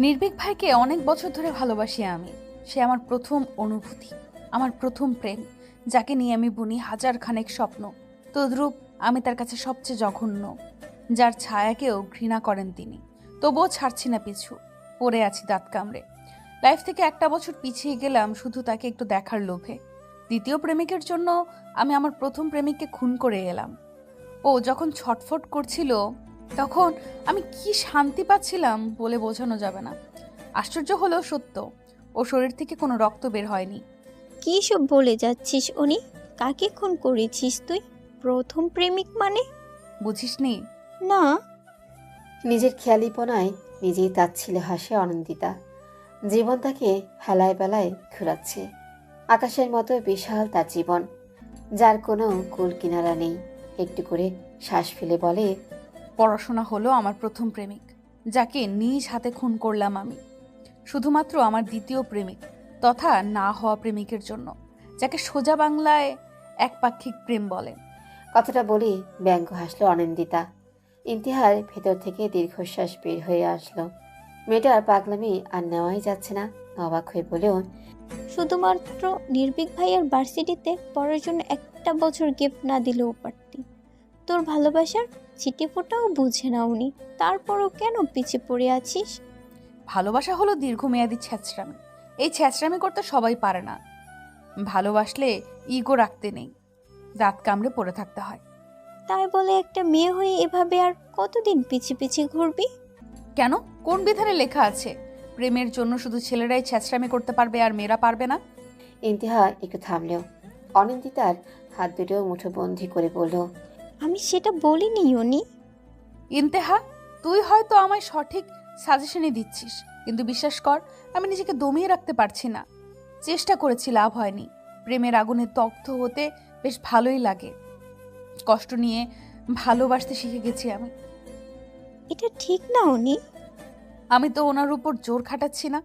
নির্ভীক ভাইকে অনেক বছর ধরে ভালোবাসি আমি। সে আমার প্রথম অনুভূতি, আমার প্রথম প্রেম, যাকে নিয়ে আমি বুনি হাজার খানেক স্বপ্ন। তদ্রূপ আমি তার কাছে সবচেয়ে জঘন্য, যার ছায়াকেও ঘৃণা করেন তিনি। তবুও ছাড়ছি না পিছু, পড়ে আছি দাঁত কামড়ে। লাইফ থেকে একটা বছর পিছিয়ে গেলাম শুধু তাকে একটু দেখার লোভে। দ্বিতীয় প্রেমিকের জন্য আমি আমার প্রথম প্রেমিককে খুন করে এলাম। ও যখন ছটফট করছিল তখন আমি কি শান্তি পাচ্ছিলাম বলে বোঝানো যাবে না। আশ্চর্য হলেও সত্য, ও শরীর থেকে কোনো রক্ত বের হয়নি। কি সব বলে যাচ্ছিস উনি? কাকে খুন করেছিস তুই? প্রথম প্রেমিক মানে? বুঝিসনি? না। নিজের খেয়ালিপনায় নিজেই তাচ্ছিলে হাসে অনন্দিতা। জীবন তাকে হেলায় বেলায় ঘুরাচ্ছে। আকাশের মতো বিশাল তার জীবন, যার কোনো কুল কিনারা নেই। একটু করে শ্বাস ফেলে বলে, পড়াশোনা হলো আমার প্রথম প্রেমিক, যাকে নিজ হাতে খুন করলাম আমি, শুধুমাত্র আমার দ্বিতীয় প্রেমিক তথা না হওয়া প্রেমিকের জন্য, যাকে সোজা বাংলায় একপাক্ষিক প্রেম বলে। কথাটা বলি ব্যঙ্গ হাসলো অনিন্দিতা। ইন্তিহার ভেতর থেকে দীর্ঘশ্বাস বের হয়ে আসলো। মেয়েটার পাগলামি আর নেওয়াই যাচ্ছে না। অবাক হয়ে বলেও, শুধুমাত্র নির্ভীক ভাইয়ের ভার্সিটিতে পড়ার জন্য একটা বছর গিফট না দিলেও পারতি। তোর ভালোবাসার ছিটে ফোটাও বুঝে না উনি, তারপরও কেন পিছে পড়ে আছিস? ভালোবাসা হলো দীর্ঘমেয়াদী ছ্যাঁচড়ামি। এই ছ্যাঁচড়ামি করতে সবাই পারে না। ভালোবাসলে ইগো রাখতে নেই, দাঁত কামড়ে পড়ে থাকতে হয়। তাই বলে একটা মেয়ে হয়ে এভাবে আর কতদিন পিছে পিছে ঘুরবি? কেন? কোন বিধানে লেখা আছে প্রেমের জন্য শুধু ছেলেরাই ছ্যাঁচড়ামি করতে পারবে আর মেয়েরা পারবে না? ইন্তিহা একটু থামলেও অনিন্দিতার হাত দুটো মুঠোবন্দি করে বলল, আমি সেটা বলিনি উনি। ইন্তেহা, তুই হয়তো আমায় সঠিক সাজেশনই দিচ্ছিস, কিন্তু বিশ্বাস কর, আমি নিজেকে দমিয়ে রাখতে পারছি না। চেষ্টা করেছি, লাভ হয়নি। প্রেমের আগুনে দগ্ধ হতে বেশ ভালোই লাগে। কষ্ট নিয়ে ভালোবাসতে শিখে গেছি আমি। এটা ঠিক না উনি। আমি তো ওনার উপর জোর খাটাচ্ছি না,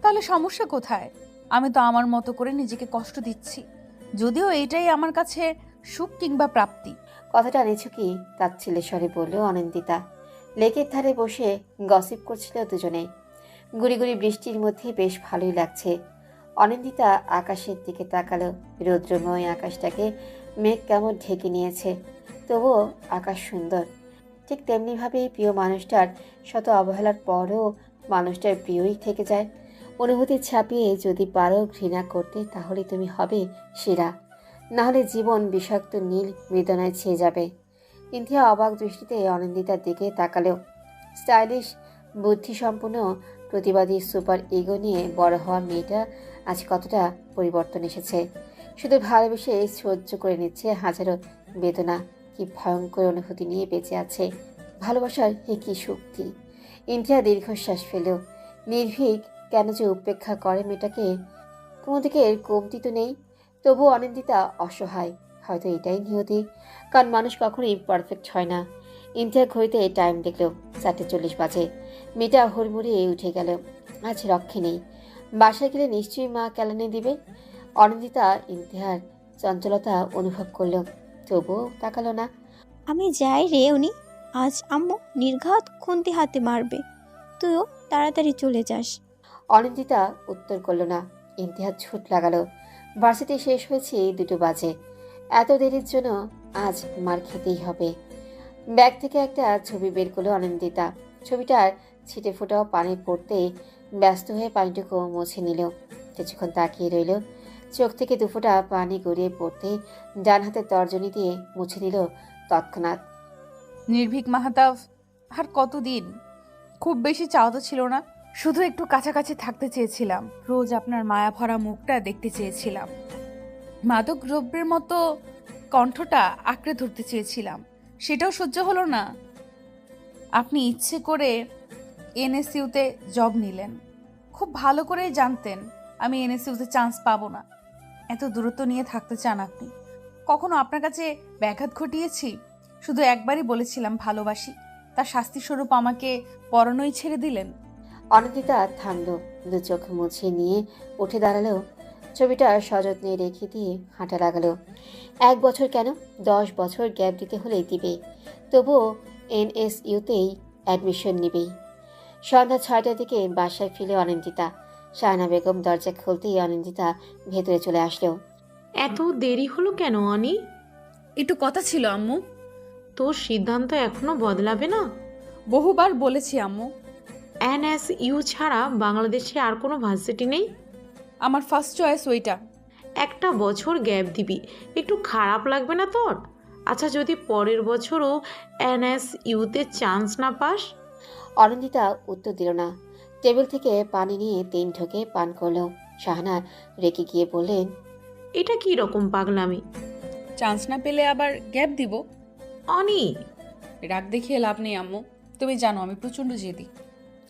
তাহলে সমস্যা কোথায়? আমি তো আমার মতো করে নিজেকে কষ্ট দিচ্ছি, যদিও এটাই আমার কাছে সুখ কিংবা প্রাপ্তি। কথাটা নিছুকি তার ছেলে স্বরে বলল অনিন্দিতা। লেকের ধারে বসে গসিপ করছিল দুজনে। গুড়ি গুড়ি বৃষ্টির মধ্যে বেশ ভালোই লাগছে। অনিন্দিতা আকাশের দিকে তাকালো। রৌদ্রময় আকাশটাকে মেঘ কেমন ঢেকে নিয়েছে, তবুও আকাশ সুন্দর। ঠিক তেমনিভাবেই প্রিয় মানুষটার শত অবহেলার পরও মানুষটার প্রিয়ই থেকে যায়। অনুভূতি ছাপিয়ে যদি পারো ঘৃণা করতে, তাহলে তুমি হবে সেরা। নাহলে জীবন বিষাক্ত নীল মৃদনায় ছেয়ে যাবে। ইন্থিয়া অবাক দৃষ্টিতে অনিন্দিতার দিকে তাকালো। স্টাইলিশ, বুদ্ধিসম্পন্ন, প্রতিবাদী সুপার ইগো নিয়ে বড় হওয়া মেয়েটা আজ কতটা পরিবর্তন এসেছে। শুধু ভালোবেসে সহ্য করে নিচ্ছে হাজারো বেদনা। কি ভয়ঙ্কর অনুভূতি নিয়ে বেঁচে আছে। ভালোবাসার এ কি শক্তি! ইন্থিয়া দীর্ঘশ্বাস ফেল। নির্ভীক কেন যে উপেক্ষা করে মেয়েটাকে। কোনো দিকে কমতি তো নেই, তবু অনিন্দিতা অসহায়। হয়তো এটাই নিয়তি, কারণ মানুষ কখনোই পারফেক্ট হয় না। ইন্থিয়া ঘড়িতে টাইম দেখল 4:40 বাজে। মেয়েটা হুড়মুড়িয়ে উঠে গেল। আজ রক্ষে নেই। বাসায় গেলে নিশ্চয়ই মা কেলানি দিবে। অনিন্দিতা ইন্তিহার চঞ্চলতা অনুভব করল, তবুও তাকালো না। আমি যাই রে উনি, আজ আম্মু নির্ঘাত খুন্তি হাতে মারবে। তুইও তাড়াতাড়ি চলে যাস। অনিন্দিতা উত্তর করল না। ইন্তিহার ছুট লাগালো। ভার্সিটি শেষ হয়েছে 2 বাজে। এত দেরির জন্য আজ মার খেতেই হবে। ব্যাগ থেকে একটা ছবি বের করলো অনিন্দিতা। ছবিটার ছিটে ফোটাও পানি পড়তে ব্যস্ত হয়ে পানিটুকু মুছে নিল। কিছুক্ষণ তাকিয়ে রইল। চোখ থেকে দুফোঁটা পানি গড়িয়ে পড়তে ডান হাতে তর্জনী দিয়ে মুছে নিল তৎক্ষণাৎ। নির্ভীক মাহাতাব, আর কতদিন? খুব বেশি চাওয়া তো ছিল না, শুধু একটু কাছাকাছি থাকতে চেয়েছিলাম। রোজ আপনার মায়া ভরা মুখটা দেখতে চেয়েছিলাম। মাদক দ্রব্যের মতো কণ্ঠটা আঁকড়ে ধরতে চেয়েছিলাম, সেটাও সহ্য হলো না। আপনি ইচ্ছে করে এনএসইউতে জব নিলেন, খুব ভালো করেই জানতেন আমি এনএসইউতে চান্স পাবো না। এত দূরত্ব নিয়ে থাকতে চান আপনি। কখনো আপনার কাছে ব্যাঘাত ঘটিয়েছি? শুধু একবারই বলেছিলাম ভালোবাসি, তার শাস্তিস্বরূপ আমাকে পরনই ছেড়ে দিলেন। অনিন্দিতা থামলো, দু চোখ মুছে নিয়ে উঠে দাঁড়ালো। ছবিটা সযত্নে রেখে দিয়ে হাঁটা লাগালো। 1 বছর কেন, 10 বছর গ্যাপ দিতে হলেই দিবে। তবুও এনএসইউতেই অ্যাডমিশন নিবেই। সন্ধ্যা 6টার দিকে বাসায় ফিরে অনিন্দিতা। শাহানা বেগম দরজা খুলতেই অনিন্দিতা ভেতরে চলে আসলো। এত দেরি হলো কেন অনি? একটু কথা ছিল আম্মু। তোর সিদ্ধান্ত এখনো বদলাবে না? বহুবার বলেছি আম্মু, NSU ছাড়া বাংলাদেশে আর কোনো ভার্সিটি নেই? আমার ফার্স্ট চয়েস ওইটা। একটা বছর গ্যাপ দিবি, একটু খারাপ লাগবে না তোর? আচ্ছা, যদি পরের বছরও NSUতে চান্স না পাস? অনিন্দিতা উত্তর দিল না। টেবিল থেকে পানি নিয়ে 3 ঢোকে পান করলো। শাহানা রেগে গিয়ে বললেন, এটা কি রকম পাগলামি? চান্স না পেলে আবার গ্যাপ দিব? অনি, রাগ দেখিয়ে লাভ নেই আম্মু, তুমি জানো আমি প্রচণ্ড জেদি।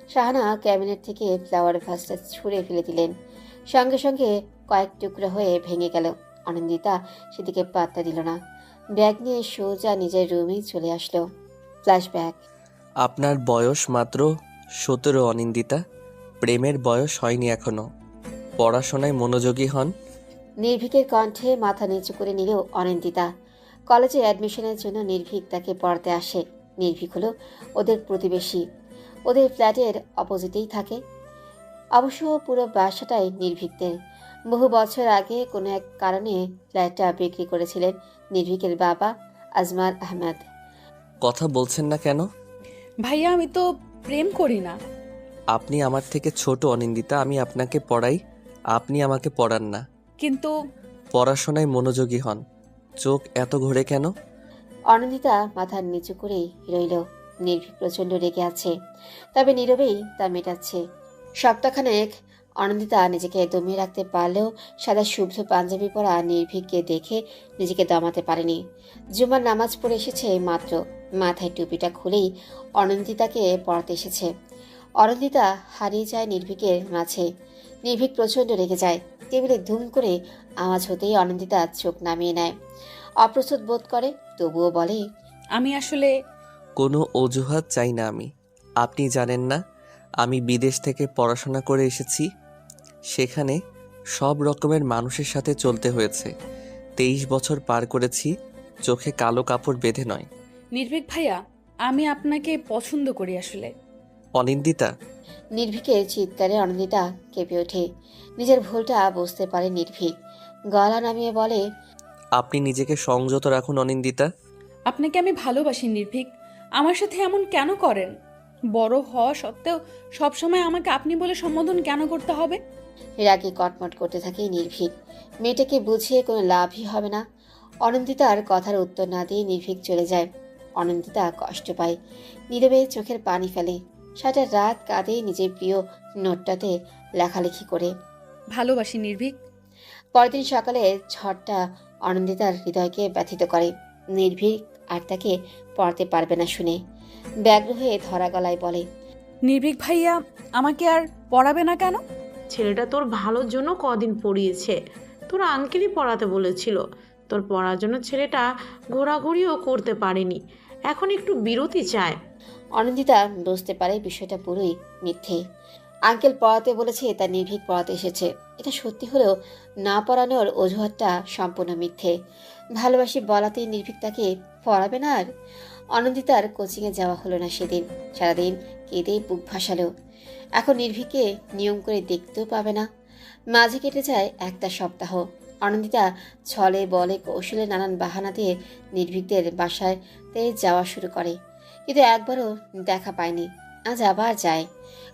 শাহানা ক্যাবিনেট থেকে ফ্লাওয়ার ভাসটা ছুঁড়ে ফেলে দিলেন। সঙ্গে সঙ্গে কয়েক টুকরো হয়ে ভেঙে গেল। অনিন্দিতা সেদিকে পাত্তা দিল না। ব্যাগ নিয়ে সোজা নিজের রুমেই চলে আসলো। ফ্ল্যাশব্যাক। আপনার বয়স মাত্র 17 অনিন্দিতা। প্রেমের বয়স হয়নি এখনো। পড়াশোনায় মনোযোগী হন। নির্ভীকের কণ্ঠে মাথা নিচু করে নিল অনিন্দিতা। কলেজে অ্যাডমিশনের জন্য নির্ভীক তাকে পড়াতে আসে। নির্ভীক হলো ওদের প্রতিবেশী, ওদের ফ্ল্যাটের অপোজিটেই থাকে। অবশ্য পুরো বাসাটাই নির্ভীকদের। বহু বছর আগে কোনো এক কারণে ফ্ল্যাটটা বিক্রি করেছিলেন নির্ভীকের বাবা আজমাল আহমেদ। কথা বলছেন না কেন? ভাইয়া আমি তো প্রেম করি না। আপনি আমার থেকে ছোট অনিন্দিতা। আমি আপনাকে পড়াই, আপনি আমাকে পড়ান না। কিন্তু পড়াশোনায় মনোযোগী হন। চোখ এত ঘোরে কেন? অনিন্দিতা মাথা নিচু করেই রইল। নির্ভীক প্রচণ্ড রেগে আছে, তবে নীরবেই তা মেটাচ্ছে। সপ্তাহখানেক অনিন্দিতা নিজেকে দমিয়ে রাখতে পারলেও সাদা শুভ্র পাঞ্জাবি পরা নির্ভীককে দেখে নিজেকে দমাতে পারেনি। জুমার নামাজ পড়ে এসেছে মাত্র, মাথায় টুপিটা খুলেই অনিন্দিতাকে পড়াতে এসেছে। অনিন্দিতা হারিয়ে যায় নির্ভীকের মাঝে। নির্ভীক প্রচণ্ড রেগে যায়। টেবিলে ধুম করে আওয়াজ হতেই অনিন্দিতা চোখ নামিয়ে নেয়। অপ্রস্তুত বোধ করে, তবুও বলে, আমি আসলে কোনো অজুহাত চাই না আমি। আপনি জানেন না আমি বিদেশ থেকে পড়াশোনা করে এসেছি। সেখানে সব রকমের মানুষের সাথে চলতে হয়েছে। 23 বছর পার করেছি, চোখে কালো কাপড় বেঁধে নয়। নির্ভীক ভাইয়া, আমি আপনাকে পছন্দ করি আসলে। অনিন্দিতা, নির্ভীকের চিৎকারে অনিন্দিতা কেঁপে ওঠে। নিজের ভুলটা বুঝতে পারে নির্ভীক। গলা নামিয়ে বলে, আপনি নিজেকে সংযত রাখুন অনিন্দিতা। আপনাকে আমি ভালোবাসি নির্ভীক, আমার সাথে এমন কেন করেন? বড় হওয়া সত্ত্বেও সবসময় আমাকে আপনি বলে সম্বোধন কেন করতে হবে? রাগে কটমট করতে থাকে নির্ভীক। মেয়েটাকে বুঝিয়ে কোনো লাভই হবে না। অনিন্দিতার কথার উত্তর না দিয়ে নির্ভীক চলে যায়। অনিন্দিতা কষ্ট পায়, নীরবে চোখের পানি ফেলে। সারা রাত কাঁদে নিজের প্রিয় নোটটাতে লেখালেখি করে। ভালোবাসি নির্ভীক। পরদিন সকালে ঝড়টা অনিন্দিতার হৃদয়কে ব্যথিত করে। নির্ভীক আর তাকে পড়াতে পারবে না শুনে ব্যগ্র হয়ে ধরা গলায় বলে, নির্ভীক ভাইয়া আমাকে আর পড়াবে না কেন? ছেলেটা তোর ভালোর জন্য কদিন পড়িয়েছে। তোর আঙ্কেলই পড়াতে বলেছিল। তোর পড়ার জন্য ছেলেটা ঘোরাঘুরিও করতে পারেনি, এখন একটু বিরতি চায়। অনিন্দিতা বুঝতে পারে বিষয়টা পুরোই মিথ্যে। আঙ্কেল পড়াতে বলেছে, তার নির্ভীক পড়াতে এসেছে। এটা সত্যি হলেও না পড়ানোর অজুহাতটা সম্পূর্ণ মিথ্যে। ভালোবাসি বলাতেই নির্ভীক তাকে পড়াবে না। আর অনিন্দিতার কোচিংয়ে যাওয়া হলো না সেদিন। সারাদিন কেঁদে বুক ভাসালো। এখন নির্ভীককে নিয়ম করে দেখতেও পাবে না। মাঝে কেটে যায় একটা সপ্তাহ। অনিন্দিতা ছলে বলে কৌশলে নানান বাহানা দিয়ে নির্ভীকদের বাসায়তে যাওয়া শুরু করে, কিন্তু একবারও দেখা পায়নি। আজ আবার যায়।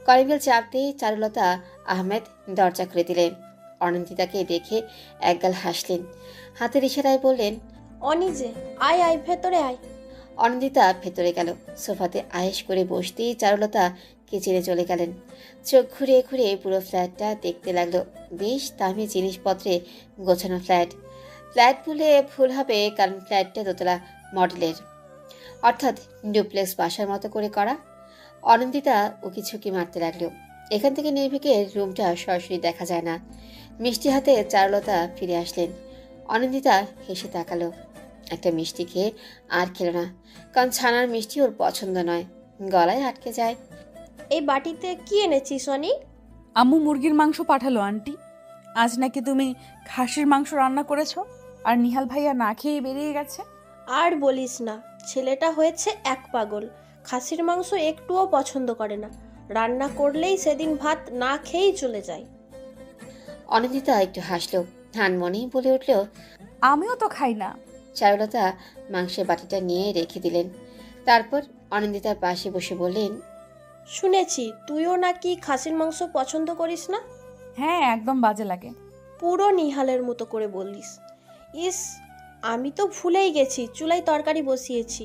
কলিংবেল চাপতেই চারুলতা আহমেদ দরজা খুলে দিলেন। অনিন্দিতাকে দেখে একগাল হাসলেন, হাতের ইশারায় বললেন, অনি যে, আয় আয় ভেতরে আয়। অনিন্দিতা ভেতরে গেল। সোফাতে আয়েশ করে বসতেই চারুলতা কিচেনে চলে গেলেন। চোখ ঘুরিয়ে ঘুরিয়ে পুরো ফ্ল্যাটটা দেখতে লাগলো। বেশ দামি জিনিসপত্রে গোছানো ফ্ল্যাট। ফ্ল্যাট বলে ভুল হবে, কারণ ফ্ল্যাটটা দোতলা মডেলের, অর্থাৎ ডুপ্লেক্স বাসার মতো করে করা। অনিন্দিতা উকি ঝুঁকি মারতে লাগলো। এখান থেকে নির্ভীকের রুমটা সরাসরি দেখা যায় না। মিষ্টি হাতে চারুলতা ফিরে আসলেন। অনিন্দিতা হেসে তাকালো। একটা মিষ্টি খেয়ে আর খেলো না, কারণ ছানার মিষ্টি ওর পছন্দ নয়। গলায় আটকে যায়। এই বাটিতে কি এনেছিস অনি? আম্মু মুরগির মাংস পাঠালো আন্টি। আজ নাকি তুমি খাসির মাংস রান্না করেছো, আর নিহাল ভাইয়া না খেয়ে বেরিয়ে গেছে। আর বলিস না, ছেলেটা হয়েছে এক পাগল। খাসির মাংস একটুও পছন্দ করে না, রান্না করলেই সেদিন ভাত না খেয়েই চলে যায়। অনিন্দিতা একটু হাসলো, মনেই বলে উঠল। আমিও তো খাই না। চারুলতা মাংসের বাটিটা নিয়ে রেখে দিলেন। তারপর অনিন্দিতার পাশে বসে বললেন, শুনেছি তুইও নাকি খাসির মাংস পছন্দ করিস না। হ্যাঁ, একদম বাজে লাগে। পুরো নিহালের মতো করে বললিস। ইস, আমি তো ভুলেই গেছি চুলায় তরকারি বসিয়েছি।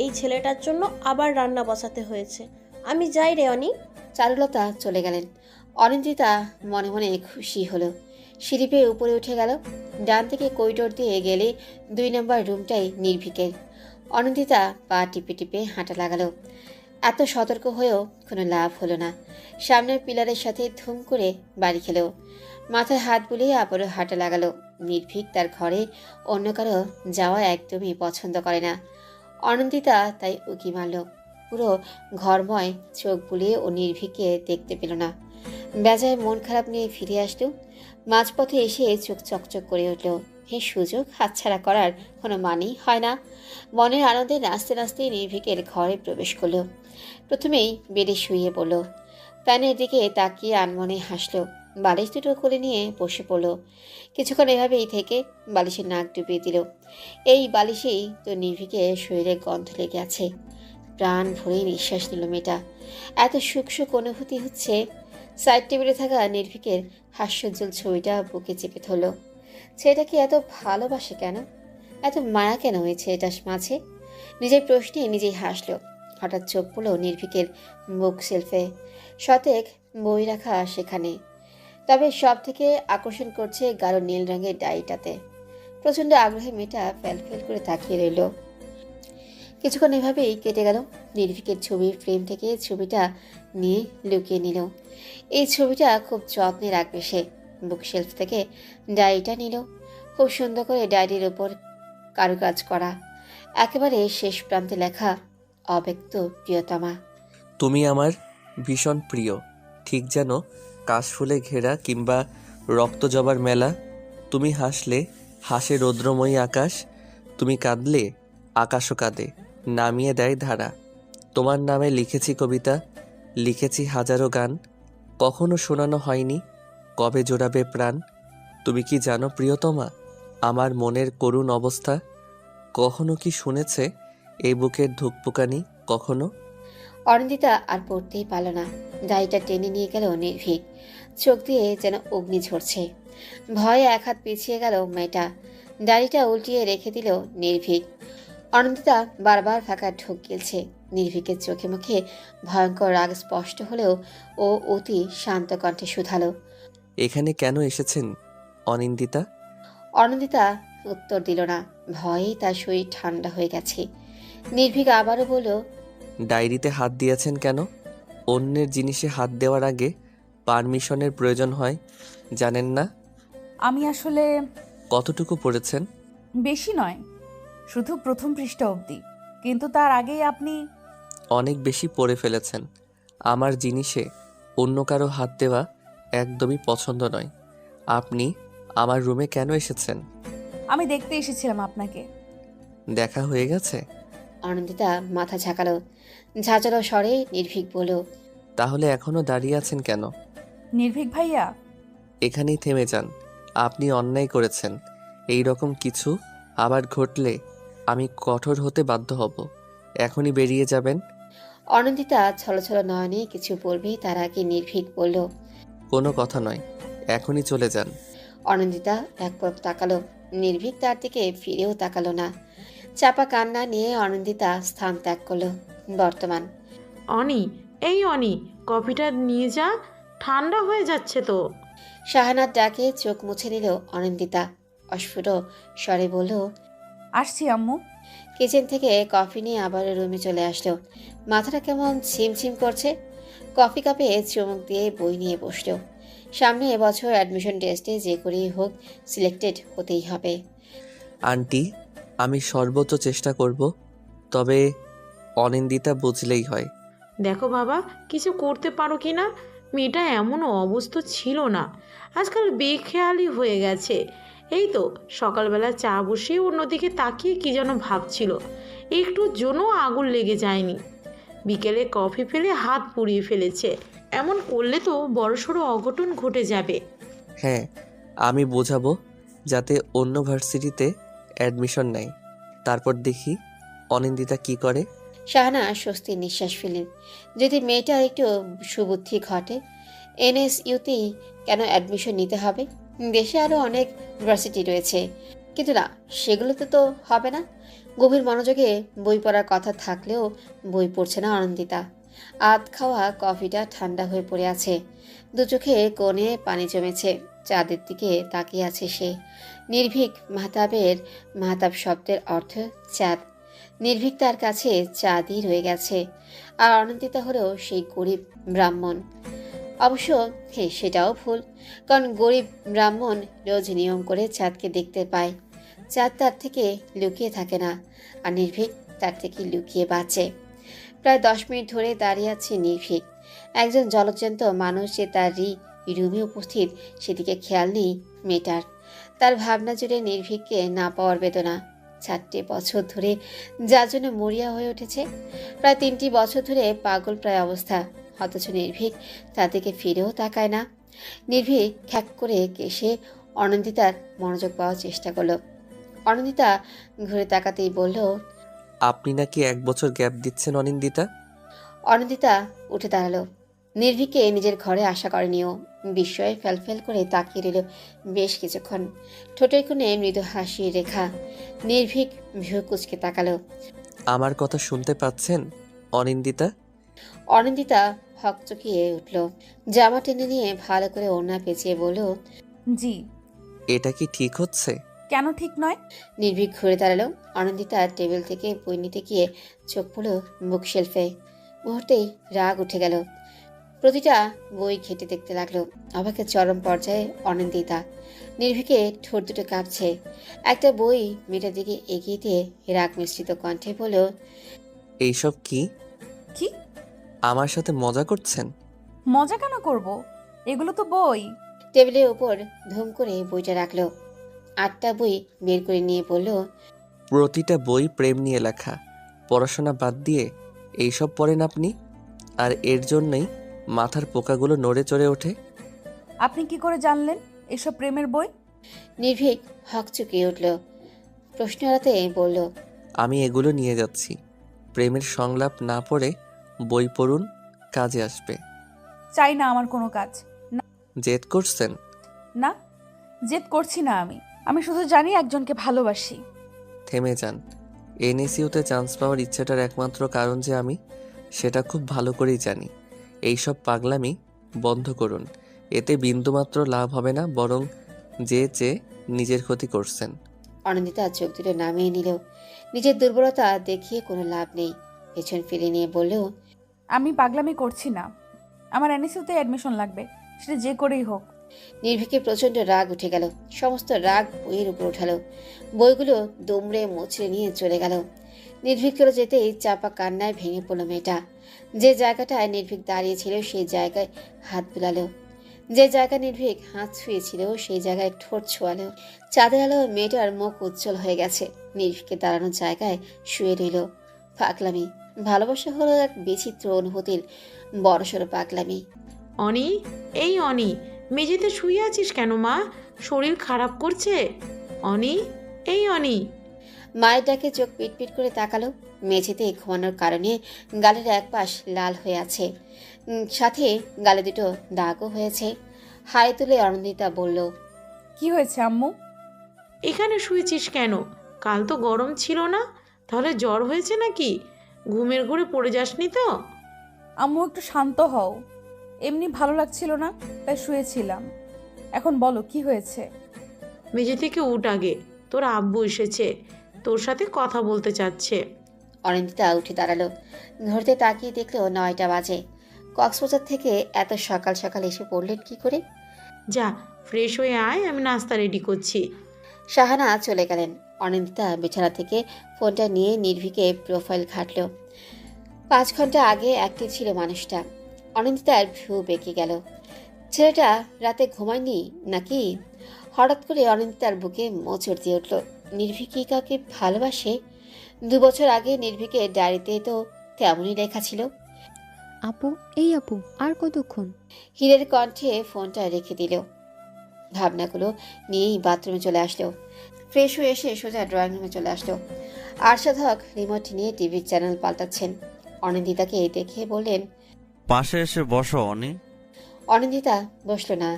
এই ছেলেটার জন্য আবার রান্না বসাতে হয়েছে। আমি যাই রে অনি। চারুলতা চলে গেলেন। অনিন্দিতা মনে মনে খুশি হলো। সিঁড়ি পেয়ে উপরে উঠে গেল। ডান থেকে করিডোর দিয়ে গেলে 2 নম্বর রুমটাই নির্ভীকের। অনিন্দিতা পা টিপে টিপে হাঁটা লাগালো। এত সতর্ক হয়েও কোনো লাভ হলো না। সামনের পিলারের সাথে ধুম করে বাড়ি খেলো। মাথায় হাত বুলিয়ে আবারও হাঁটা লাগালো। নির্ভীক তার ঘরে অন্য কারো যাওয়া একদমই পছন্দ করে না। অনিন্দিতা তাই উকি মারল। পুরো ঘরময় চোখ বুলিয়ে ও নির্ভীককে দেখতে পেল না। বেজায় মন খারাপ নিয়ে ফিরে আসলো। মাঝপথে এসে চোখ চকচক করে উঠল। এই সুযোগ হাতছাড়া করার কোনো মানেই হয় না। মনের আনন্দে নাচতে নাচতে নির্ভীকের ঘরে প্রবেশ করলো। প্রথমেই বেডে শুয়ে পড়ল। প্যানের দিকে তাকিয়ে আনমনে হাসলো। বালিশ দুটো কোলে নিয়ে বসে পড়ল। কিছুক্ষণ এভাবেই থেকে বালিশে নাক ডুবিয়ে দিল। এই বালিশেই তো নির্ভীকের শরীরে গন্ধ লেগে আছে। প্রাণ ভরেই নিঃশ্বাস নিল মেয়েটা। এত সুখ সুখ অনুভূতি হচ্ছে। সাইড টেবিলে থাকা নির্ভীকের হাস্যোজ্জ্বল ছবিটা বুকে চেপে ধরল। ছেলেটাকে এত ভালোবাসে কেন, এত মায়া কেন ওই ছেলেটার মাঝে? নিজের প্রশ্নে নিজেই হাসল। হঠাৎ চোখ পড়ল নির্ভীকের বুক সেলফে। শতেক বই রাখা সেখানে, তবে সব থেকে আকর্ষণ করছে গাঢ় নীল রঙের ডায়েরিটাতে। প্রচণ্ড আগ্রহে মেয়েটা ফেল করে তাকিয়ে রইল। কিছুক্ষণ এভাবেই কেটে গেল। নির্ভীকের ছবির ফ্রেম থেকে ছবিটা নিয়ে লুকিয়ে নিল। এই ছবিটা খুব যত্নে রাখবে সে। বুকশেলফ থেকে ডায়েরিটা নিল। খুব সুন্দর করে ডায়েরির উপর কারুকাজ করা, একেবারে শেষ প্রান্তে লেখা, অব্যক্ত প্রিয়তমা। তুমি আমার ভীষণ প্রিয়, ঠিক যেন কাশফুলে ঘেরা কিংবা রক্তজবার মেলা। তুমি হাসলে হাসে রৌদ্রময়ী আকাশ, তুমি কাঁদলে আকাশও কাঁদে, নামিয়ে দেয় ধারা। তোমার নামে লিখেছি কবিতা, লিখেছি হাজারো গান, কখনো শোনানো হয়নি, কবে জোড়াবে প্রাণ। তুমি কি জানো প্রিয়তমা আমার মনের করুণ অবস্থা? কখনো কি শুনেছে এই বুকের ধুকপুকানি কখনো? অনিন্দিতা আর পড়তেই পারল না। ডায়েরিটা টেনে নিয়ে গেল নির্ভীক। চোখ দিয়ে যেন অগ্নি ঝরছে। ভয়ে এক হাত পিছিয়ে গেল মেয়েটা। ডায়েরিটা উল্টিয়ে রেখে দিল নির্ভীক। অনিন্দিতা বারবার ফাঁকা ঢোক গিলছে। নির্ভীকের চোখে মুখে ভয়ঙ্কর রাগ স্পষ্ট হলেও ও অতি শান্ত কণ্ঠে শুধালো, এখানে কেন এসেছেন অনিন্দিতা? অনিন্দিতা উত্তর দিল না। ভয়েই তার শরীর ঠান্ডা হয়ে গেছে। নির্ভীক আবারও বলল, ডায়েরিতে হাত দিয়েছেন কেন? অন্যের জিনিসে হাত দেওয়ার আগে পারমিশনের প্রয়োজন হয়, জানেন না? আমি আসলে কতটুকু পড়েছেন? বেশি নয়, শুধু প্রথম পৃষ্ঠা অবধি। কিন্তু তার আগেই আপনি। অনেক বেশি পড়ে ফেলেছেন। আমার জিনিসে অন্য কারো হাত দেওয়া একদমই পছন্দ নয়। আপনি আমার রুমে কেন এসেছেন? আমি দেখতে এসেছিলাম আপনাকে। দেখা হয়ে গেছে? অনিন্দিতা মাথা ঝাঁকালো। ঝাঁঝালো স্বরে নির্ভীক বলল, তাহলে এখনো দাঁড়িয়ে আছেন কেন? নির্ভীক ভাইয়া, এখানেই থেমে যান। আপনি অন্যায় করেছেন। এই রকম কিছু আবার ঘটলে আমি কঠোর হতে বাধ্য হব। এখনই বেরিয়ে যাবেন। অনিন্দিতা ছলছল নয়নে কিছু বলবে তার আগে নির্ভীক বলল, কোনো কথা নয়, এখনই চলে যান। অনিন্দিতা এক পলক তাকালো। নির্ভীক তার দিকে ফিরেও তাকালো না। চাপা কান্না নিয়ে অনিন্দিতা স্থান ত্যাগ করলো। বর্তমান। অনি, এই অনি, কফিটা নিয়ে যা, ঠান্ডা হয়ে যাচ্ছে তো। শাহানার ডাকে চোখ মুছে নিল অনিন্দিতা। অস্ফুট স্বরে বলল, আসছি আম্মু। কিচেন থেকে কফি নিয়ে আবার রুমে চলে আসলো। মাথাটা কেমন ছিমছিম করছে। কফি কাপে চুমুক দিয়ে বই নিয়ে বসলো। সামনে এবছর অ্যাডমিশন টেস্টে যে করেই হোক সিলেক্টেড হতেই হবে। আন্টি, আমি সর্বোচ্চ চেষ্টা করব, তবে অনিন্দিতা বুঝলেই হয়। দেখো বাবা, কিছু করতে পারো কি না? মেয়েটা এমন অবস্থা ছিল না, আজকাল বেখেয়ালি হয়ে গেছে। এই তো সকালবেলা চা বসিয়ে অন্যদিকে তাকিয়ে কি যেন ভাবছিল, একটুর জন্য আগুন লেগে যায়নি। বিকেলে কফি ফেলে হাত পুড়িয়ে ফেলেছে। এমন করলে তো বড়সড় অঘটন ঘটে যাবে। হ্যাঁ, আমি বোঝাবো যাতে অন্য ভার্সিটিতে অ্যাডমিশন নেয়। তারপর দেখি অনিন্দিতা কি করে। শাহানা স্বস্তির নিঃশ্বাস ফেলেন। যদি মেয়েটার একটু সুবুদ্ধি ঘটে, এনএসইউতেই কেন অ্যাডমিশন নিতে হবে? দেশে আরও অনেক ভার্সিটি রয়েছে, কিন্তু না, সেগুলোতে তো হবে না। গভীর মনোযোগে বই পড়ার কথা থাকলেও বই পড়ছে না অনন্দিতা। আধ খাওয়া কফিটা ঠান্ডা হয়ে পড়ে আছে, দু চোখে কোণে পানি জমেছে। চাঁদের দিকে তাকিয়ে আছে সে। নির্ভীক মাহতাব শব্দের অর্থ চাঁদ। নির্ভীক তার কাছে চাঁদই রয়ে গেছে, আর অনন্দিতা হলেও সেই গরিব ব্রাহ্মণ। অবশ্য সেটাও ভুল, কারণ গরিব ব্রাহ্মণ রোজ নিয়ম করে চাঁদকে দেখতে পায়। চাঁদ তার থেকে লুকিয়ে থাকে না, আর নির্ভীক তার থেকে লুকিয়ে বাঁচে। প্রায় 10 মিনিট ধরে দাঁড়িয়ে আছে নির্ভীক। একজন জলজ্যান্ত মানুষ যে তার রুমে উপস্থিত, সেদিকে খেয়াল নেই মেয়েটার। তার ভাবনা জুড়ে নির্ভীককে না পাওয়ার বেদনা। 4টে বছর ধরে যার জন্য মরিয়া হয়ে উঠেছে, প্রায় 3টি বছর ধরে পাগল প্রায় অবস্থা, অথচ নির্ভীক তাদেরকে ফিরেও তাকায় না। নির্ভীক খ্যাক করে কেসে অনন্দিতার মনোযোগ পাওয়ার চেষ্টা করলো। অনন্দিতা ঘুরে তাকাতেই বলল, আপনি নাকি 1 বছর গ্যাপ দিচ্ছেন অনিন্দিতা? অনন্দিতা উঠে দাঁড়ালো। নির্ভীককে নিজের ঘরে আশা করেনিও। বিস্ময়ে ফেলফেল করে তাকিয়ে রইল বেশ কিছুক্ষণ। ঠোঁটের কোণে মৃদু হাসির রেখা। নির্ভীক ভ্রু কুঁচকে তাকালো। আমার কথা শুনতে পাচ্ছেন অনিন্দিতা? অনন্দিতা হকচকিয়ে উঠল। জামা টেনে নিয়ে ভালো করে ওড়না পেঁচিয়ে বলল, জি। এটা কি ঠিক হচ্ছে? কেন ঠিক নয়? নির্ভীক ঘুরে দাঁড়ালো। অনন্দিতা টেবিল থেকে বই নিতে গিয়ে চোখ পড়ল বুক শেলফে। মুহূর্তেই রাগ উঠে গেল। প্রতিটা বই ঘেঁটে দেখতে লাগলো। অবাকের চরম পর্যায়ে অনন্দিতা। নির্ভীকে ঠোঁট দুটো কাঁপছে। একটা বই মেয়েটার দিকে এগিয়ে দিয়ে রাগ মিশ্রিত কণ্ঠে বলল, এইসব কি? কি? আমার সাথে মজা করছেন? মজা কেন করব? এগুলো তো বই। টেবিলের উপর ধুম করে বইটা রাখলো। 8টা বই বের করে নিয়ে বলল, প্রতিটা বই প্রেম নিয়ে লেখা। পড়াশোনা বাদ দিয়ে এইসব পড়েন আপনি, আর এর জন্যই মাথার পোকাগুলো নড়ে চড়ে ওঠে। আপনি কি করে জানলেন এসব প্রেমের বই? নির্ভীক হকচকিয়ে উঠল। প্রশ্ন এড়াতে বলল, আমি এগুলো নিয়ে যাচ্ছি। প্রেমের সংলাপ না পড়ে বই পড়ুন, কাজে আসবে। চাই না আমার কোনো কাজ। জেদ করছেন? না, জেদ করছি না। আমি শুধু জানি একজনকে ভালোবাসি। থেমে যান। এনএসইউতে চান্স পাওয়ার ইচ্ছাটার একমাত্র কারণ যে আমি, সেটা খুব ভালো করেই জানি। এইসব পাগলামি বন্ধ করুন। এতে বিন্দুমাত্র লাভ হবে না, বরং যে নিজের ক্ষতি করছেন। অনন্দিতা চোখ দুটো নামিয়ে নিল। নিজের দুর্বলতা দেখিয়ে কোনো লাভ নেই। পেছন ফিরে নিয়ে বলল, আমি পাগলামি করছি না। আমার এনএসইউতে অ্যাডমিশন লাগবে, সেটা যে করেই হোক। নির্ভীকে প্রচন্ড রাগ উঠে গেল। সমস্ত রাগ বইয়ের উপর উঠালো। বইগুলো দুমড়ে মুচড়ে নিয়ে চলে গেল। নির্ভীকের যেতেই চাপা কান্নায় ভেঙে পড়ল মেয়েটা। যে জায়গাটায় নির্ভীক দাঁড়িয়েছিল সেই জায়গায় হাত বুলালো। যে জায়গায় নির্ভীক হাত ছুঁয়েছিল সেই জায়গায় ঠোঁট ছোঁয়ালো। চাঁদের আলো মেয়েটার মুখ উজ্জ্বল হয়ে গেছে। নির্ভীকের দাঁড়ানোর জায়গায় শুয়ে রইল। পাগলামি, ভালোবাসা হলো এক বিচিত্র অনুভূতির বড়সড় পাগলামি। অনি, এই অনি, মেঝেতে শুয়ে আছিস কেন মা? শরীর খারাপ করছে? অনি, এই অনি। মায়ের ডাকে চোখ পিটপিট করে তাকালো। মেঝেতে ঘুমানোর কারণে গালের এক পাশ লাল হয়ে আছে, সাথে গালে দুটো দাগও হয়েছে। হাই তুলে অনন্দিতা বলল, কি হয়েছে আম্মু? এখানে শুয়েছিস কেন? কাল তো গরম ছিল না, তাহলে জ্বর হয়েছে নাকি? ঘুমের ঘোরে পড়ে যাসনি তো? আম্মু একটু শান্ত হও। এমনি ভালো লাগছিল না, তাই শুয়েছিলাম। এখন বলো কি হয়েছে? মেঝে থেকে উঠ আগে, তোর আব্বু এসেছে, তোর সাথে কথা বলতে চাচ্ছে। অনিন্দিতা উঠে দাঁড়ালো। ঘড়িতে তাকিয়ে দেখলো 9টা বাজে। কক্সবাজার থেকে এত সকাল সকাল এসে পড়লেন কি করে? যা, ফ্রেশ হয়ে আয়, আমি নাস্তা রেডি করছি। শাহানা চলে গেলেন। অনিন্দিতা বিছানা থেকে ফোনটা নিয়ে নির্ভীকে প্রোফাইল ঘাটল। 5 ঘন্টা আগে অ্যাক্টিভ ছিল মানুষটা। অনিন্দিতার ভ্রু বেঁকে গেল। ছেলেটা রাতে ঘুমায়নি নাকি? হঠাৎ করে অনিন্দিতার বুকে মোচড় দিয়ে উঠল। নির্ভীক কি কাউকে ভালোবাসে? 2 বছর আগে নির্ভীকের ডায়েরিতে তো তেমনই লেখা ছিল। আপু, এই আপু, আর কতক্ষণ? হীরের কণ্ঠে ফোনটা রেখে দিল। ভাবনাগুলো নিয়েই বাথরুমে চলে আসলো। ফ্রেশ হয়ে এসে সোজা ড্রয়িং রুমে চলে আসলো। আরশাদ হক রিমোট নিয়ে টিভির চ্যানেল পাল্টাচ্ছেন। অনিন্দিতাকে দেখে বললেন, পাশে এসে বসো অনি। অনিন্দিতা বসলো না।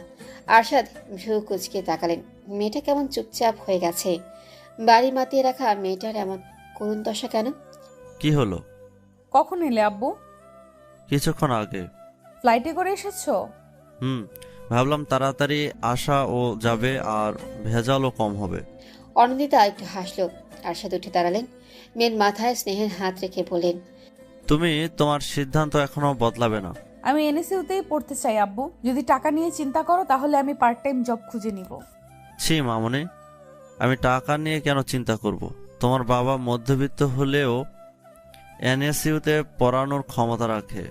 আরশাদ ভ্রু কুচকে তাকালেন। মেয়েটা কেমন চুপচাপ হয়ে গেছে। বাড়ি মাতিয়ে রাখা মেয়েটার এমন করুণ দশা কেন? কি হলো? কখন এলে আব্বু? কিছুক্ষণ আগে। ফ্লাইটে করে এসেছো? ভাবলাম তাড়াতাড়ি আসা ও যাবে আর ভেজালও কম হবে। অনিন্দিতা একটু হাসলো। আরশাদ উঠে দাঁড়ালেন। মেয়ের মাথায় স্নেহের হাত রেখে বললেন, তুমি তোমার সিদ্ধান্ত এখনো বদলাবে না। আমি এনএসইউতেই পড়তে চাই আব্বু। যদি টাকা নিয়ে চিন্তা করো তাহলে আমি পার্ট টাইম জব খুঁজে নিব। ছি মামনি, আমি টাকা নিয়ে কেন চিন্তা করব? তোমার বাবা মধ্যবিত্ত হলেও এনএসইউতে পড়ানোর ক্ষমতা রাখে।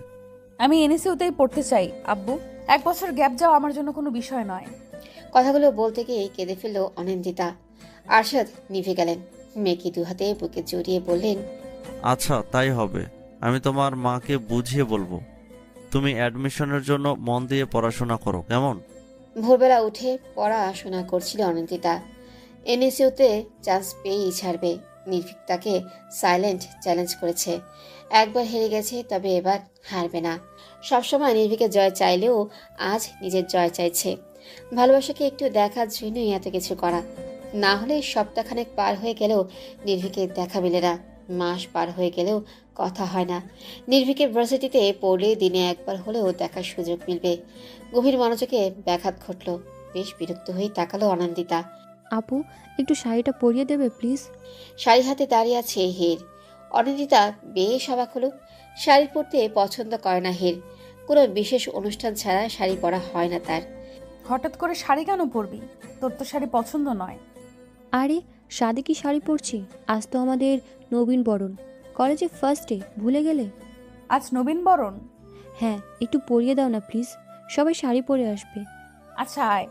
আমি এনএসইউতেই পড়তে চাই আব্বু। 1 বছর গ্যাপ যাওয়া আমার জন্য কোনো বিষয় নয়। কথাগুলো বলতে গিয়ে কেঁদে ফেলল অনিন্দিতা। আরশাদ নিভে গেলেন। মেয়েকে দু হাতে বুকে জড়িয়ে বললেন, আচ্ছা তাই হবে। আমি তোমার মাকে বুঝিয়ে বলবো। তুমি অ্যাডমিশনের জন্য মন দিয়ে পড়াশোনা করো, কেমন? ভোরবেলা উঠে পড়াশোনা করছিল অনিন্দিতা। এনএসইউতে চান্স পেয়েই ছাড়বে। নির্ভীক তাকে সাইলেন্ট চ্যালেঞ্জ করেছে। একবার হেরে গেছে, তবে এবার হারবে না। সবসময় নির্ভীকের জয় চাইলেও আজ নিজের জয় চাইছে। ভালোবাসাকে একটু দেখার জন্যই এত কিছু করা। না হলে সপ্তাহখানেক পার হয়ে গেলেও নির্ভীকের দেখা মেলে না। মাস পার হয়ে গেলেও কথা হয় না। নির্ভীকের ভার্সিটিতে পড়লে দিনে একবার হলেও দেখার সুযোগ মিলবে। গভীর মনোযোগে ব্যাঘাত ঘটল। বেশ বিরক্ত হয়ে তাকালো অনন্দিতা। আপু, একটু শাড়িটা পরিয়ে দেবে প্লিজ? শাড়ি হাতে দাঁড়িয়ে আছে হির। অনিন্দিতা বেশ অবাক হলো। শাড়ি পরতে পছন্দ করে না হির। কোনো বিশেষ অনুষ্ঠান ছাড়া শাড়ি পরা হয় না তার। হঠাৎ করে শাড়ি কেন পরবি? তোর তো শাড়ি পছন্দ নয়। আরে, সাদে কি শাড়ি পরছি? আজ তো আমাদের নবীন বরণ, কলেজে ফার্স্ট ডে, ভুলে গেলে? আজ নবীন বরণ? হ্যাঁ, একটু পরিয়ে দাও না প্লিজ, সবাই শাড়ি পরে আসবে। আচ্ছা আয়।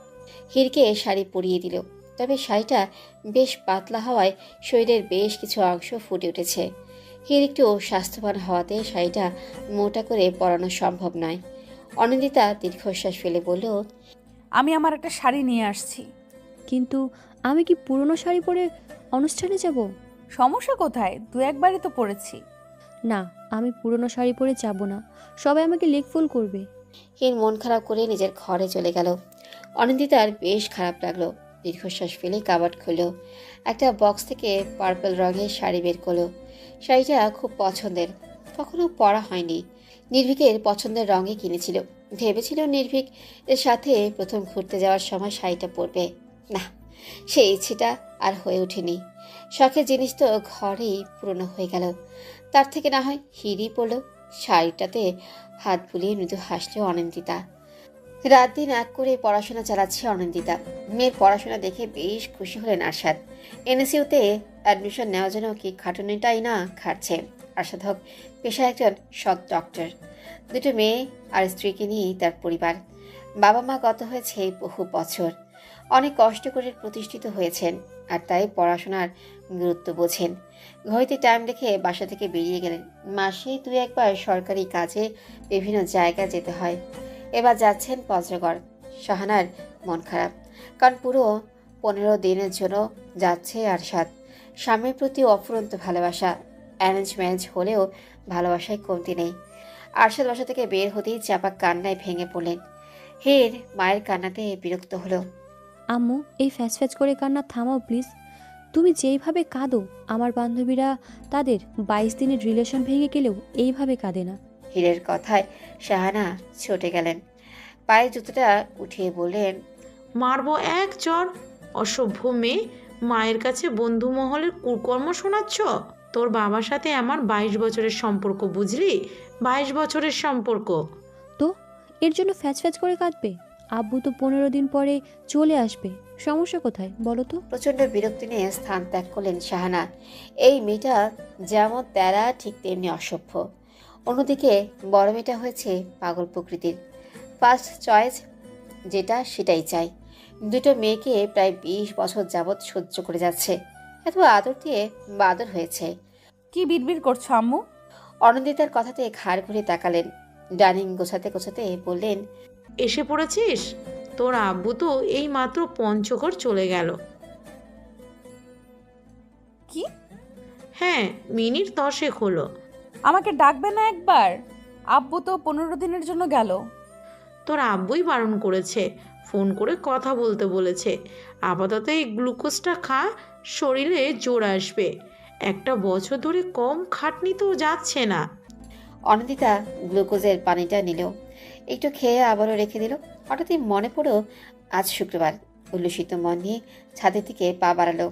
হিরকে শাড়ি পরিয়ে দিল। তবে শাড়িটা বেশ পাতলা হওয়ায় শরীরের বেশ কিছু অংশ ফুটে উঠেছে। হির একটু স্বাস্থ্যবান হওয়াতে শাড়িটা মোটা করে পরানো সম্ভব নয়। অনিন্দিতা দীর্ঘশ্বাস ফেলে বলল, আমি আমার একটা শাড়ি নিয়ে আসছি। কিন্তু আমি কি পুরনো শাড়ি পরে অনুষ্ঠানে যাব? সমস্যা কোথায়? 2-1বারই তো পরেছি। না, আমি পুরনো শাড়ি পরে যাব না, সবাই আমাকে লেকফুল করবে। হির মন খারাপ করে নিজের ঘরে চলে গেল। অনিন্দিতার বেশ খারাপ লাগলো। দীর্ঘশ্বাস ফেলে কাবার্ড খুলল। একটা বক্স থেকে পার্পল রঙের শাড়ি বের করলো। শাড়িটা খুব পছন্দের, কখনো পরা হয়নি। নির্ভীকের পছন্দের রঙে কিনেছিল। ভেবেছিল নির্ভীক এর সাথে প্রথম ঘুরতে যাওয়ার সময় শাড়িটা পরবে। না, সেই ইচ্ছেটা আর হয়ে ওঠেনি। শখের জিনিস তো ঘরেই পুরনো হয়ে গেল। তার থেকে না হয় হিরই পড়ল। শাড়িটাতে হাত বুলিয়ে মৃদু হাসলো অনিন্দিতা। রাত দিন এক করে পড়াশোনা চালাচ্ছে অনিন্দিতা। মেয়ের পড়াশোনা দেখে বেশ খুশি হলেন আরশাদ। এনএসইউতে অ্যাডমিশন নেওয়ার জন্য কি খাটুনিটাই না খাটছে। আরশাদ হক পেশায় একজন সৎ ডক্টর। 2 মেয়ে আর স্ত্রীকে নিয়েই তার পরিবার। বাবা মা গত হয়েছে বহু বছর। অনেক কষ্ট করে প্রতিষ্ঠিত হয়েছেন, আর তাই পড়াশোনার গুরুত্ব বোঝেন। ঘড়িতে টাইম দেখে বাসা থেকে বেরিয়ে গেলেন। মাসে 2-1বার সরকারি কাজে বিভিন্ন জায়গায় যেতে হয়। এবার যাচ্ছেন পঞ্চগড়। শাহানার মন খারাপ, কারণ পুরো 15 দিনের জন্য যাচ্ছে আরশাদ। স্বামীর প্রতি অফুরন্ত ভালোবাসা। অ্যারেঞ্জ ম্যারেজ হলেও ভালোবাসায় কমতি নেই। আরশাদ বাসা থেকে বের হতেই চাপা কান্নায় ভেঙে পড়লেন। হির মায়ের কান্নাতে বিরক্ত হলো। আম্মু, এই ফ্যাচ ফ্যাচ করে কান্না থামাও প্লিজ। তুমি যেইভাবে কাঁদো, আমার বান্ধবীরা তাদের 22 দিনের রিলেশন ভেঙে গেলেও এইভাবে কাঁদে না। হীরের কথায় শাহানা ছুটে গেলেন। পায়ে জুতোটা উঠিয়ে বললেন, মারবো এক চর। অসভ্য মেয়ে, মায়ের কাছে বন্ধু মহলের কুকর্ম শোনাচ্ছ। তোর বাবার সাথে আমার 22 বছরের সম্পর্ক, বুঝলি? 22 বছরের সম্পর্ক। তো এর জন্য ফ্যাচ ফ্যাচ করে কাঁদবে? আব্বু তো 15 দিন পরে চলে আসবে, সমস্যা কোথায় বলো তো? প্রচণ্ড বিরক্তি নিয়ে স্থান ত্যাগ করলেন শাহানা। এই মেয়েটা যেমন তেরা ঠিক তেমনি অসভ্য। অন্যদিকে বড় মেয়েটা হয়েছে পাগল প্রকৃতির। ফার্স্ট চয়েস যেটা সেটাই চাই। 2 মেয়েকে প্রায় 20 বছর যাবৎ সহ্য করে যাচ্ছে। এত আদর দিয়ে বাদর হয়েছে। কি বিড়বিড় করছো আম্মু? অনন্দিতার কথাতে ঘাড় ঘুরে তাকালেন। ডাইনিং গোছাতে গোছাতে বললেন, এসে পড়েছিস? তোর আব্বু তো এই মাত্র পঞ্চগড় চলে গেল। কি? হ্যাঁ, মিনিট 10 হলো। আমাকে ডাকবে না একবার? আব্বু তো 15 দিনের জন্য গেল। তোর আব্বুই বারণ করেছে, ফোন করে কথা বলতে বলেছে। আপাতত এই গ্লুকোজটা খা, শরীরে জোর আসবে। একটা বছর ধরে কম খাটনি তো যাচ্ছে না। অনন্দিতা গ্লুকোজের পানিটা নিল, একটু খেয়ে আবারও রেখে দিল। হঠাৎই মনে পড়ল আজ শুক্রবার। উল্লসিত মন নিয়ে ছাদের দিকে পা বাড়ালো।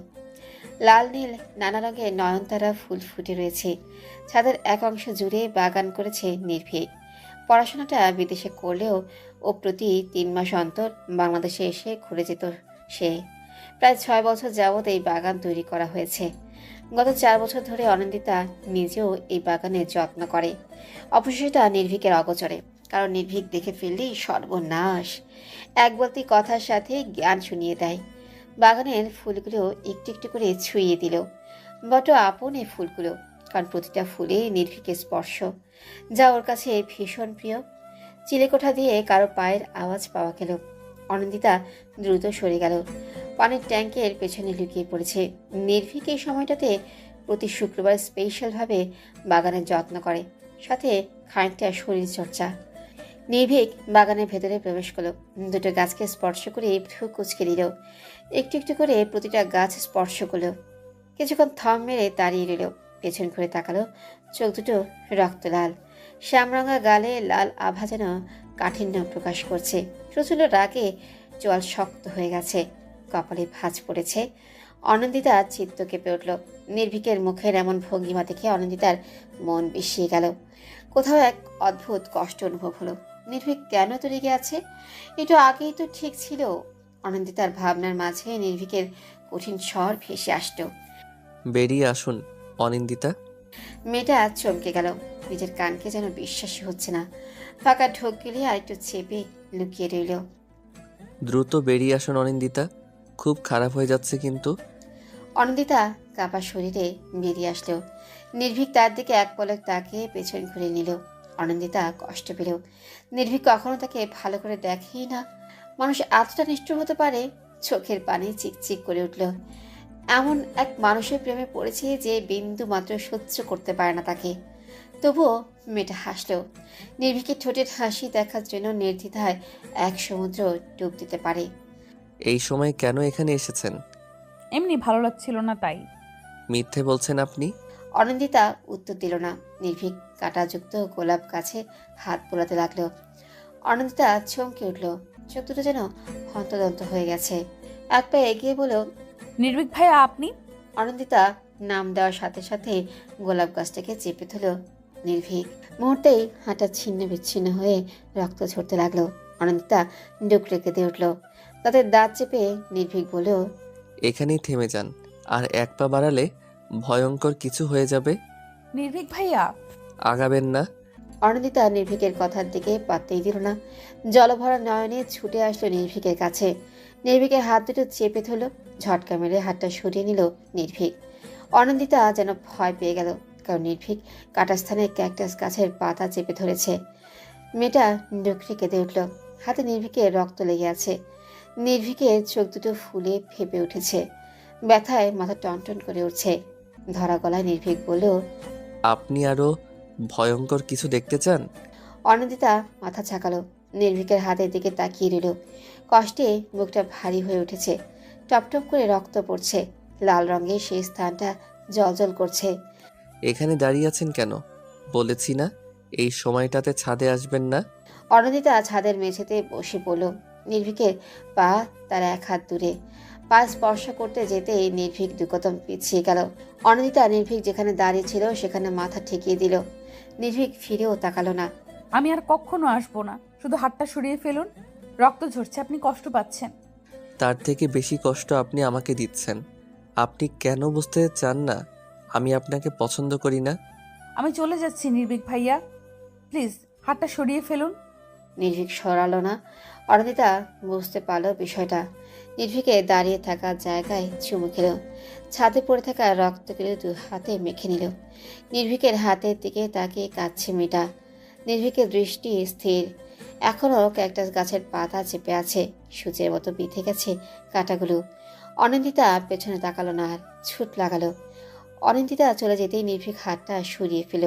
লাল নীল নানা রঙের নয়নতারা ফুল ফুটে রয়েছে। ছাদের এক অংশ জুড়ে বাগান করেছে নির্ভীক। পড়াশোনাটা বিদেশে করলেও ও প্রতি 3 মাস অন্তর বাংলাদেশে এসে ঘুরে যেত সে। প্রায় 6 বছর যাবৎ এই বাগান তৈরি করা হয়েছে। গত 4 বছর ধরে অনন্দিতা নিজেও এই বাগানের যত্ন করে। অবশ্যইটা নির্ভীকের অগোচরে, কারণ নির্ভীক দেখে ফেললেই সর্বনাশ। এক বলতি কথার সাথে জ্ঞান শুনিয়ে দেয়। বাগানের ফুলগুলো একটু একটু করে ছুঁয়ে দিল। বড় আপন এই ফুলগুলো, কারণ প্রতিটা ফুলে নির্ভীকের স্পর্শ, যা ওর কাছে ভীষণ প্রিয়। চিলেকোঠা দিয়ে কারো পায়ের আওয়াজ পাওয়া গেল। অনন্দিতা দ্রুত সরে গেল। পানির ট্যাঙ্কের পেছনে লুকিয়ে পড়েছে। নির্ভীক এই সময়টাতে প্রতি শুক্রবার স্পেশালভাবে বাগানের যত্ন করে, সাথে খানিকটা শরীর চর্চা। নির্ভীক বাগানের ভেতরে প্রবেশ করলো। দুটো গাছকে স্পর্শ করে ভ্রু কুচকে দিল। একটু একটু করে প্রতিটা গাছ স্পর্শ করলো। কিছুক্ষণ থম মেরে দাঁড়িয়ে রইল। পেছন ঘুরে তাকালো। চোখ দুটো রক্ত লাল, শ্যামরঙা গালে লাল আভা যেন কাঠিন্য প্রকাশ করছে। প্রচণ্ড রাগে চোয়াল শক্ত হয়ে গেছে, কপালে ভাঁজ পড়েছে। অনন্দিতা চিত্ত কেঁপে উঠল। নির্ভীকের মুখের এমন ভঙ্গিমা দেখে অনন্দিতার মন বিষিয়ে গেল। কোথাও এক অদ্ভুত কষ্ট অনুভব হলো। নির্ভীক কেন তো রেগে আছে? এটা আগেই তো ঠিক ছিল। অনন্দিতার ভাবনার মাঝে নির্ভীকের কঠিন স্বর ভেসে আসতো। বেরিয়ে আসুন অনিন্দিতা। মেয়েটা চমকে গেল। নিজের কানকে যেন বিশ্বাসই হচ্ছে না। ফাঁকা ঢোক গেলে আরেকটু চেপে লুকিয়ে রইল। দ্রুত বেরিয়ে আসুন অনিন্দিতা, খুব খারাপ হয়ে যাচ্ছে কিন্তু। অনন্দিতা কাপা শরীরে বেরিয়ে আসলো। নির্ভীক তার দিকে এক পলক তাকিয়ে পেছন ঘুরে নিল। অনন্দিতা কষ্ট পেল। নির্ভীক কখনো তাকে ভালো করে দেখেই না। মানুষ এতটা নিষ্ঠুর হতে পারে? চোখের পানি চিকচিক করে উঠল। এমন এক মানুষের প্রেমে পড়েছে যে বিন্দু মাত্র সহ্য করতে পারে না তাকে। তবুও মেয়েটা হাসলো। নির্ভীকের ঠোঁটের হাসি দেখার জন্য নির্দ্বিধায় এক সমুদ্র ডুব দিতে পারে। এই সময় কেন এখানে এসেছেন? এমনি ভালো লাগছিল না তাই। মিথ্যে বলছেন আপনি। অনন্দিতা উত্তর দিল না। নির্ভীক কাঁটাযুক্ত গোলাপ গাছে হাত বোলাতে লাগলো। অনন্দিতা চমকে উঠল। চোখ দুটো যেন হন্তদন্ত হয়ে গেছে। এক পা এগিয়ে বলল, নির্ভীক ভাইয়া আপনি? অনন্দিতা নাম দেওয়ার সাথে সাথে গোলাপ গাছটাকে চেপে ধরল নির্ভীক। মুহূর্তেই হাঁটা ছিন্ন বিচ্ছিন্ন হয়ে রক্ত ঝরতে লাগলো। অনন্দিতা ডুকরে কেঁদে উঠল। তাদের দাঁত চেপে নির্ভীক বলল, এখানেই থেমে যান, আর এক পা বাড়ালে ভয়ঙ্কর কিছু হয়ে যাবে। নির্ভীক ভাইয়া। আগাবেন না। অনন্দিতা নির্ভীকের কথার দিকে পাত্তেই দিল না। জলভরা নয়নে ছুটে আসলো নির্ভীকের কাছে। নির্ভীকের হাত দুটো চেপে ধরল। ঝটকা মেরে হাতটা সরিয়ে নিল নির্ভীক। অনন্দিতা যেন ভয় পেয়ে গেল, কারণ নির্ভীক কাটা স্থানে ক্যাকটাস গাছের পাতা চেপে ধরেছে। মেয়েটা ডুকরে কেঁদে উঠল। হাতে নির্ভীকের রক্ত লেগে আছে। নির্ভীকের চোখ দুটো ফুলে ফেপে উঠেছে। ব্যথায় মাথা টনটন করে উঠছে। ধরা গলায় নির্ভীক বলল, আপনি আরো ভয়ঙ্কর কিছু দেখতে চান? অনন্দিতা মাথা ঝাঁকালো। নির্ভীকের হাতের দিকে তাকিয়ে রইল। কষ্টে বুকটা ভারী হয়ে উঠেছে। টপটপ করে রক্ত পড়ছে। লাল রঙের সেই স্থানটা জ্বলজ্বল করছে। এখানে দাঁড়িয়ে আছেন কেন? বলেছি না এই সময়টাতে ছাদে আসবেন না। অনন্দিতা ছাদের মেঝেতে বসে পড়ল। নির্ভীকের পা তার এক হাত দূরে। পা স্পর্শ করতে যেতেই নির্ভীক 2 কদম পিছিয়ে গেল। অনন্দিতা নির্ভীক যেখানে দাঁড়িয়ে ছিল সেখানে মাথা ঠেকিয়ে দিল। নির্ভীক ফিরেও তাকালো না। আমি আর কখনো আসবো না, শুধু হাতটা সরিয়ে ফেলুন। রক্ত ঝরছে, আপনি কষ্ট পাচ্ছেন। তার থেকে বেশি কষ্ট আপনি আমাকে দিচ্ছেন। আপনি কেন বুঝতে চান না আমি আপনাকে পছন্দ করি না? আমি চলে যাচ্ছি নির্ভীক ভাইয়া, প্লিজ হাতটা সরিয়ে ফেলুন। নির্ভীক সরালো না। অনন্দিতা বুঝতে পারল বিষয়টা। নির্ভীকে দাঁড়িয়ে থাকা জায়গায় চুমু খেল। ছাদে পড়ে থাকা রক্তগুলো দু হাতে মেখে নিল। নির্ভীকের হাতের দিকে তাকিয়ে কাঁদছে মেয়েটা। নির্ভীকের দৃষ্টি স্থির। এখনও ক্যাকটাস গাছের পাতা চেপে আছে, সূচের মতো বিঁধে গেছে কাঁটাগুলো। অনিন্দিতা পেছনে তাকালো না, আর ছুট লাগালো। অনিন্দিতা চলে যেতেই নির্ভীক হাতটা সরিয়ে ফেল।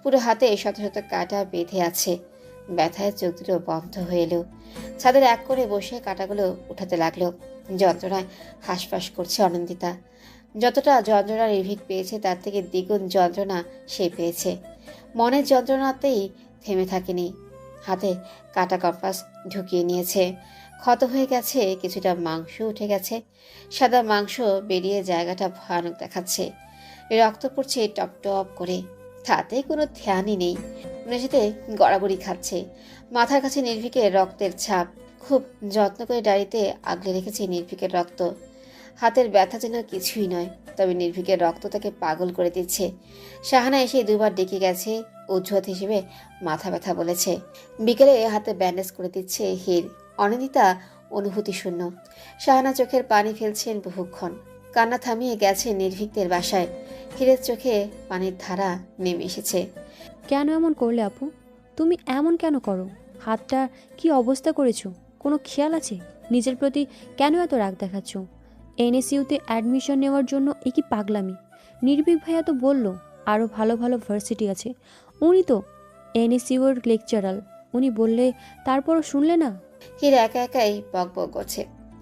পুরো হাতে শত শত কাঁটা বেঁধে আছে। ব্যথায় চোখ দুটো বন্ধ হয়ে এলো। ছাদের এক করে বসে কাঁটাগুলো উঠাতে লাগলো। যন্ত্রণায় হাঁসফাঁস করছে অনিন্দিতা। যতটা যন্ত্রণা নির্ভীক পেয়েছে তার থেকে দ্বিগুণ যন্ত্রণা সে পেয়েছে। মনের যন্ত্রণাতেই থেমে থাকেনি। হাতে কাটা কম্পাস ঢুকিয়ে নিয়েছে। ক্ষত হয়ে গেছে, কিছুটা মাংস উঠে গেছে। সাদা মাংস বেরিয়ে জায়গাটা ভয়ানক দেখাচ্ছে। রক্ত পড়ছে টপ টপ করে। তাতে কোনো ধ্যানই নেই। মেঝেতে গড়াগড়ি খাচ্ছে। মাথার কাছে নির্ভীকের রক্তের ছাপ। খুব যত্ন করে ডাড়িতে আগলে রেখেছে নির্ভীকের রক্ত। হাতের ব্যথা যেন কিছুই নয়, তবে নির্ভীকের রক্ত তাকে পাগল করে দিচ্ছে। শাহানা এসে দুবার ডেকে গেছে, অজুহাত হিসেবে মাথা ব্যথা বলেছে। বিকেলে হাতে ব্যান্ডেজ করে দিচ্ছে হির। অনিন্দিতা অনুভূতি শূন্য। শাহানা চোখের পানি ফেলছেন বহুক্ষণ। কান্না থামিয়ে গেছে নির্ভীকদের বাসায়। হিরের চোখে পানির ধারা নেমে এসেছে। কেন এমন করলে আপু? তুমি এমন কেন করো? হাতটা কি অবস্থা করেছো? কোনো খেয়াল আছে? নিজের প্রতি কেন এত রাগ দেখাচ্ছ? এনএসইউতে অ্যাডমিশন নেওয়ার জন্য এ কি পাগলামি? নির্ভীক ভাইয়া তো বলল আরও ভালো ভালো ভার্সিটি আছে। উনি তো এনএসইউর লেকচারাল। উনি বললে তারপরও শুনলে না? হির একা একাই বক বক করছে।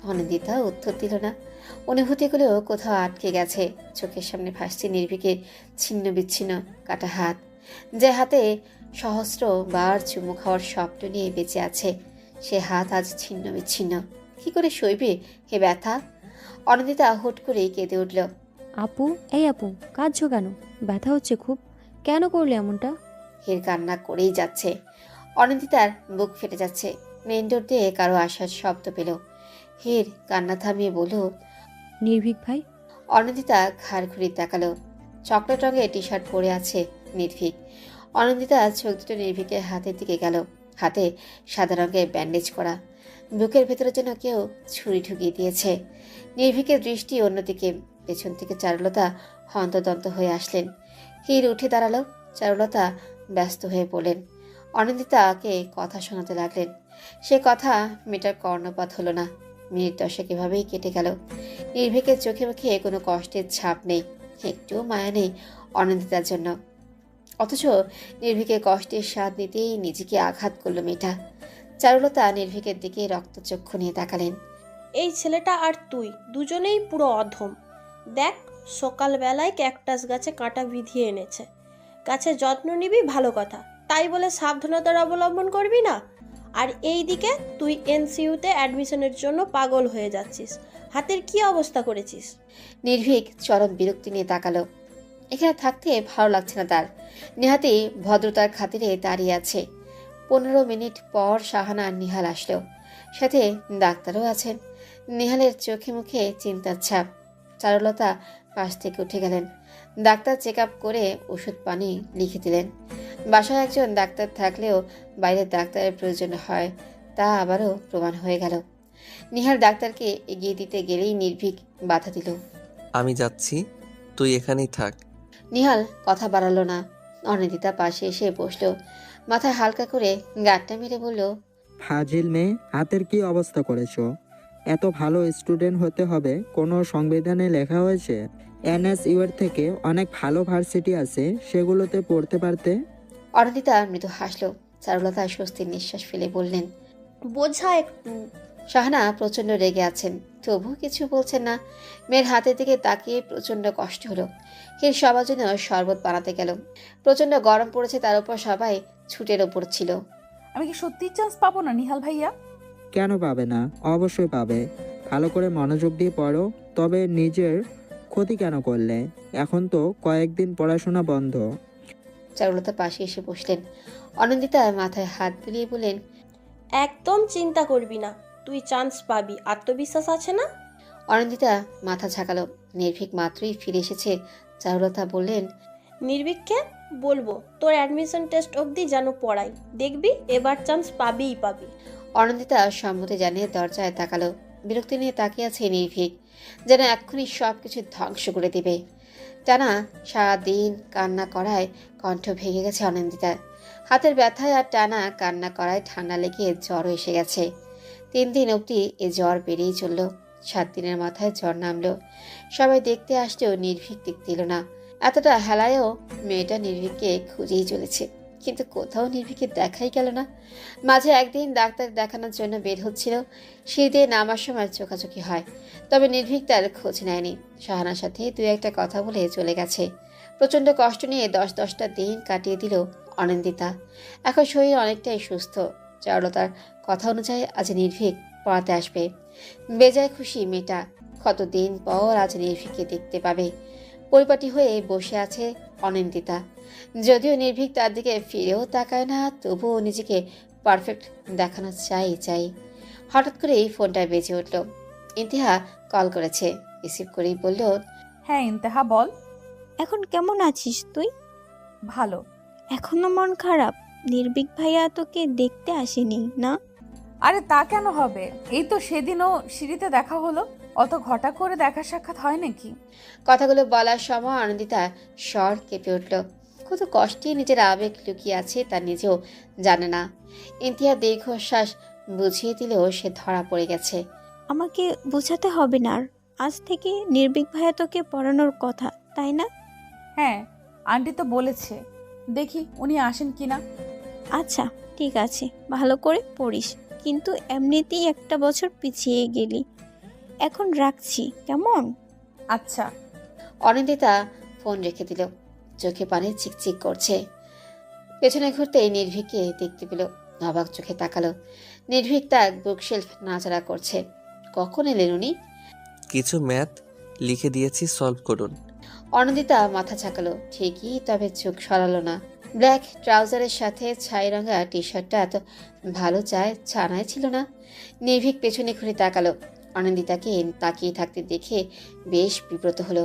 অনিন্দিতা উত্তর দিল না। অনুভূতিগুলো কোথাও আটকে গেছে। চোখের সামনে ভাসছে নির্ভীকের ছিন্ন বিচ্ছিন্ন কাটা হাত, যে হাতে সহস্র বার চুমু খাওয়ার স্বপ্ন নিয়ে বেঁচে আছে। সে হাত আজ ছিন্ন বিচ্ছিন্ন। কি করে সইবে হে ব্যথা? অনিন্দিতা হুট করে কেঁদে উঠল। আপু, এই আপু, কাঁদছো কেন? ব্যথা হচ্ছে খুব? কেন করলে এমনটা? হির কান্না করেই যাচ্ছে। অনিন্দিতার বুক ফেটে যাচ্ছে। মেন ডোর দিয়ে কারো আসার শব্দ পেল। হির কান্না থামিয়ে বলল, নির্ভীক ভাই। অনিন্দিতা ঘাড় ঘুরিয়ে তাকালো। চকলেট রঙের টি শার্ট পরে আছে নির্ভীক। অনিন্দিতা চোখ দুটো নির্ভীকের হাতের দিকে গেল। হাতে সাদা রঙের ব্যান্ডেজ করা। বুকের ভেতরে যেন কেউ ছুরি ঢুকিয়ে দিয়েছে। নির্ভীকের দৃষ্টি অন্যদিকে। পেছন থেকে চারুলতা হন্তদন্ত হয়ে আসলেন। হির উঠে দাঁড়ালো। চারুলতা ব্যস্ত হয়ে পড়লেন। অনিন্দিতাকে কথা শোনাতে লাগলেন। সে কথা মেয়েটার কর্ণপাত হলো না। মিনিট 10 এভাবেই কেটে গেল। নির্ভীকের চোখে মুখে কোনো কষ্টের ছাপ নেই, একটুও মায়া নেই অনিন্দিতার জন্য। অথচ নির্ভীকের কষ্টের স্বাদ নিতেই নিজেকে আঘাত করল মেয়েটা। চারুলতা নির্ভীকের দিকে রক্তচক্ষু নিয়ে তাকালেন। এই ছেলেটা আর তুই দুজনেই পুরো অধম। দেখ, সকালবেলায় ক্যাকটাস গাছে কাঁটা বিধিয়ে এনেছে। গাছের যত্ন নিবি ভালো কথা, তাই বলে সাবধানতার অবলম্বন করবি না। আর এই দিকে তুই এনসিইউতে অ্যাডমিশনের জন্য পাগল হয়ে যাচ্ছিস। হাতের কি অবস্থা করেছিস? নির্ভীক চরম বিরক্তি নিয়ে তাকালো। এখানে থাকতে ভালো লাগছে না তার। নেহাতি ভদ্রতার খাতিরে দাঁড়িয়ে আছে। 15 মিনিট পর শাহানা আর নিহাল আসলো। সাথে ডাক্তারও আছেন। নিহালের চোখে মুখে চিন্তার ছাপ। চারুলতা পাশ থেকে উঠে গেলেন। ডাক্তার চেক আপ করে ওষুধ পানি লিখে দিলেন। বাসায় একজন ডাক্তার থাকলেও বাইরের ডাক্তারের প্রয়োজন হয়, তা আবারও প্রমাণ হয়ে গেল। নিহাল ডাক্তারকে এগিয়ে দিতে গেলেই নির্ভীক বাধা দিল। আমি যাচ্ছি, তুই এখানেই থাক। নিহাল কথা বাড়ালো না। অনিন্দিতা পাশে এসে বসলো। মাথায় হালকা করে গাঁটটা মেরে বলল, ফাজিল মেয়ে, হাতের কি অবস্থা করেছো? এত ভালো স্টুডেন্ট হতে হবে কোনো সংবিধানে লেখা হয়েছে? এনএসইউ এর থেকে অনেক ভালো ভার্সিটি আছে, সেগুলোতে পড়তে পারতে। অনিন্দিতা মৃদু হাসলো। চারুলতা স্বস্তির নিঃশ্বাস ফেলে বললেন, বোঝা একটু। শাহানা প্রচন্ড রেগে আছেন, তবু কিছু বলছেন না। মেয়ের হাতের দিকে তাকিয়ে প্রচন্ড কষ্ট হলো। হির সবার জন্য শরবত বানাতে গেল। প্রচন্ড গরম পড়েছে, তার উপর সবাই ছুটের ওপর ছিল। আমি কি সত্যি চান্স পাবো না নিহাল ভাইয়া? কেন পাবে না? অবশ্যই পাবে। ভালো করে মনোযোগ দিয়ে পড়ো। তবে নিজের ক্ষতি কেন করলে? এখন তো কয়েকদিন পড়াশোনা বন্ধ। চারুলতা পাশে এসে বসলেন। অনিন্দিতা মাথায় হাত বুলিয়ে বললেন, একদম চিন্তা করবি না, তুই চান্স পাবি। আত্মবিশ্বাস আছে না? অনিন্দিতা মাথা ঝাঁকালো। নির্ভীক মাত্রই ফিরে এসেছে। চারুলতা বললেন, নির্ভীককে বলবো তোর অ্যাডমিশন টেস্ট অবধি যেন পড়াই, দেখবি এবার চান্স পাবিই পাবি। অনিন্দিতা সম্মতি জানিয়ে দরজায় তাকালো। বিরক্তি নিয়ে তাকিয়ে আছে নির্ভীক, যেন এক্ষুনি সব কিছু ধ্বংস করে দেবে। টানা সারাদিন কান্না করায় কণ্ঠ ভেঙে গেছে অনিন্দিতার। হাতের ব্যথায় আর টানা কান্না করায় ঠান্ডা লেগে জ্বরও এসে গেছে। 3 দিন অবধি এ জ্বর বেড়েই চলল। 7 দিনের মাথায় জ্বর নামলো। সবাই দেখতে আসলেও নির্ভীক দেখতে এলো না। এতটা হেলায়ও মেয়েটা নির্ভীককে খুঁজেই চলেছে, কিন্তু কোথাও নির্ভীকের দেখাই গেল না। মাঝে একদিন ডাক্তার দেখানোর জন্য বের হচ্ছিল, সিঁড়ি নামার সময় চোখাচোখি হয়, তবে নির্ভীক তার খোঁজ নেয়নি। শাহানার সাথে 2-1টা কথা বলে চলে গেছে। প্রচণ্ড কষ্ট নিয়ে 10-10টা দিন কাটিয়ে দিল অনিন্দিতা। এখন শরীর অনেকটাই সুস্থ। চারুলতার কথা অনুযায়ী আজ নির্ভীক পড়াতে আসবে। বেজায় খুশি মেয়েটা, কতদিন পর আজ নির্ভীককে দেখতে পাবে। পরিপাটি হয়ে বসে আছে অনিন্দিতা। যদিও নির্ভীক তার দিকে ফিরেও তাকায় না, তবুও নিজেকে পারফেক্ট দেখানো চাই। হঠাৎ করেই ফোনটা বেজে উঠল। ইন্তিহা কল করেছে। রিসিভ করেই বলল, হ্যাঁ ইন্তেহা, বল। এখন কেমন আছিস তুই? ভালো। এখনো মন খারাপ? নির্ভীক ভাইয়া তোকে দেখতে আসেনি না? আরে তা কেন হবে, এই তো সেদিনও সিঁড়িতে দেখা হলো। অত ঘটা করে দেখা সাক্ষাৎ হয় নাকি? কথাগুলো বলার সময় আনন্দিতা স্বর কেঁপে উঠল। কত কষ্টে নিজের আবেগ লুকিয়ে আছে তা নিজেও জানে না। ইন্তিহা দীর্ঘশ্বাস বুঝিয়ে দিলেও সে ধরা পড়ে গেছে। আমাকে বোঝাতে হবে না আর। আজ থেকে নির্ভীক ভাইয়া তোকে পড়ানোর কথা, তাই না? হ্যাঁ, আন্টি তো বলেছে, দেখি উনি আসেন কিনা। আচ্ছা ঠিক আছে, ভালো করে পড়িস। কিন্তু এমনিতেই একটা বছর পিছিয়ে গেলি। এখন রাখছি, কেমন? আচ্ছা। অনিন্দিতা ফোন রেখে দিল। চোখে পানি চিকচিক করছে। পেছনে ঘুরতেই নির্ভীককে দেখতে পেল। অবাক চোখে তাকালো। নির্ভীক তার বুকশেলফ নাড়াচাড়া করছে। কখন এলেন উনি? কিছু ম্যাথ লিখে দিয়েছি, সলভ করুন। অনিন্দিতা মাথা ঝাঁকালো ঠিকই, তবে চোখ সরালো না। ব্ল্যাক ট্রাউজারের সাথে ছাই রঙা টি শার্টটা এত ভালো ছানায় ছিল না। নির্ভীক পেছনে ঘুরে তাকালো। অনিন্দিতাকে তাকিয়ে থাকতে দেখে বেশ বিব্রত হলো,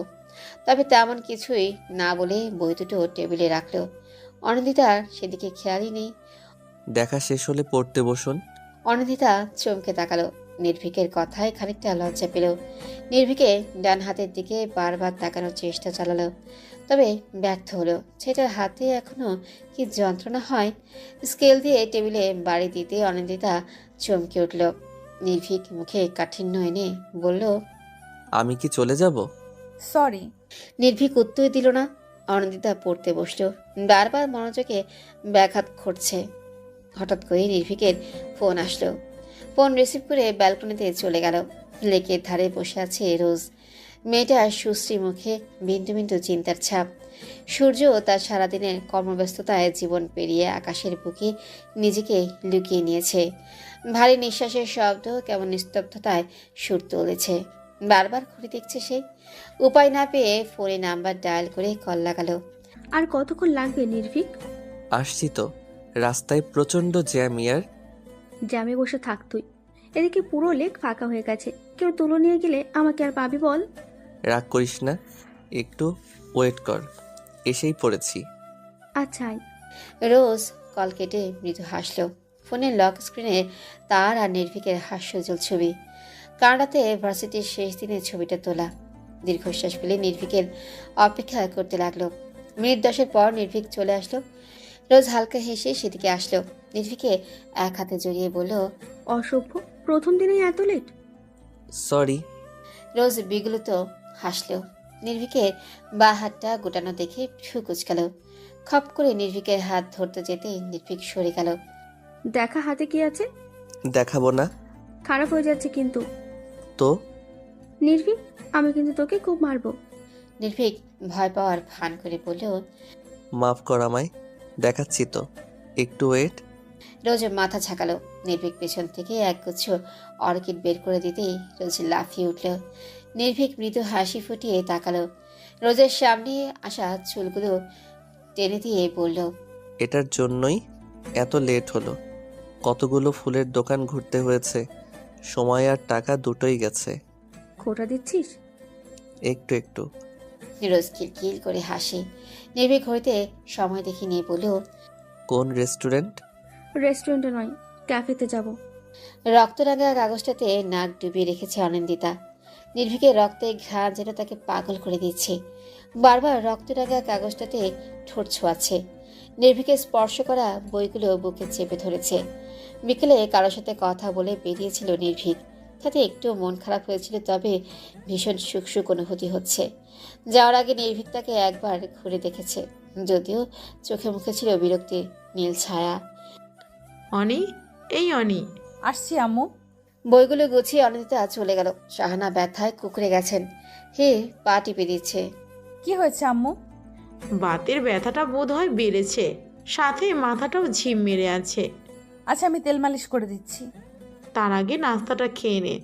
তবে তেমন কিছুই না বলে বই দুটো টেবিলে রাখলো। অনিন্দিতার সেদিকে খেয়ালই নেই। দেখা শেষ হলে পড়তে বসুন। অনিন্দিতা চমকে তাকালো। নির্ভীকের কথায় খানিকটা লজ্জা পেল। নির্ভীকে ডান হাতের দিকে বারবার তাকানোর চেষ্টা চালালো, তবে ব্যর্থ হলো। সেটার হাতে এখনো কি যন্ত্রণা হয়। স্কেল দিয়ে টেবিলে বাড়ি দিতে অনিন্দিতা চমকে উঠল। নির্ভীক মুখে কাঠিন্য এনে বলল, আমি কি চলে যাব? সরি। নির্ভীক উত্তর দিল না। অনিন্দিতা পড়তে বসলো। বারবার মনোযোগে ব্যাঘাত ঘটছে। হঠাৎ করে নির্ভীকের ফোন আসলো। ফোন রিসিভ করে ব্যালকনিতে চলে গেল। লেকের ধারে বসে আছে রোজ। মেয়েটার সুশ্রী মুখে বিন্দু বিন্দু চিন্তার ছাপ। সূর্য তার সারাদিনের কর্মব্যস্ততায় জীবন পেরিয়ে আকাশের বুকে নিজেকে লুকিয়ে নিয়েছে। ভারী নিঃশ্বাসের শব্দ কেমন নিস্তব্ধতায় সুর তুলেছে। বারবার ঘুরে দেখছে সে। উপায় না পেয়ে ফোনে নাম্বার ডায়াল করে কল লাগালো। আর কতক্ষণ লাগবে নির্ভীক? আসছি তো। রাস্তায় প্রচণ্ড জ্যাম ইয়ার। জ্যামে বসে থাক তুই। এদিকে পুরো লেক ফাঁকা হয়ে গেছে, কেউ তুলো নিয়ে গেলে আমাকে আর পাবি বল? রাগ করিস না, একটু ওয়েট কর, এসেই পড়েছি। আচ্ছা আয়। রোজ কল কেটে মৃদু হাসলো। ফোনের লক স্ক্রিনে তার আর নির্ভীকের হাস্যজ্জ্বল ছবি। কানাডাতে ভার্সিটির শেষ দিনের ছবিটা তোলা। দীর্ঘশ্বাস ফেলে নির্ভীকের অপেক্ষা করতে লাগলো। মিনিট 10 পর নির্ভীক চলে আসলো। রোজ হালকা হেসে সেদিকে আসলো। নির্ভীকে এক হাতে জড়িয়ে বলল, অসভ্য, প্রথম দিনেই এত লেট? সরি। রোজ বিগলিত হাসলো। নির্ভীকের বা হাতটা গোটানো দেখে ভ্রু কুচকালো। খপ করে নির্ভীকের হাত ধরতে যেতেই নির্ভীক সরে গেল। দেখা হাতে কি আছে? দেখাবো না। খারাপ হয়ে যাচ্ছে কিন্তু। তো নির্ভীক, আমি কিন্তু তোকে খুব মারবো। নির্ভীক ভয় পাওয়ার ভান করে বলল, মাফ কর আমায়, দেখাচ্ছি তো, একটু ওয়েট। রোজ মাথা ঝাঁকালো। নির্ভীক পেছন থেকে একগুচ্ছ অর্কিড বের করে দিতেই রোজ লাফিয়ে উঠল। নির্ভীক মৃদু হাসি ফুটিয়ে তাকালো। রোজের সামনে আসা চুলগুলো টেনে দিয়ে বলল, এটার জন্যই এত লেট হলো। কতগুলো ফুলের দোকান ঘুরতে হয়েছে, সময় আর টাকা দুটোই গেছে। খোটা দিচ্ছিস? একটু একটু। রোজ খিলখিল করে হাসি। নির্ভীক হইতে সময় দেখে নিয়ে বলল, কোন রেস্টুরেন্ট? রেস্টুরেন্টে নয়, ক্যাফেতে যাব। রক্তরাঙা কাগজটাতে নাক ডুবিয়ে রেখেছে অনিন্দিতা। নির্ভীকের রক্তে ঘ্রাণ যেন তাকে পাগল করে দিচ্ছে। বারবার রক্তরাঙা কাগজটাতে ঠোঁট ছোঁয়াচ্ছে। নির্ভীকে স্পর্শ করা বইগুলো বুকে চেপে ধরেছে। বিকেলে কারোর সাথে কথা বলে বেরিয়েছিল নির্ভীক। তাতে একটু মন খারাপ হয়েছিল, তবে ভীষণ সুখ সুখ অনুভূতি হচ্ছে। যাওয়ার আগে নির্ভীক তাকে একবার ঘুরে দেখেছে, যদিও চোখে মুখে ছিল বিরক্তির নীল ছায়া। অনি, এই অনি। আসছি আম্মু। বইগুলো গুছিয়ে অনিন্দিতা চলে গেল। শাহানা ব্যথায় কুকড়ে গেছেন। পা টিপে দিচ্ছে। কি হয়েছে আম্মু? বাতের ব্যথাটা বোধ হয় বেড়েছে, সাথে মাথাটাও ঝিম মেরে আছে। আচ্ছা, আমি তেল মালিশ করে দিচ্ছি। তার আগে নাস্তাটা খেয়ে নে।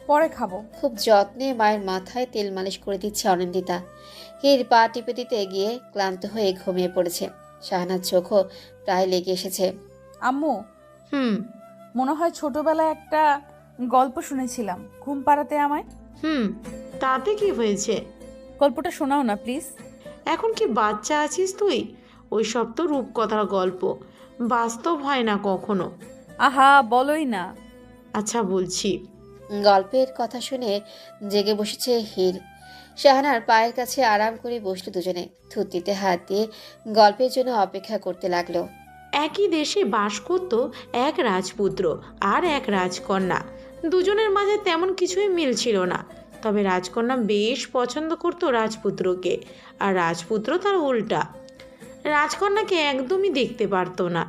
পরে খাবো। খুব যত্নে মায়ের মাথায় তেল মালিশ করে দিচ্ছে অনিন্দিতা। পা টিপে দিতে গিয়ে ক্লান্ত হয়ে ঘুমিয়ে পড়েছে। শাহানার চোখও প্রায় লেগে এসেছে। আম্মু, হুম মনে হয় ছোটবেলায় একটা গল্প শুনেছিলাম, ঘুম পাড়াতে আমায়। হুম তাতে কি হয়েছে? গল্পটা শোনাও না প্লিজ। এখন কি বাচ্চা আছিস তুই? ওই সব তো রূপকথার গল্প, বাস্তব হয় না কখনো। আহা, বলোই না। আচ্ছা বলছি। গল্পের কথা শুনে জেগে বসেছে হীর। শাহানার পায়ের কাছে আরাম করে বসলো দুজনে। থুতনিতে হাত দিয়ে গল্পের জন্য অপেক্ষা করতে লাগলো। একই দেশে বাস করত এক রাজপুত্র আর এক রাজকন্যা। দুজনের মাঝে তেমন কিছুই মিল ছিল না, তবে রাজকন্যা বেশ পছন্দ করত রাজপুত্রকে, আর রাজপুত্র তার উল্টা। রাজকন্যাকে একদমই দেখতে পারতো না।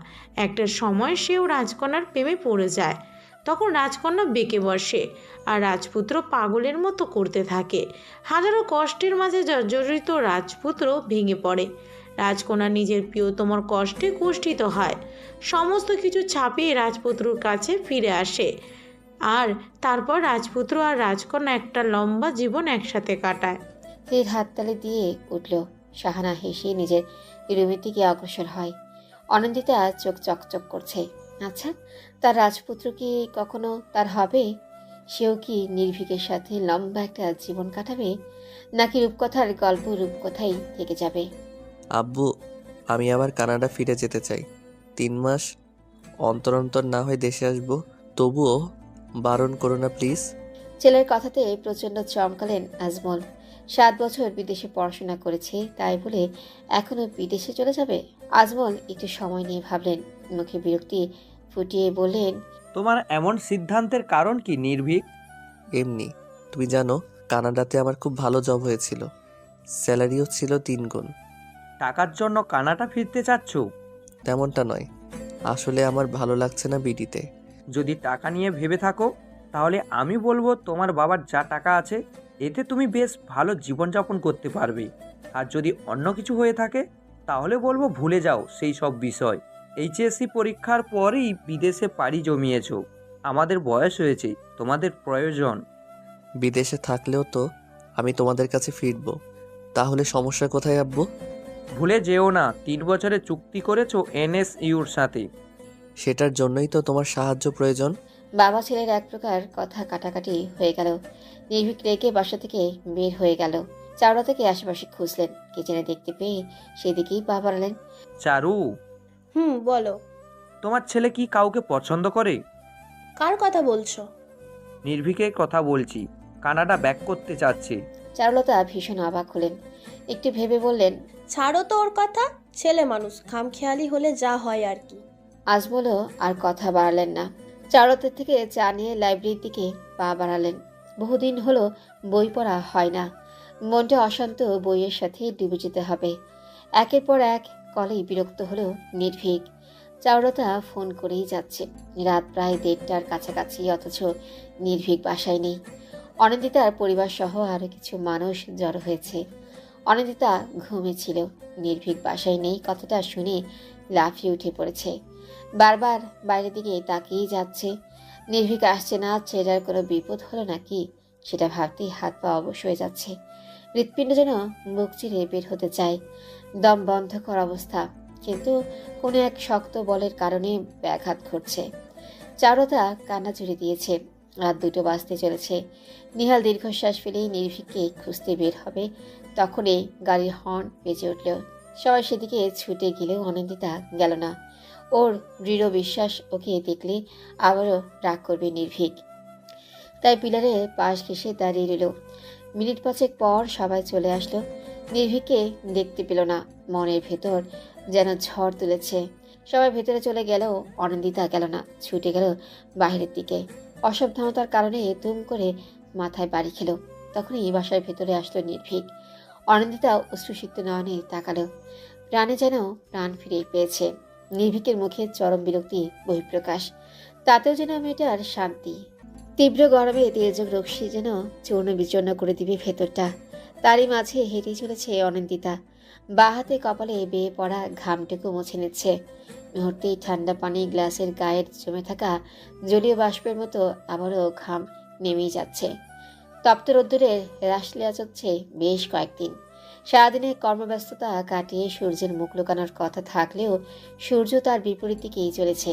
একটা সময় সেও রাজকন্যার প্রেমে পড়ে যায়। তখন রাজকন্যা বেঁকে বসে, আর রাজপুত্র পাগলের মতো করতে থাকে। হাজারো কষ্টের মাঝে জর্জরিত রাজপুত্র ভেঙে পড়ে। রাজকন্যা নিজের প্রিয়তমার কষ্টে কুষ্ঠিত হয়। সমস্ত কিছু ছাপিয়ে রাজপুত্রর কাছে ফিরে আসে, আর তারপর রাজপুত্র আর রাজকন্যা একটা লম্বা জীবন একসাথে কাটায়। হীর হাততালি দিয়ে উঠল। শাহানা হেসে নিজের রুমের দিকে অগ্রসর হয়। অনিন্দিতা চোখ চকচক করছে। আচ্ছা, তার রাজপুত্র কি কখনো তার হবে? সেও কি নির্ভীকের সাথে লম্বা একটা জীবন কাটাবে, নাকি রূপকথার গল্প রূপকথাই থেকে যাবে? আব্বু, আমি আবার কানাডা ফিরে যেতে চাই। 3 মাস অন্তর অন্তর না হয় দেশে আসবো, তবুও বারণ করো না প্লিজ। ছেলের কথাতে প্রচণ্ড চমকালেন আজমল। 7 বছর বিদেশে পড়াশোনা করেছে, তাই বলে এখনো বিদেশে চলে যাবে? আজমল একটু সময় নিয়ে ভাবলেন, মুখে বিরক্তি ফুটিয়ে বললেন, তোমার এমন সিদ্ধান্তের কারণ কি নির্ভীক? এমনি, তুমি জানো কানাডাতে আমার খুব ভালো জব হয়েছিল, স্যালারিও ছিল 3 গুণ। টাকার জন্য কানাডা ফিরতে চাচ্ছ? তেমনটা নয়, আসলে আমার ভালো লাগছে না বিডিতে। যদি টাকা নিয়ে ভেবে থাকো, তাহলে আমি বলবো তোমার বাবার যা টাকা আছে এতে তুমি বেশ ভালো জীবনযাপন করতে পারবে। আর যদি অন্য কিছু হয়ে থাকে তাহলে বলবো ভুলে যাও সেই সব বিষয়। এইচএসসি পরীক্ষার পরেই বিদেশে পাড়ি জমিয়েছো। আমাদের বয়স হয়েছে, তোমাদের প্রয়োজন। বিদেশে থাকলেও তো আমি তোমাদের কাছে ফিরবো, তাহলে সমস্যা কোথায় আব্বু? ভুলে যেও না 3 বছরের চুক্তি করেছো এনএসইউর সাথে। সেটার জন্যই তো তোমার সাহায্য প্রয়োজন। বাবা ছেলের এক প্রকার কথা কাটাকাটি হয়ে গেল। নির্ভীক রেগে বাসা থেকে বের হয়ে গেল। চাওড়া থেকে আশেপাশে খুঁজলেন, কিচেনে দেখতে পেয়ে সেদিকেই পা বাড়ালেন। চারু, বলো। তোমার ছেলে কি কাউকে পছন্দ করে? কার কথা বলছো? নির্ভীকের কথা বলছি, কানাডা ব্যাক করতে চাচ্ছে। চারুলতা ভীষণ অবাক হলেন। একটু ভেবে বললেন, ছাড়ো তো ওর কথা, ছেলে মানুষ, খামখেয়ালি হলে যা হয় আর কি। আজমলও আর কথা বাড়ালেন না। চারুলতার থেকে চা নিয়ে লাইব্রেরির দিকে পা বাড়ালেন। বহুদিন হলো বই পড়া হয় না। মনটা অশান্ত, বইয়ের সাথে ডুবে যেতে হবে। একের পর এক কলেই বিরক্ত হলো নির্ভীক। চারুলতা ফোন করেই যাচ্ছে। রাত প্রায় 1:30টার কাছাকাছি, অথচ নির্ভীক বাসায় নেই। অনিন্দিতার পরিবার সহ আরও কিছু মানুষ জড়ো হয়েছে। অনিন্দিতা ঘুমিয়েছিল। নির্ভীক বাসায় নেই কথাটা শুনে লাফিয়ে উঠে পড়েছে। বারবার বাইরের দিকে তাকিয়েই যাচ্ছে। নির্ভীক আসছে না, ছেলের কোনো বিপদ হলো নাকি সেটা ভাবতেই হাত পা অবশ হয়ে যাচ্ছে। হৃৎপিণ্ড যেন মুখ চিরে বের হতে চায়। দম বন্ধ করা অবস্থা, কিন্তু কোনো এক শক্ত বলের কারণে ব্যাঘাত ঘটছে। চারুলতা কান্না জুড়ে দিয়েছে। রাত 2টো বাজতে চলেছে। নিহাল দীর্ঘশ্বাস ফেলেই নির্ভীককে খুঁজতে বের হবে, তখনই গাড়ির হর্ন বেজে উঠল। সবাই সেদিকে ছুটে গেলেও অনিন্দিতা গেল না। ওর দৃঢ় বিশ্বাস ওকে দেখলে আবারও রাগ করবে নির্ভীক। তাই পিলারে পাশ ঘেঁষে দাঁড়িয়ে রইল। মিনিট পাঁচেক পর সবাই চলে আসলো। নির্ভীককে দেখতে পেল না। মনের ভেতর যেন ঝড় তুলেছে। সবাই ভেতরে চলে গেলেও অনিন্দিতা গেল না, ছুটে গেল বাহিরের দিকে। অসাবধানতার কারণে দুম করে মাথায় বাড়ি খেল। তখনই বাসার ভেতরে আসলো নির্ভীক। অনিন্দিতা অশ্রুসিক্ত নয়নে তাকালো। প্রাণে যেন প্রাণ ফিরে পেয়েছে। নির্ভীকের মুখে চরম বিরক্তি বহিঃপ্রকাশ। তাতেও যেন মেয়েটার শান্তি। তীব্র গরমে তেজক রশ্মি যেন চূর্ণ বিচূর্ণ করে দিবে ভেতরটা। তারই মাঝে হেঁটে চলেছে অনিন্দিতা। বাঁ হাতে কপালে বেয়ে পড়া ঘামটুকু মুছে নিচ্ছে। মুহূর্তেই ঠান্ডা পানি গ্লাসের গায়ে জমে থাকা জলীয় বাষ্পের মতো আবারও ঘাম নেমেই যাচ্ছে। তপ্ত রোদ্দুরের রাশ লেয়া চলছে বেশ কয়েকদিন। সারাদিনের কর্মব্যস্ততা কাটিয়ে সূর্যের মুখ লুকানোর কথা থাকলেও সূর্য তার বিপরীত দিকেই চলেছে।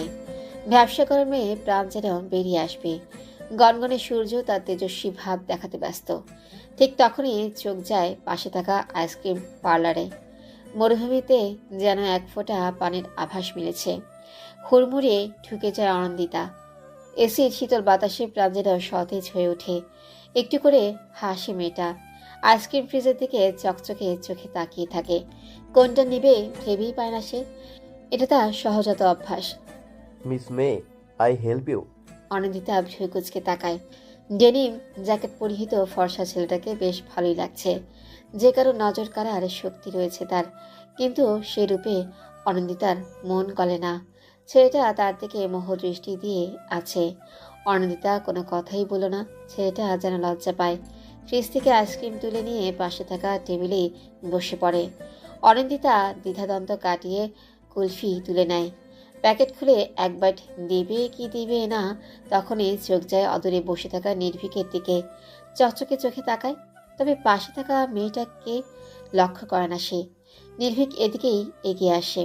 ব্যবসা কর্মে প্রাণ যেন বেরিয়ে আসবে। গনগনে সূর্য তার তেজস্বী ভাব দেখাতে ব্যস্ত। ঠিক তখনই চোখ যায় পাশে থাকা আইসক্রিম পার্লারে। মরুভূমিতে যেন এক ফোঁটা পানির আভাস মিলেছে। হুড়মুড়িয়ে ঢুকে যায় অনন্দিতা। এসির শীতল বাতাসে প্রাণ যেন সতেজ হয়ে ওঠে। একটু করে হাসে মেয়েটা। আইসক্রিম ফ্রিজের দিকে চকচকে চোখে তাকিয়ে থাকে। কোনটা নিবে ভেবেই পায় না সে। এটা তার সহজাত অভ্যাস। Miss may, I help you? Anindita ভ্রু কুঁচকে তাকায়। ডেনিম জ্যাকেট পরিহিত ফর্সা ছেলেটাকে বেশ ভালোই লাগছে। যে কারো নজর কাড়ার শক্তি রয়েছে তার, কিন্তু সে রূপে অনিন্দিতার মন গলে না। ছেলেটা তার দিকে মোহ দৃষ্টি দিয়ে আছে। অনিন্দিতা কোনো কথাই বলল না। ছেলেটা যেন লজ্জা পায়। ফ্রিজ থেকে আইসক্রিম তুলে নিয়ে পাশে থাকা টেবিলেই বসে পড়ে। অনিন্দিতা দ্বিধাদ্বন্দ্ব কাটিয়ে কুলফি তুলে নেয়। প্যাকেট খুলে এক বাইট দিবে কি দিবে না, তখনই চোখ যায় অদূরে বসে থাকা নির্ভীকের দিকে। চকচকে চোখে তাকায়, তবে পাশে থাকা মেয়েটাকে লক্ষ্য করে না সে। নির্ভীক এদিকেই এগিয়ে আসে।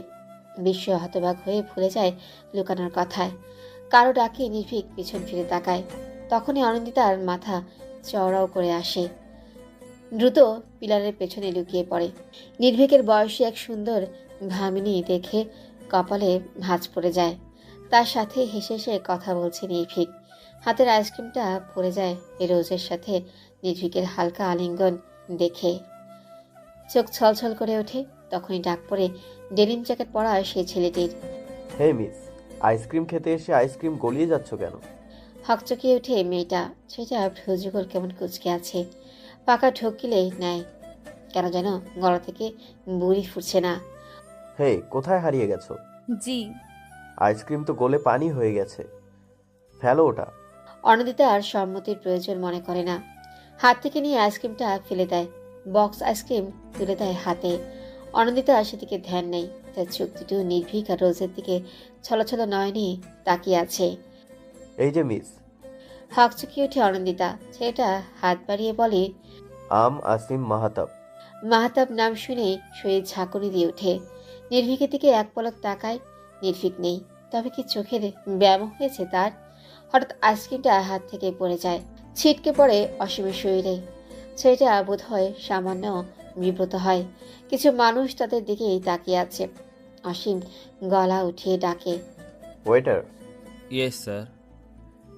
বিস্ময়ে হতবাক হয়ে ভুলে যায় লুকানোর কথায়। কারো ডাকে নির্ভীক পিছন ফিরে তাকায়। তখনই অনিন্দিতার মাথা চওড়াও করে আসে। দ্রুত পিলারের পেছনে লুকিয়ে পড়ে। নির্ভীকের বয়সী এক সুন্দর ভামিনী দেখে কপালে ভাঁজ পড়ে যায়। তার সাথে হেসে হেসে কথা বলছে নির্ভীক। হাতের আইসক্রিমটা পড়ে যায় রোজের সাথে নির্ভীকের হালকা আলিঙ্গন দেখে চোখ ছলছল করে ওঠে। তখনই ডাক পড়ে ডেনিম জ্যাকেট পরা সেই ছেলেটির। হে মিস, আইসক্রিম খেতে এসে আইসক্রিম গলিয়ে যাচ্ছ কেন? হকচকিয়ে ওঠে মেয়েটা। সেটা ভ্রুযুগল কেমন কুচকে আছে। পাকা ঢোকিলে নেয়। কেন যেন গলা থেকে বুড়ি ফুটছে না। হে, কোথায় হারিয়ে গেছো? জি। আইসক্রিম তো গলে পানি হয়ে গেছে, ফেলো ওটা। অনিন্দিতা আর সম্মতির প্রয়োজন মনে করে না। হাত থেকে নিয়ে আইসক্রিমটা ফেলে দেয়। বক্স আইসক্রিম তুলে দেয় হাতে। অনিন্দিতা সেদিকে ধ্যান নেই। তার চোখ দুটো নির্ভীক আর রোজের দিকে ছলছল নয়নে তাকিয়ে আছে। এই যে মিস। হকচকিয়ে ওঠে অনিন্দিতা। ছেলেটা হাত বাড়িয়ে বলে, আসিম মাহাতাব। মাহতাব নাম শুনে শরীর ঝাঁকুনি দিয়ে ওঠে। নির্ভীকের দিকে এক পলক তাকায়। নির্ভীক নেই। তবে কি চোখের ব্যায়াম হয়েছে তার? হঠাৎ আইসক্রিমটা হাত থেকে পড়ে যায়, ছিটকে পড়ে অসীমের শরীরে। ছেলেটা বোধ হয় সামান্য বিব্রত হয়। কিছু মানুষ তাদের দিকেই তাকিয়ে আছে। অসীম গলা উঠিয়ে ডাকে, ওয়েটার, ইয়েস স্যার।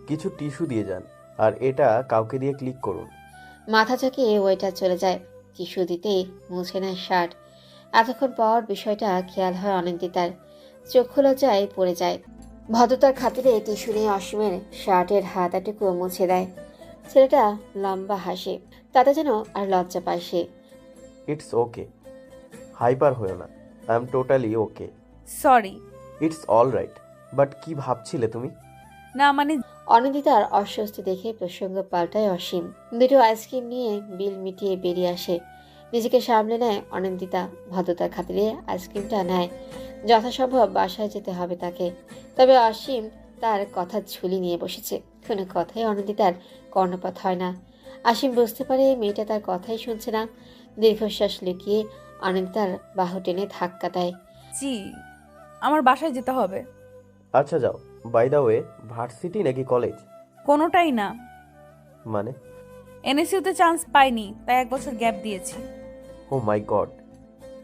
কিছু টিস্যু দিয়ে যান, আর এটা কাউকে দিয়ে ক্লিক করুন। মাথা ঝাঁকিয়ে ওয়েটার চলে যায়। টিস্যু দিতে মুছে নেয় শার্ট। এতক্ষণ পর বিষয়টা খেয়াল হয় অনিন্দিতার। চক্ষু লজ্জায় পড়ে যায়। ভদ্রতার খাতিরে টিস্যু নিয়ে অসীমের শার্টের হাতাটুকু মুছে দেয়। ছেলেটা লম্বা হাসে। তাতে যেন আর লজ্জা পায় সে। ইটস ওকে, হাইপার হয়েও না, I am totally okay. Sorry. It's all right. But কি ভাবছিলে তুমি? না মানে অনিন্দিতার অস্বস্তি দেখে প্রসঙ্গ পাল্টায় অসীম। দুটো আইসক্রিম নিয়ে বিল মিটিয়ে বেরিয়ে আসে। নিজেকে সামলে নেয় অনিন্দিতা। ভদ্রতার খাতিরে আইসক্রিমটা নেয়। যথাসম্ভব বাসায় যেতে হবে তাকে। তবে অসীম তার কথা ঝুলি নিয়ে বসেছে। কোনো কথাই অনিন্দিতার কর্ণপাত হয় না। অসীম বুঝতে পারে মেয়েটা তার কথাই শুনছে না। দীর্ঘশ্বাস লুকিয়ে অনিন্দিতার বাহু টেনে ধাক্কা দেয়। জি, আমার বাসায় যেতে হবে। আচ্ছা যাও। বাই দ্য ওয়ে, ভার্সিটি নাকি কলেজ? কোনোটাই না। মানে? এনএসইউতে চান্স পাইনি, তাই 1 বছর গ্যাপ দিয়েছি। ও মাই গড,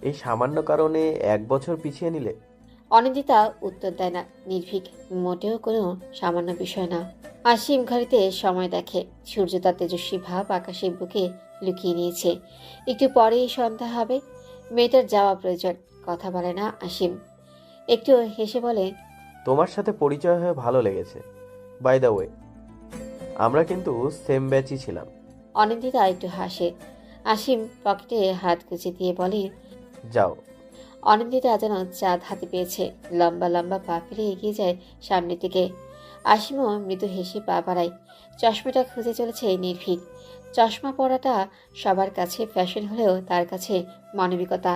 এই সামান্য কারণে 1 বছর পিছিয়ে নিলে? অনিন্দিতা উত্তর দেয় না। নির্ভীক মোটেও কোনো সামান্য বিষয় না। আসিম ঘড়িতে সময় দেখে। সূর্য তার তেজস্বী ভাব আকাশের বুকে লুকিয়ে নিয়েছে। একটু পরেই সন্ধ্যা হবে। মেয়েটার যাওয়া প্রয়োজন। কথা বলে না আসিম। একটু হেসে বলে, তোমার সাথে পরিচয় হয়ে ভালো লেগেছে। বাই দ্য ওয়ে, আমরা কিন্তু সেম ব্যাচই ছিলাম। অনিন্দিতা একটু হাসে। আসিম পকেটে হাত গুজে দিয়ে বলে, যাও। অনিন্দিতা যেন চাঁদ হাতে পেয়েছে। লম্বা লম্বা পা ফেলে এগিয়ে যায় সামনের দিকে। আসিমও মৃদু হেসে পা বাড়ায়। চশমাটা খুঁজে চলেছে নির্ভীক। চশমা পরাটা সবার কাছে ফ্যাশন হলেও তার কাছে মানবিকতা।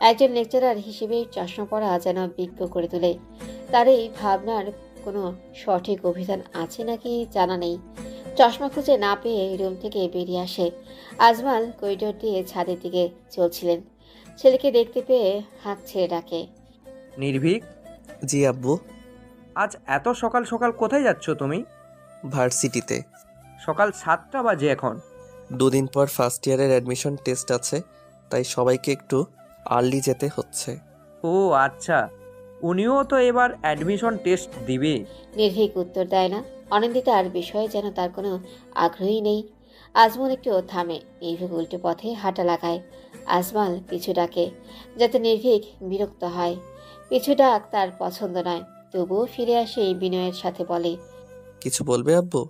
একজন লেকচারার হিসেবে চশমা পরা যেন বিজ্ঞ করে তোলে। তার এই ভাবনার কোনো সঠিক অভিধান আছে নাকি জানা নেই। চশমা খুঁজে না পেয়ে রুম থেকে বেরিয়ে আসে। আজমাল করিডোর দিয়ে ছাদের দিকে চলছিলেন। ছেলেকে দেখতে পেয়ে হাঁক ছেড়ে ডাকে, নির্ভীক, জি আব্বু। আজ এত সকাল সকাল কোথায় যাচ্ছ তুমি? ভার্সিটিতে। সকাল 7টা বাজে এখন। 2 দিন পর ফার্স্ট ইয়ারের অ্যাডমিশন টেস্ট আছে, তাই সবাইকে একটু আর্লি যেতে হচ্ছে। ও আচ্ছা, উনিও তো এবার অ্যাডমিশন টেস্ট দিবে। নির্ভীক উত্তর দেয় না। অনিন্দিতার বিষয়ে যেন তার কোনো আগ্রহই নেই। আজমল একটু থামে। নির্ভীক উল্টো পথে হাঁটা লাগায়। আজমাল পিছু ডাকে, যাতে নির্ভীক বিরক্ত হয়। পিছু ডাক তার পছন্দ নয়। তবুও ফিরে আসে বিনয়ের সাথে বলে, কিছু বলবে আব্বু?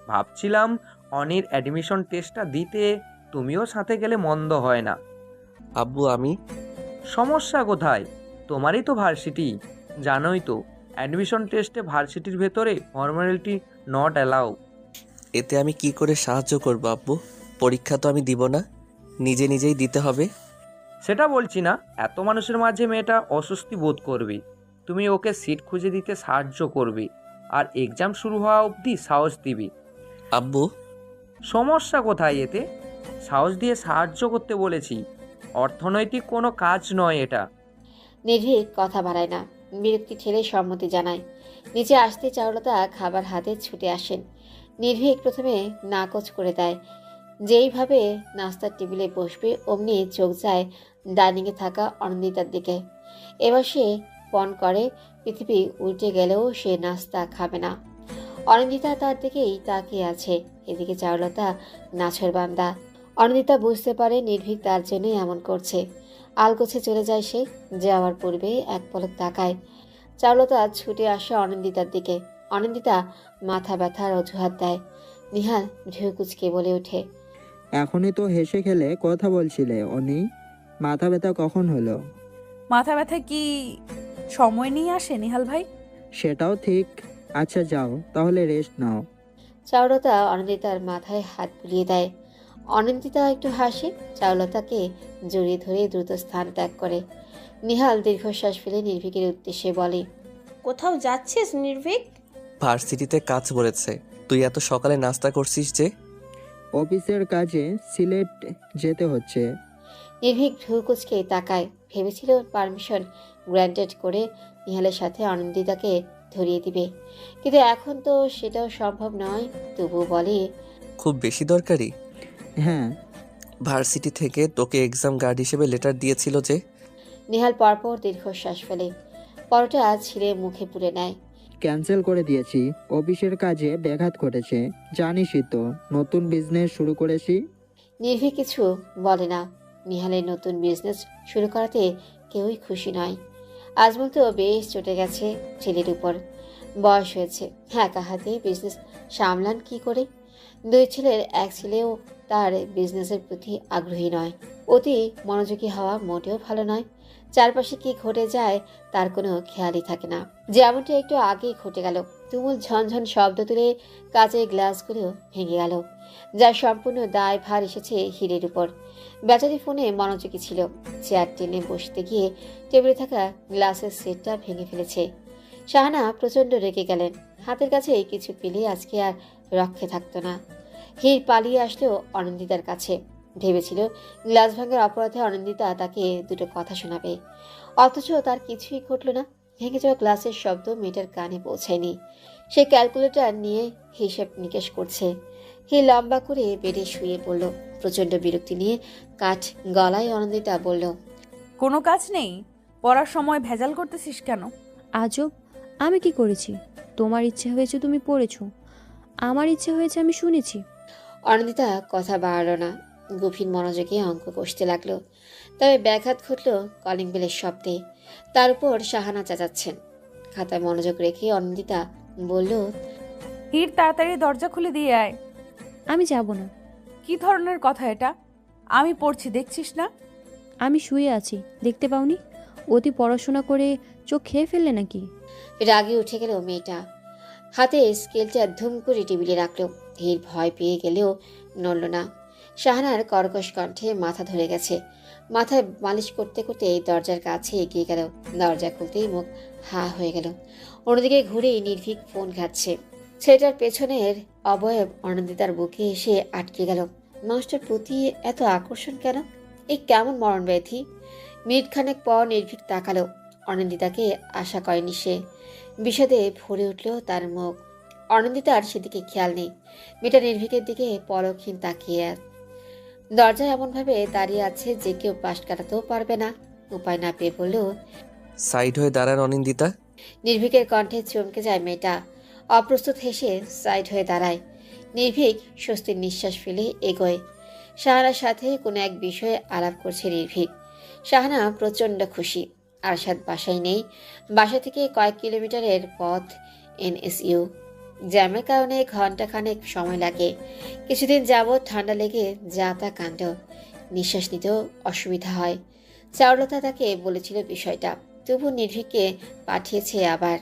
ভাবছিলাম অনির অ্যাডমিশন টেস্টটা দিতে তুমিও সাথে গেলে মন্দ হয় না। আব্বু আমি সমস্যা কোথায়? তোমারই তো ভার্সিটি। জানোই তো, অ্যাডমিশন টেস্টে ভার্সিটির ভেতরে ফর্মালিটি নট অ্যালাউ। এতে আমি কি করে সাহায্য করব আব্বু? পরীক্ষা তো আমি দিব না, নিজে নিজেই দিতে হবে। সেটা বলছি না, এত মানুষের মাঝে মেয়েটা অস্বস্তি বোধ করবে। তুমি ওকে সিট খুঁজে দিতে সাহায্য করবে, আর এক্সাম শুরু হওয়া অবধি সাহস দিবি। আব্বু সমস্যা কোথায় এতে? সাহস দিয়ে সাহায্য করতে বলেছি, অর্থনৈতিক কোনো কাজ নয় এটা। নির্ভীক কথা বাড়ায় না। বিরক্তি ঠেলে সম্মতি জানায়। নিচে আসতে চারুলতা খাবার হাতে ছুটে আসেন। নির্ভীক প্রথমে নাকচ করে দেয়। যেইভাবে নাস্তার টেবিলে বসবে অমনি চোখ যায় ডাইনিংয়ে থাকা অনিন্দিতার দিকে। এবার সে পণ করে পৃথিবী উল্টে গেলেও সে নাস্তা খাবে না। অনিন্দিতা তার দিকেই তাকিয়ে আছে। এদিকে চারুলতা নাছরবান্দা। অনিন্দিতা বুঝতে পারে নির্ভীক তার জন্যই এমন করছে। আলগোছে চলে যায় সে। যাওয়ার পূর্বে এক পলক তাকায়। চারুলতা ছুটে আসে অনিন্দিতার দিকে। অনিন্দিতা মাথা ব্যথার অজুহাত দেয়। নিহাল ভ্রু কুচকে বলে ওঠে, এখনই তো হেসে খেলে কথা বলছিলে অনি, মাথা ব্যথা কখন হলো? মাথা ব্যথা কি সময় নিয়ে আসে নিহাল ভাই? সেটাও ঠিক। আচ্ছা যাও তাহলে, রেস্ট নাও। চারুলতা অনিন্দিতার মাথায় হাত বুলিয়ে দেয়। অনিন্দিতা একটু হাসে। চারুলতাকে জড়িয়ে ধরে দ্রুত স্থান ত্যাগ করে। নিহাল দীর্ঘশ্বাস ফেলে নির্ভীকের উদ্দেশ্যে বলে, কোথাও যাচ্ছিস নির্ভীক? ভার্সিটিতে কাজ বলেছে। তুই এত সকালে নাস্তা করছিস যে? অফিসের কাজে সিলেট যেতে হচ্ছে। নির্ভীক ভ্রু কুচকে তাকায়। ভেবেছিল পারমিশন গ্র্যান্টেড করে নিহালের সাথে অনিন্দিতাকে ধরিয়ে দিবে, কিন্তু এখন তো সেটাও সম্ভব নয়। তবু বলে, খুব বেশি দরকারি? হ্যাঁ। ভার্সিটি থেকে তোকে এক্সাম গার্ড হিসেবে লেটার দিয়েছিল যে? নিহাল পরপর দীর্ঘশ্বাস ফেলে। পরোটা ছিঁড়ে মুখে পুরে নেয়। ক্যান্সেল করে দিয়েছি, অফিসের কাজে ব্যাঘাত ঘটেছে। জানিসই তো, নতুন বিজনেস শুরু করেছি। নির্ভীক কিছু বলে না। নিহালের নতুন বিজনেস শুরু করাতে কেউই খুশি নয়। আজমল তো বেশ চটে গেছে ছেলের উপর। বয়স হয়েছে, একা হাতে বিজনেস সামলান কি করে? 2 ছেলের এক ছেলেও তার বিজনেসের প্রতি আগ্রহী নয়। অতি মনোযোগী হওয়া মোটেও ভালো নয়। চারপাশে কি ঘটে যায় তার কোনো খেয়ালই থাকে না। যেমনটা একটু আগেই ঘটে গেল। তুমুল ঝনঝন শব্দ তুলে কাচের গ্লাসগুলো ভেঙে গেল, যার সম্পূর্ণ দায় ভার এসেছে হীরের উপর। বেচারি ফোনে মনোযোগী ছিল। চেয়ার টেনে বসতে গিয়ে টেবিলে থাকা গ্লাসের সেটটা ভেঙে ফেলেছে। শাহানা প্রচণ্ড রেগে গেলেন। হাতের কাছে কিছু পেলে আজকে আর রক্ষে থাকতো না। হীর পালিয়ে আসলো অনিন্দিতার কাছে। ভেবেছিল গ্লাস ভাঙার অপরাধে অনিন্দিতা তাকে দুটো কথা শোনাবে, অথচ তার কিছুই ঘটল না। ভেঙে যাওয়া গ্লাসের শব্দ মেয়েটার কানে পৌঁছায়নি। সে ক্যালকুলেটর নিয়ে হিসেব নিকেশ করছে। হি লম্বা করে বেডে শুয়ে পড়ল। প্রচণ্ড বিরক্তি নিয়ে কাঠ গলায় অনিন্দিতা বলল, কোনো কাজ নেই? পড়ার সময় ভেজাল করতেছিস কেন? আজব, আমি কি করেছি? তোমার ইচ্ছে হয়েছে তুমি পড়েছো, আমার ইচ্ছে হয়েছে আমি শুনেছি। অনিন্দিতা কথা বাড়ালো না, গভীর মনোযোগে অঙ্ক কষতে লাগলো। তবে ব্যাঘাত ঘটল কলিং বেলের শব্দে। তার উপর শাহানা চেঁচাচ্ছেন। খাতায় মনোযোগ রেখে অনিন্দিতা বলল, হির, তাড়াতাড়ি দরজা খুলে দিয়ে আয়। আমি যাব না। কি ধরনের কথা এটা? আমি পড়ছি, দেখছিস না? আমি শুয়ে আছি, দেখতে পাওনি? অতি পড়াশোনা করে চোখ খেয়ে ফেললে নাকি? রাগে উঠে গেল মেয়েটা। হাতে স্কেলটা ধুম করে টেবিলে রাখলো। হির ভয় পেয়ে গেলেও নড়ল না। শাহানার কর্কশ কণ্ঠে মাথা ধরে গেছে। মাথায় মালিশ করতে করতে দরজার কাছে এগিয়ে গেল। দরজা খুলতেই মুখ হা হয়ে গেল। অন্যদিকে ঘুরেই নির্ভীক ফোন ঘাটছে। ছেলেটার পেছনের অবয়ব অনন্দিতার বুকে এসে আটকে গেল। মানুষটার প্রতি এত আকর্ষণ কেন? এই কেমন মরণ ব্যাধি? মিনিটখানেক পর নির্ভীক তাকালো। অনন্দিতাকে আশা করেনি সে। বিষাদে ভরে উঠল তার মুখ। অনন্দিতার সেদিকে খেয়াল নেই। মেয়েটা নির্ভীকের দিকে পলকহীন তাকিয়ে দরজায় এমনভাবে দাঁড়িয়ে আছে যে কেউ পাশ কাটাতেও পারবে না। উপায় না পেয়ে বলল, সাইড হয়ে দাঁড়ান অনিন্দিতা। নির্ভীকের কণ্ঠে চমকে যায় মেয়েটা। অপ্রস্তুত হেসে সাইড হয়ে দাঁড়ায়। নির্ভীক স্বস্তির নিঃশ্বাস ফেলে এগোয়। শাহানার সাথে কোনো এক বিষয়ে আলাপ করছে নির্ভীক। শাহানা প্রচণ্ড খুশি। আরশাদ বাসায় নেই। বাসা থেকে কয়েক কিলোমিটারের পথ এনএসইউ। জ্যামের কারণে ঘন্টাখানেক সময় লাগে। কিছুদিন যাবৎ ঠান্ডা লেগে যা তা কাণ্ড। নিঃশ্বাস নিতেও অসুবিধা হয়। চারুলতা তাকে বলেছিল বিষয়টা, তবু নির্ভীককে পাঠিয়েছে আবার।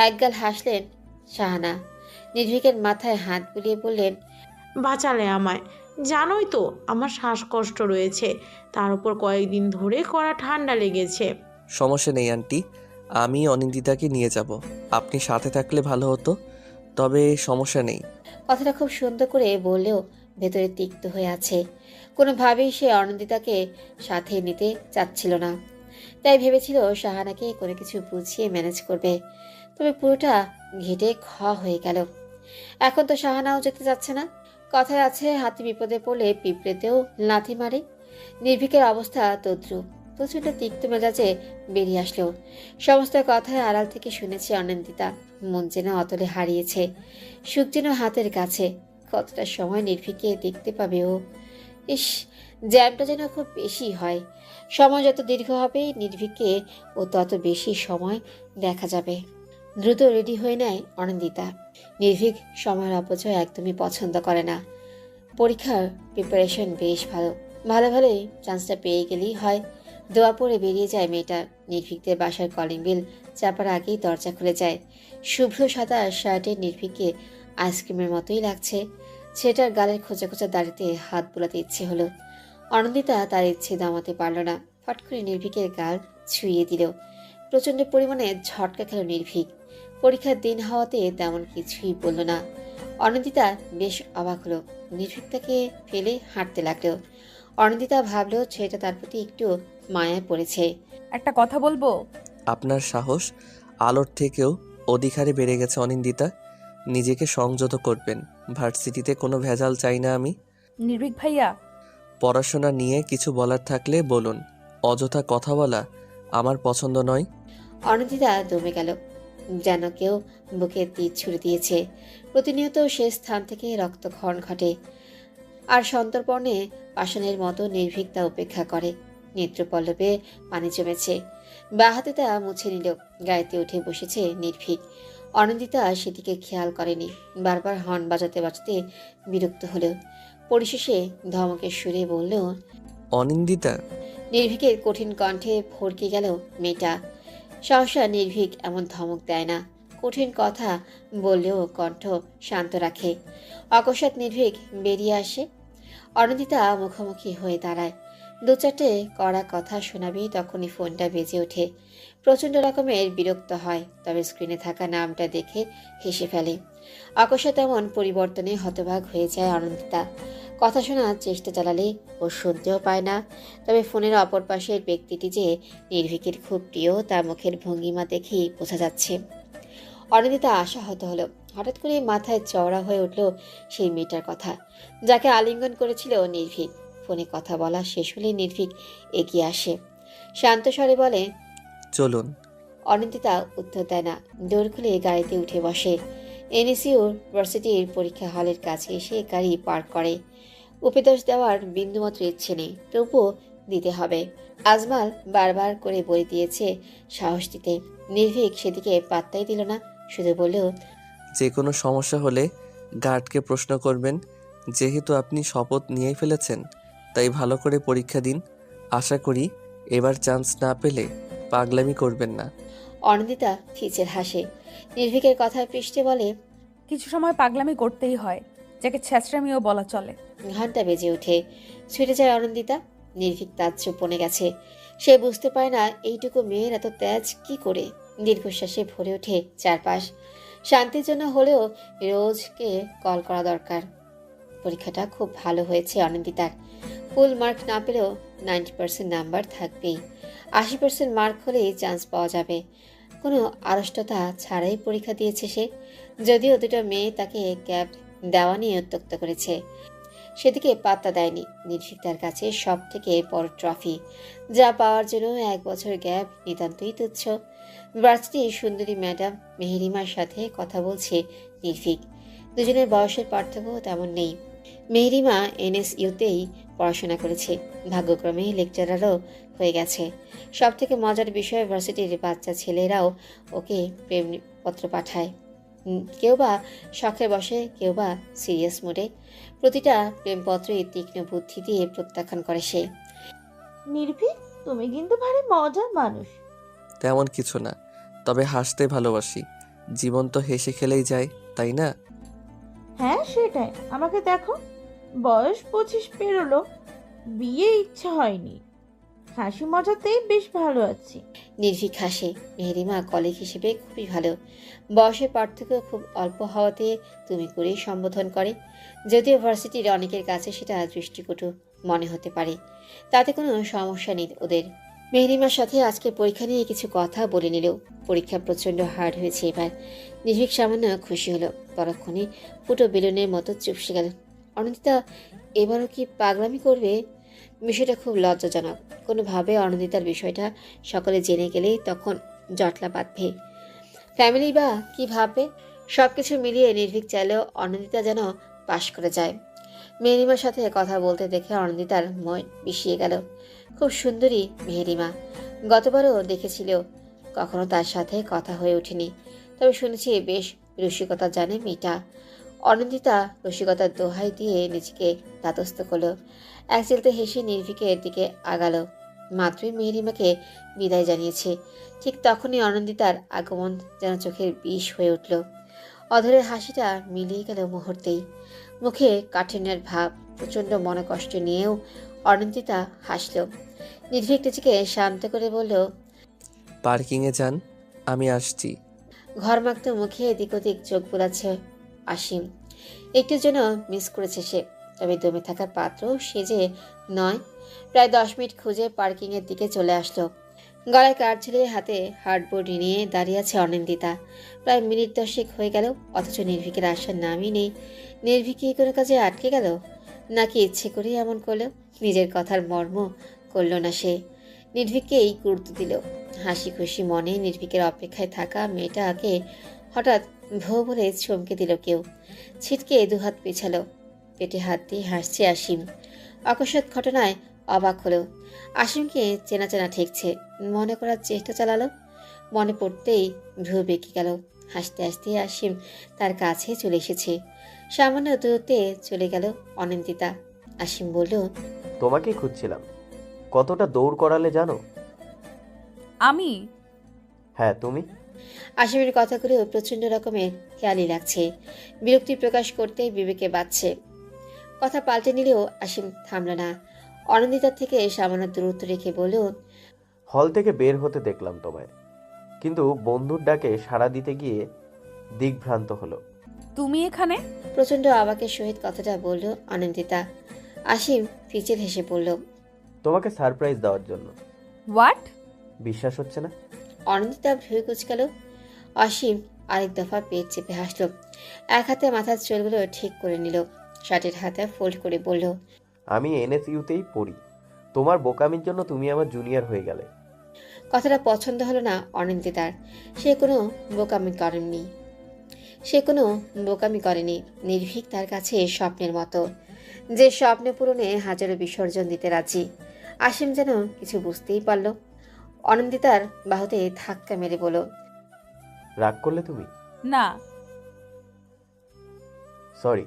একগাল হাসলেন শাহানা। নির্ভীকের মাথায় হাত বুলিয়ে বললেন, বাঁচালে আমায়। জানোই তো আমার শ্বাসকষ্ট রয়েছে, তার উপর কয়েকদিন ধরে কড়া ঠান্ডা লেগেছে। সমস্যা নেই আন্টি, আমি অনিন্দিতাকে নিয়ে যাব। আপনি সাথে থাকলে ভালো হতো, তবে সমস্যা নেই। কথাটা খুব সুন্দর করে বললেও ভেতরে তিক্ত হয়ে আছে। কোনোভাবেই সে অনন্দিতাকে সাথে নিতে চাচ্ছিল না। তাই ভেবেছিল শাহানাকে কোনো কিছু বুঝিয়ে ম্যানেজ করবে। তবে পুরোটা ঘেটে খ হয়ে গেল। এখন তো শাহানাও যেতে যাচ্ছে না। কথায় আছে, হাতি বিপদে পড়লে পিঁপড়েতেও লাথি মারে। নির্ভীকের অবস্থা তদ্রুপ। প্রচণ্ড তিক্ত মেজাজে বেরিয়ে আসলো। সমস্ত কথায় আড়াল থেকে শুনেছে অনন্দিতা। মন যেন অতলে হারিয়েছে, সুখ যেন হাতের কাছে। কতটা সময় নির্ভীককে দেখতে পাবে ও? ইস, জ্যামটা যেন খুব বেশি হয়। সময় যত দীর্ঘ হবে নির্ভীককে ও তত বেশি সময় দেখা যাবে। দ্রুত রেডি হয়ে নেয় অনন্দিতা। নির্ভীক সময়ের অপচয় একদমই পছন্দ করে না। পরীক্ষার প্রিপারেশন বেশ ভালো। ভালোই চান্সটা পেয়ে গেলেই হয়। দোয়া পড়ে বেরিয়ে যায় মেয়েটা। নির্ভীকদের বাসার কলিং বেল চাপার আগেই দরজা খুলে যায়। শুভ্র সাদা শার্টের নির্ভীককে আইসক্রিমের মতোই লাগছে। ছেলেটার গালের খোঁচা খোঁচা দাড়িতে হাত বোলাতে ইচ্ছে হলো। অনন্দিতা তার ইচ্ছে দমাতে পারল না। ফট করে নির্ভীকের গাল ছুঁয়ে দিল। প্রচণ্ড পরিমাণে ঝটকা খেল নির্ভীক। পরীক্ষার দিন হওয়াতে তেমন কিছুই বলল না। অনন্দিতা বেশ অবাক হলো। নির্ভীক তাকে ফেলে হাঁটতে লাগলো। অনন্দিতা ভাবলো ছেলেটা তার প্রতি একটু মায়ায় পড়েছে। একটা কথা বলবো? আপনার সাহস আলোর থেকেও অধিক হারে বেড়ে গেছে অনিন্দিতা। নিজেকে সংযত করবেন। ভার্সিটিতে কোনো ভেজাল চাই না আমি। নির্ভীক ভাইয়া, পড়াশোনা নিয়ে কিছু বলার থাকলে বলুন। অযথা কথা বলা আমার পছন্দ নয়। অনন্দিতা দমে গেল, যেন কেউ বুকে তীর ছুড়ে দিয়েছে। প্রতিনিয়ত সে স্থান থেকে রক্তক্ষরণ ঘটে। আর সন্তর্পণে পাষাণের মতো নির্ভীক তা উপেক্ষা করে। নেত্রপল্লবে পানি জমেছে। বাঁ হাতে তা মুছে নিল। গাড়িতে উঠে বসেছে নির্ভীক। অনন্দিতা সেদিকে খেয়াল করেনি। বারবার হর্ন বাজাতে বাজাতে বিরক্ত হলো। পরিশেষে ধমকের সুরে বলল, অনিন্দিতা। নির্ভীকের কঠিন কণ্ঠে ভড়কে গেল মেয়েটা। সহসা নির্ভীক এমন ধমক দেয় না। কঠিন কথা বললেও কণ্ঠ শান্ত রাখে। অকস্মাৎ নির্ভীক বেরিয়ে আসে। অনন্দিতা মুখোমুখি হয়ে দাঁড়ায়। দু চারটে কড়া কথা শোনাবি তখনই ফোনটা বেজে ওঠে। প্রচণ্ড রকমের বিরক্ত হয়, তবে স্ক্রিনে থাকা নামটা দেখে হেসে ফেলে। অকস্মাৎ এমন পরিবর্তনে হতবাক হয়ে যায় অনন্দিতা। কথা শোনার চেষ্টা চালালে ও শুনতেও পায় না। তবে ফোনের অপর পাশের ব্যক্তিটি যে নির্ভীকের খুব প্রিয় তার মুখের ভঙ্গিমা দেখেই বোঝা যাচ্ছে। অনিন্দিতা আশাহত হলো। হঠাৎ করে মাথায় চওড়া হয়ে উঠল সেই মেয়েটার কথা, যাকে আলিঙ্গন করেছিল নির্ভীক। ফোনে কথা বলা শেষ হলে নির্ভীক এগিয়ে আসে। শান্ত স্বরে বলে, চলুন। অনিন্দিতা উত্তর দেয় না, ডোর খুলে গাড়িতে উঠে বসে। এনএসইউর ভার্সিটির পরীক্ষা হলের কাছে এসে গাড়ি পার্ক করে। উপদেশ দেওয়ার বিন্দুমাত্র ইচ্ছে নেই, তবুও দিতে হবে। আজমাল বারবার করে বলে দিয়েছে সাহস দিতে। নির্ভীক সেদিকে পাত্তাই দিল না, শুধু বলল, যে কোনো সমস্যা হলে গার্ডকে প্রশ্ন করবেন। যেহেতু আপনি শপথ নিয়েই ফেলেছেন, তাই ভালো করে পরীক্ষা দিন। আশা করি এবার চান্স না পেলে পাগলামি করবেন না। অনিন্দিতা ফিচের হাসে। নির্ভীকের কথায় পৃষ্ঠে বলে, কিছু সময় পাগলামি করতেই হয়, যাকে ছ্যাঁচড়ামিও বলা চলে। ঘন্টা বেজে ওঠে। ছুটে যায় অনিন্দিতা। নির্ভীক তাজ্জব বনে গেছে। সে বুঝতে পারে না এইটুকু মেয়ের এত তেজ কি করে। দীর্ঘশ্বাসে ভরে ওঠে চারপাশ। শান্তির জন্য হলেও রোজকে কল করা দরকার। পরীক্ষাটা খুব ভালো হয়েছে অনিন্দিতার। ফুল মার্ক না পেলেও 90% নাম্বার থাকবেই। 80% মার্ক হলেই চান্স পাওয়া যাবে। কোনো আড়ষ্টতা ছাড়াই পরীক্ষা দিয়েছে সে। যদিও দুটো মেয়ে তাকে ক্যাব দেওয়া নিয়ে উত্ত্যক্ত করেছে, সেদিকে পাত্তা দেয়নি। নির্ভীক তার কাছে সব থেকে বড় ট্রফি, যা পাওয়ার জন্য 1 বছর গ্যাপ নিতান্তই তুচ্ছ। ভার্সিটির সুন্দরী ম্যাডাম মেহেরিমার সাথে কথা বলছে নির্ভীক। দুজনের বয়সের পার্থক্য তেমন নেই। মেহেরিমা এনএসইউতেই পড়াশোনা করেছে, ভাগ্যক্রমে লেকচারারও হয়ে গেছে। সব থেকে মজার বিষয়, ভার্সিটির বাচ্চা ছেলেরাও ওকে প্রেমপত্র পাঠায়। কেউ বা শখের বসে, কেউ বা সিরিয়াস মোডে। প্রতিটা প্রেমপত্রই তীক্ষ্ণ বুদ্ধি দিয়ে প্রত্যাখ্যান করে সে। নির্ভীক, তুমি কিন্তু ভারী মজার মানুষ। তেমন কিছু না, তবে হাসতে ভালোবাসি। জীবন তো হেসে খেলেই যায়, তাই না? হ্যাঁ সেটাই। আমাকে দেখো, বয়স 25 পেরোলো, বিয়ে ইচ্ছা হয়নি, হাসি মজাতেই বেশ ভালো আছি। নির্ভীক হাসে। মেহেরিমা কলিগ হিসেবে খুবই ভালো। বয়সের পার্থক্য খুব অল্প হওয়াতে তুমি করেই সম্বোধন করে। যদিও ভার্সিটির অনেকের কাছে সেটা দৃষ্টিকটু মনে হতে পারে, তাতে কোনো সমস্যা নেই ওদের। মেহেরিমার সাথে আজকে পরীক্ষা নিয়ে কিছু কথা বলে নিল। পরীক্ষা প্রচণ্ড হার্ড হয়েছে এবার। নির্ভীক সামান্য খুশি হলো, পরক্ষণে ফুটো বেলুনের মতো চুপসে গেল। অনিন্দিতা এবারও কি পাগলামি করবে? বিষয়টা খুব লজ্জাজনক। কোনোভাবে অনিন্দিতার বিষয়টা সকলে জেনে গেলেই তখন জটলা বাঁধবে। ফ্যামিলি বা কি ভাববে? সব কিছু মিলিয়ে নির্ভীক চাইলেও অনিন্দিতা যেন পাশ করে যায়। মেহেরিমার সাথে কথা বলতে দেখে অনিন্দিতার মন বিষিয়ে গেল। খুব সুন্দরী মেহেরিমা। গতবারও দেখেছিল, কখনো তার সাথে কথা হয়ে ওঠেনি, তবে শুনেছি বেশ রসিকতা জানে মেয়েটা। অনিন্দিতা রসিকতার দোহাই দিয়ে নিজেকে তাতস্থ করলো। এক চিলতে হেসে নির্ভীকের দিকে আগালো। মাত্রই মেহেরিমাকে বিদায় জানিয়েছে, ঠিক তখনই অনিন্দিতার আগমন যেন চোখের বিষ হয়ে উঠল। অধরের হাসিটা মিলিয়ে গেল মুহূর্তেই। মুখে কাঠিন্যের ভাব। প্রচণ্ড মনে কষ্ট নিয়েও অনিন্দিতা হাসল। নির্ভীক নিজেকে শান্ত করে বলল, পার্কিংয়ে যান, আমি আসছি। ঘরমাক্ত মুখে এদিক ওদিক চোখ বোলাচ্ছে আসিম। একটুর জন্য মিস করেছে সে, তবে দমে থাকার পাত্র সে যে নয়। প্রায় 10 মিনিট খুঁজে পার্কিংয়ের দিকে চলে আসলো। গলায় কাঠ ঝুলিয়ে হাতে হার্ডবোর্ড নিয়ে দাঁড়িয়ে আছে অনিন্দিতা। প্রায় মিনিট 10 হয়ে গেল, অথচ নির্ভীকের আসার নামই নেই। নির্ভীক কি কোনো কাজে আটকে গেল, নাকি ইচ্ছে করেই এমন করলো? নিজের কথার মর্ম করল না সে, নির্ভীককেই গুরুত্ব দিল। হাসি খুশি মনে নির্ভীকের অপেক্ষায় থাকা মেয়েটাকে হঠাৎ ভো বলে চমকে দিল কেউ। ছিটকে দুহাত পেছালো। পেটে হাত দিয়ে হাসছে আসিম। অকস্মাৎ ঘটনায় অবাক হলো। আসিমকে চেনা চেনা ঠেকছে। মনে করার চেষ্টা চালালো। মনে পড়তেই ভ্রু বেঁকে গেল। হাসতে হাসতে আসিম তার কাছে চলে এসেছে। সামান্য দূরত্বে চলে গেল অনিন্দিতা। আসিম বলল, তোমাকেই খুঁজছিলাম। কতটা দৌড় করালে জানো? আমি? হ্যাঁ, তুমি। আসিমের কথাগুলো প্রচণ্ড রকমের খেয়ালি লাগছে। বিরক্তি প্রকাশ করতে বিবেকে বাজছে। কথা পাল্টে নিলেও আসিম থামল না। অনিন্দিতার থেকে সামান্য দূরত্ব রেখে বলল, হল থেকে বের হতে দেখলাম তোমায়, কিন্তু বন্ধুর ডাকে সাড়া দিতে গিয়ে দিগ্ভ্রান্ত হলো। তুমি এখানে? প্রচণ্ড অবাকের সহিত কথাটা বলল অনিন্দিতা। আসিম ফিচেল হেসে বলল, তোমাকে সারপ্রাইজ দেওয়ার জন্য। হোয়াট? বিশ্বাস হচ্ছে না? অনিন্দিতা ভ্রু কুঁচকাল। অসীম আরেক দফা পেট চেপে হাসল। এক হাতে মাথার চুলগুলো ঠিক করে নিল। শার্টের হাতে ফোল্ড করে বলল, আমি এনএসইউতেই পড়ি। তোমার বোকামির জন্য তুমি আমার জুনিয়র হয়ে গেলে। কথাটা পছন্দ হলো না অনিন্দিতার। সে কোনো বোকামি করেনি। নির্ভীক তার কাছে স্বপ্নের মতো, যে স্বপ্ন পূরণে হাজারো বিসর্জন দিতে রাজি। আসিম যেন কিছু বুঝতেই পারল। অনিন্দিতার বাহুতে ধাক্কা মেরে বলল, রাগ করলে তুমি? না। সরি,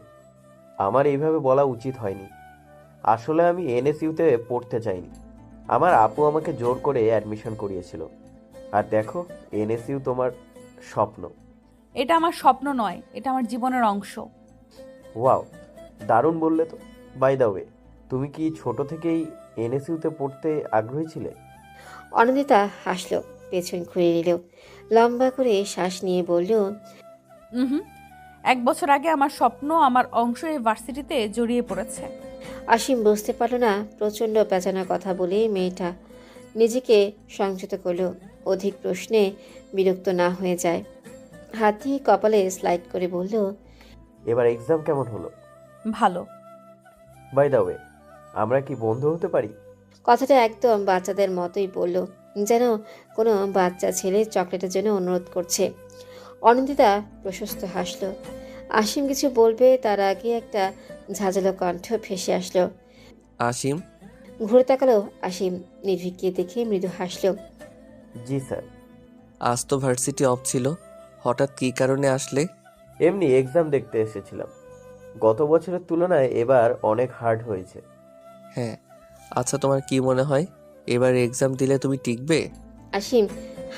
আমার এইভাবে বলা উচিত হয়নি। আসলে আমি এনএসইউতে পড়তে চাইনি। আমার আপু আমাকে জোর করে অ্যাডমিশন করিয়েছিল। আর দেখো, এনএসইউ তোমার স্বপ্ন। এটা আমার স্বপ্ন নয়, এটা আমার জীবনের অংশ। ওয়াও, দারুণ বললে তো। বাই দ্য ওয়ে, তুমি কি ছোট থেকেই এনএসইউতে পড়তে আগ্রহী ছিলে? অনিন্দিতা হাসলো, পেছন ঘুরে নিল, লম্বা করে শ্বাস নিয়ে বলল, হুম, 1 বছর আগে আমার স্বপ্ন, আমার অংশ এই ভার্সিটিতে জড়িয়ে পড়েছে। আসিম বুঝতে পারল না প্রচণ্ড পেঁচানো কথা বলে মেয়েটা নিজেকে সংযত করল, অধিক প্রশ্নে বিরক্ত না হয়ে যায়। হাত দিয়ে কপালে স্লাইড করে বলল, এবার এক্সাম কেমন হলো? ভালো। বাই দ্য ওয়ে, আমরা কি বন্ধু হতে পারি? কথাটা একদম বাচ্চাদের মতোই বলল, যেন কোনো বাচ্চা ছেলে চকলেটের জন্য অনুরোধ করছে। অনিন্দিতা প্রশস্ত হাসল। আসিম কিছু বলবে তার আগে একটা ঝাঁঝালো কণ্ঠ ভেসে আসলো। আসিম। ঘুরে তাকালো আসিম, নির্ভীককে দেখে মৃদু হাসল। জি স্যার। আজ তো ভার্সিটি অফ ছিল, হঠাৎ কী কারণে আসলে? এমনি এক্সাম দেখতে এসেছিলাম। গত বছরের তুলনায় এবার অনেক হার্ড হয়েছে। হ্যাঁ। আচ্ছা, তোমার কি মনে হয় এবার এক্সাম দিলে তুমি টিকবে? আসিম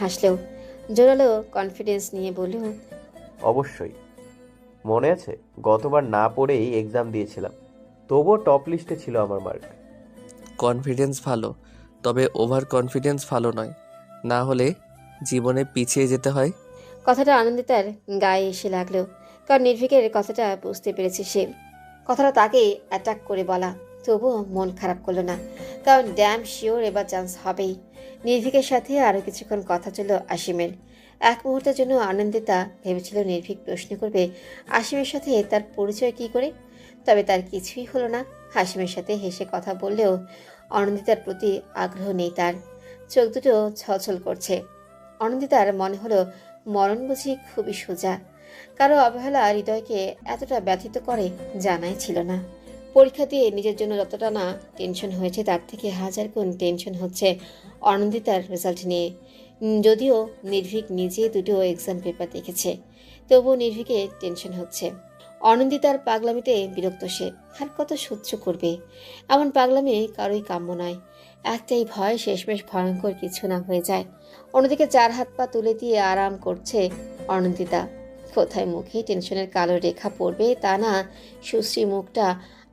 হাসলেও জোরালো কনফিডেন্স নিয়ে বলল, অবশ্যই। মনে আছে, গতবার না পড়েই এক্সাম দিয়েছিলাম, তবুও টপ লিস্টে ছিল আমার মার্ক। কনফিডেন্স ভালো, তবে ওভার কনফিডেন্স ভালো নয়, না হলে জীবনে পিছিয়ে যেতে হয়। কথাটা আনন্দিতার গায়ে এসে লাগলো, কারণ নির্ভীকের কথাটা বুঝতে পেরেছে সে। কথাটা তাকে অ্যাটাক করে বলা, তবুও মন খারাপ করলো না, কারণ ড্যাম শিওর এবার চান্স হবেই। নির্ভীকের সাথে আরও কিছুক্ষণ কথা ছিল আসিমের। এক মুহূর্তের জন্য আনন্দিতা ভেবেছিল নির্ভীক প্রশ্ন করবে আসিমের সাথে তার পরিচয় কি করে, তবে তার কিছুই হলো না। হাসিমের সাথে হেসে কথা বললেও অনন্দিতার প্রতি আগ্রহ নেই তার। চোখ দুটো ছলছল করছে। অনন্দিতার মনে হলো মরণ বুঝি খুবই সোজা। কারো অবহেলা হৃদয়কে এতটা ব্যথিত করে জানাই ছিল না। পরীক্ষা দিয়ে নিজের জন্য যতটা না টেনশন হয়েছে তার থেকে 1000 গুণ টেনশন হচ্ছে অনন্দিতার রেজাল্ট নিয়ে। যদিও নির্ভীক নিজে দুটো এক্সাম পেপার দেখেছে, তবুও নির্ভীকে টেনশন হচ্ছে। অনন্দিতার পাগলামিতে বিরক্ত সে। আর কত সহ্য করবে? এমন পাগলামি কারোই কাম্য নয়। একটাই ভয় শেষমেশ ভয়ঙ্কর কিছু না হয়ে যায়। অন্যদিকে 4 হাত পা তুলে দিয়ে আরাম করছে অনন্দিতা। কোথায় মুখে টেনশনের কালো রেখা পড়বে তা না, সুশ্রী মুখটা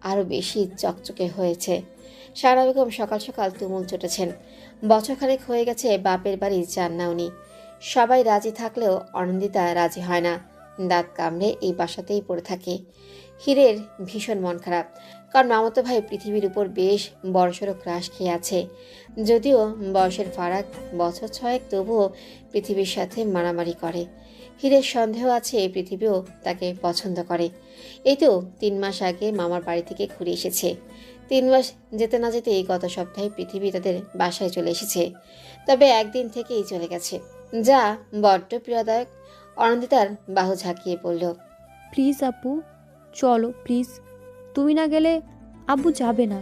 আরও বেশি চকচকে হয়েছে। সারা বেগম সকাল সকাল তুমুল চটেছেন। বছরখানেক হয়ে গেছে বাপের বাড়ি যান না উনি। সবাই রাজি থাকলেও অনন্দিতা রাজি হয় না। দাঁত কামড়ে এই বাসাতেই পড়ে থাকে। হীরের ভীষণ মন খারাপ, কারণ মামাতো ভাই পৃথিবীর উপর বেশ বড়সড় ক্রাশ খেয়ে আছে। যদিও বয়সের ফারাক বছর 6, তবুও পৃথিবীর সাথে মারামারি করে। হীরের সন্দেহ আছে পৃথিবীও তাকে পছন্দ করে। এই তো 3 মাস আগে মামার বাড়ি থেকে ঘুরে এসেছে। 3 মাস যেতে না যেতেই গত সপ্তাহে পৃথিবী তাদের বাসায় চলে এসেছে, তবে একদিন থেকেই চলে গেছে, যা বড্ড প্রিয়দায়ক। অনন্দিতার বাহু ঝাঁকিয়ে বলল, প্লিজ আপু, চলো প্লিজ। তুমি না গেলে আব্বু যাবে না,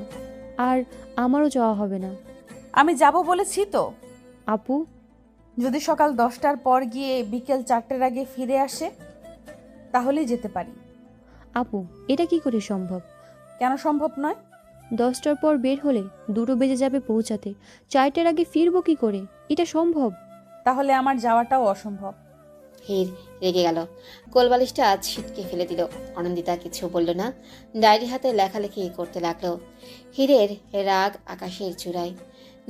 আর আমারও যাওয়া হবে না। আমি যাব বলেছি তো। আপু, যদি সকাল 10টার পর গিয়ে বিকেল 4টের আগে ফিরে আসে তাহলেই যেতে পারি। আপু, এটা কি করে সম্ভব? কেন সম্ভব নয়? 10টার পর বের হলে 2টো বেজে যাবে পৌঁছাতে। 4টের আগে ফিরবো কি করে? এটা সম্ভব? তাহলে আমার যাওয়াটাও অসম্ভব। হীর রেগে গেল, কোলবালিশটা ছিটকে ফেলে দিল। অনন্দিতা কিছু বলল না, ডায়েরি হাতে লেখালেখি করতে লাগলো। হীরের রাগ আকাশের চূড়ায়।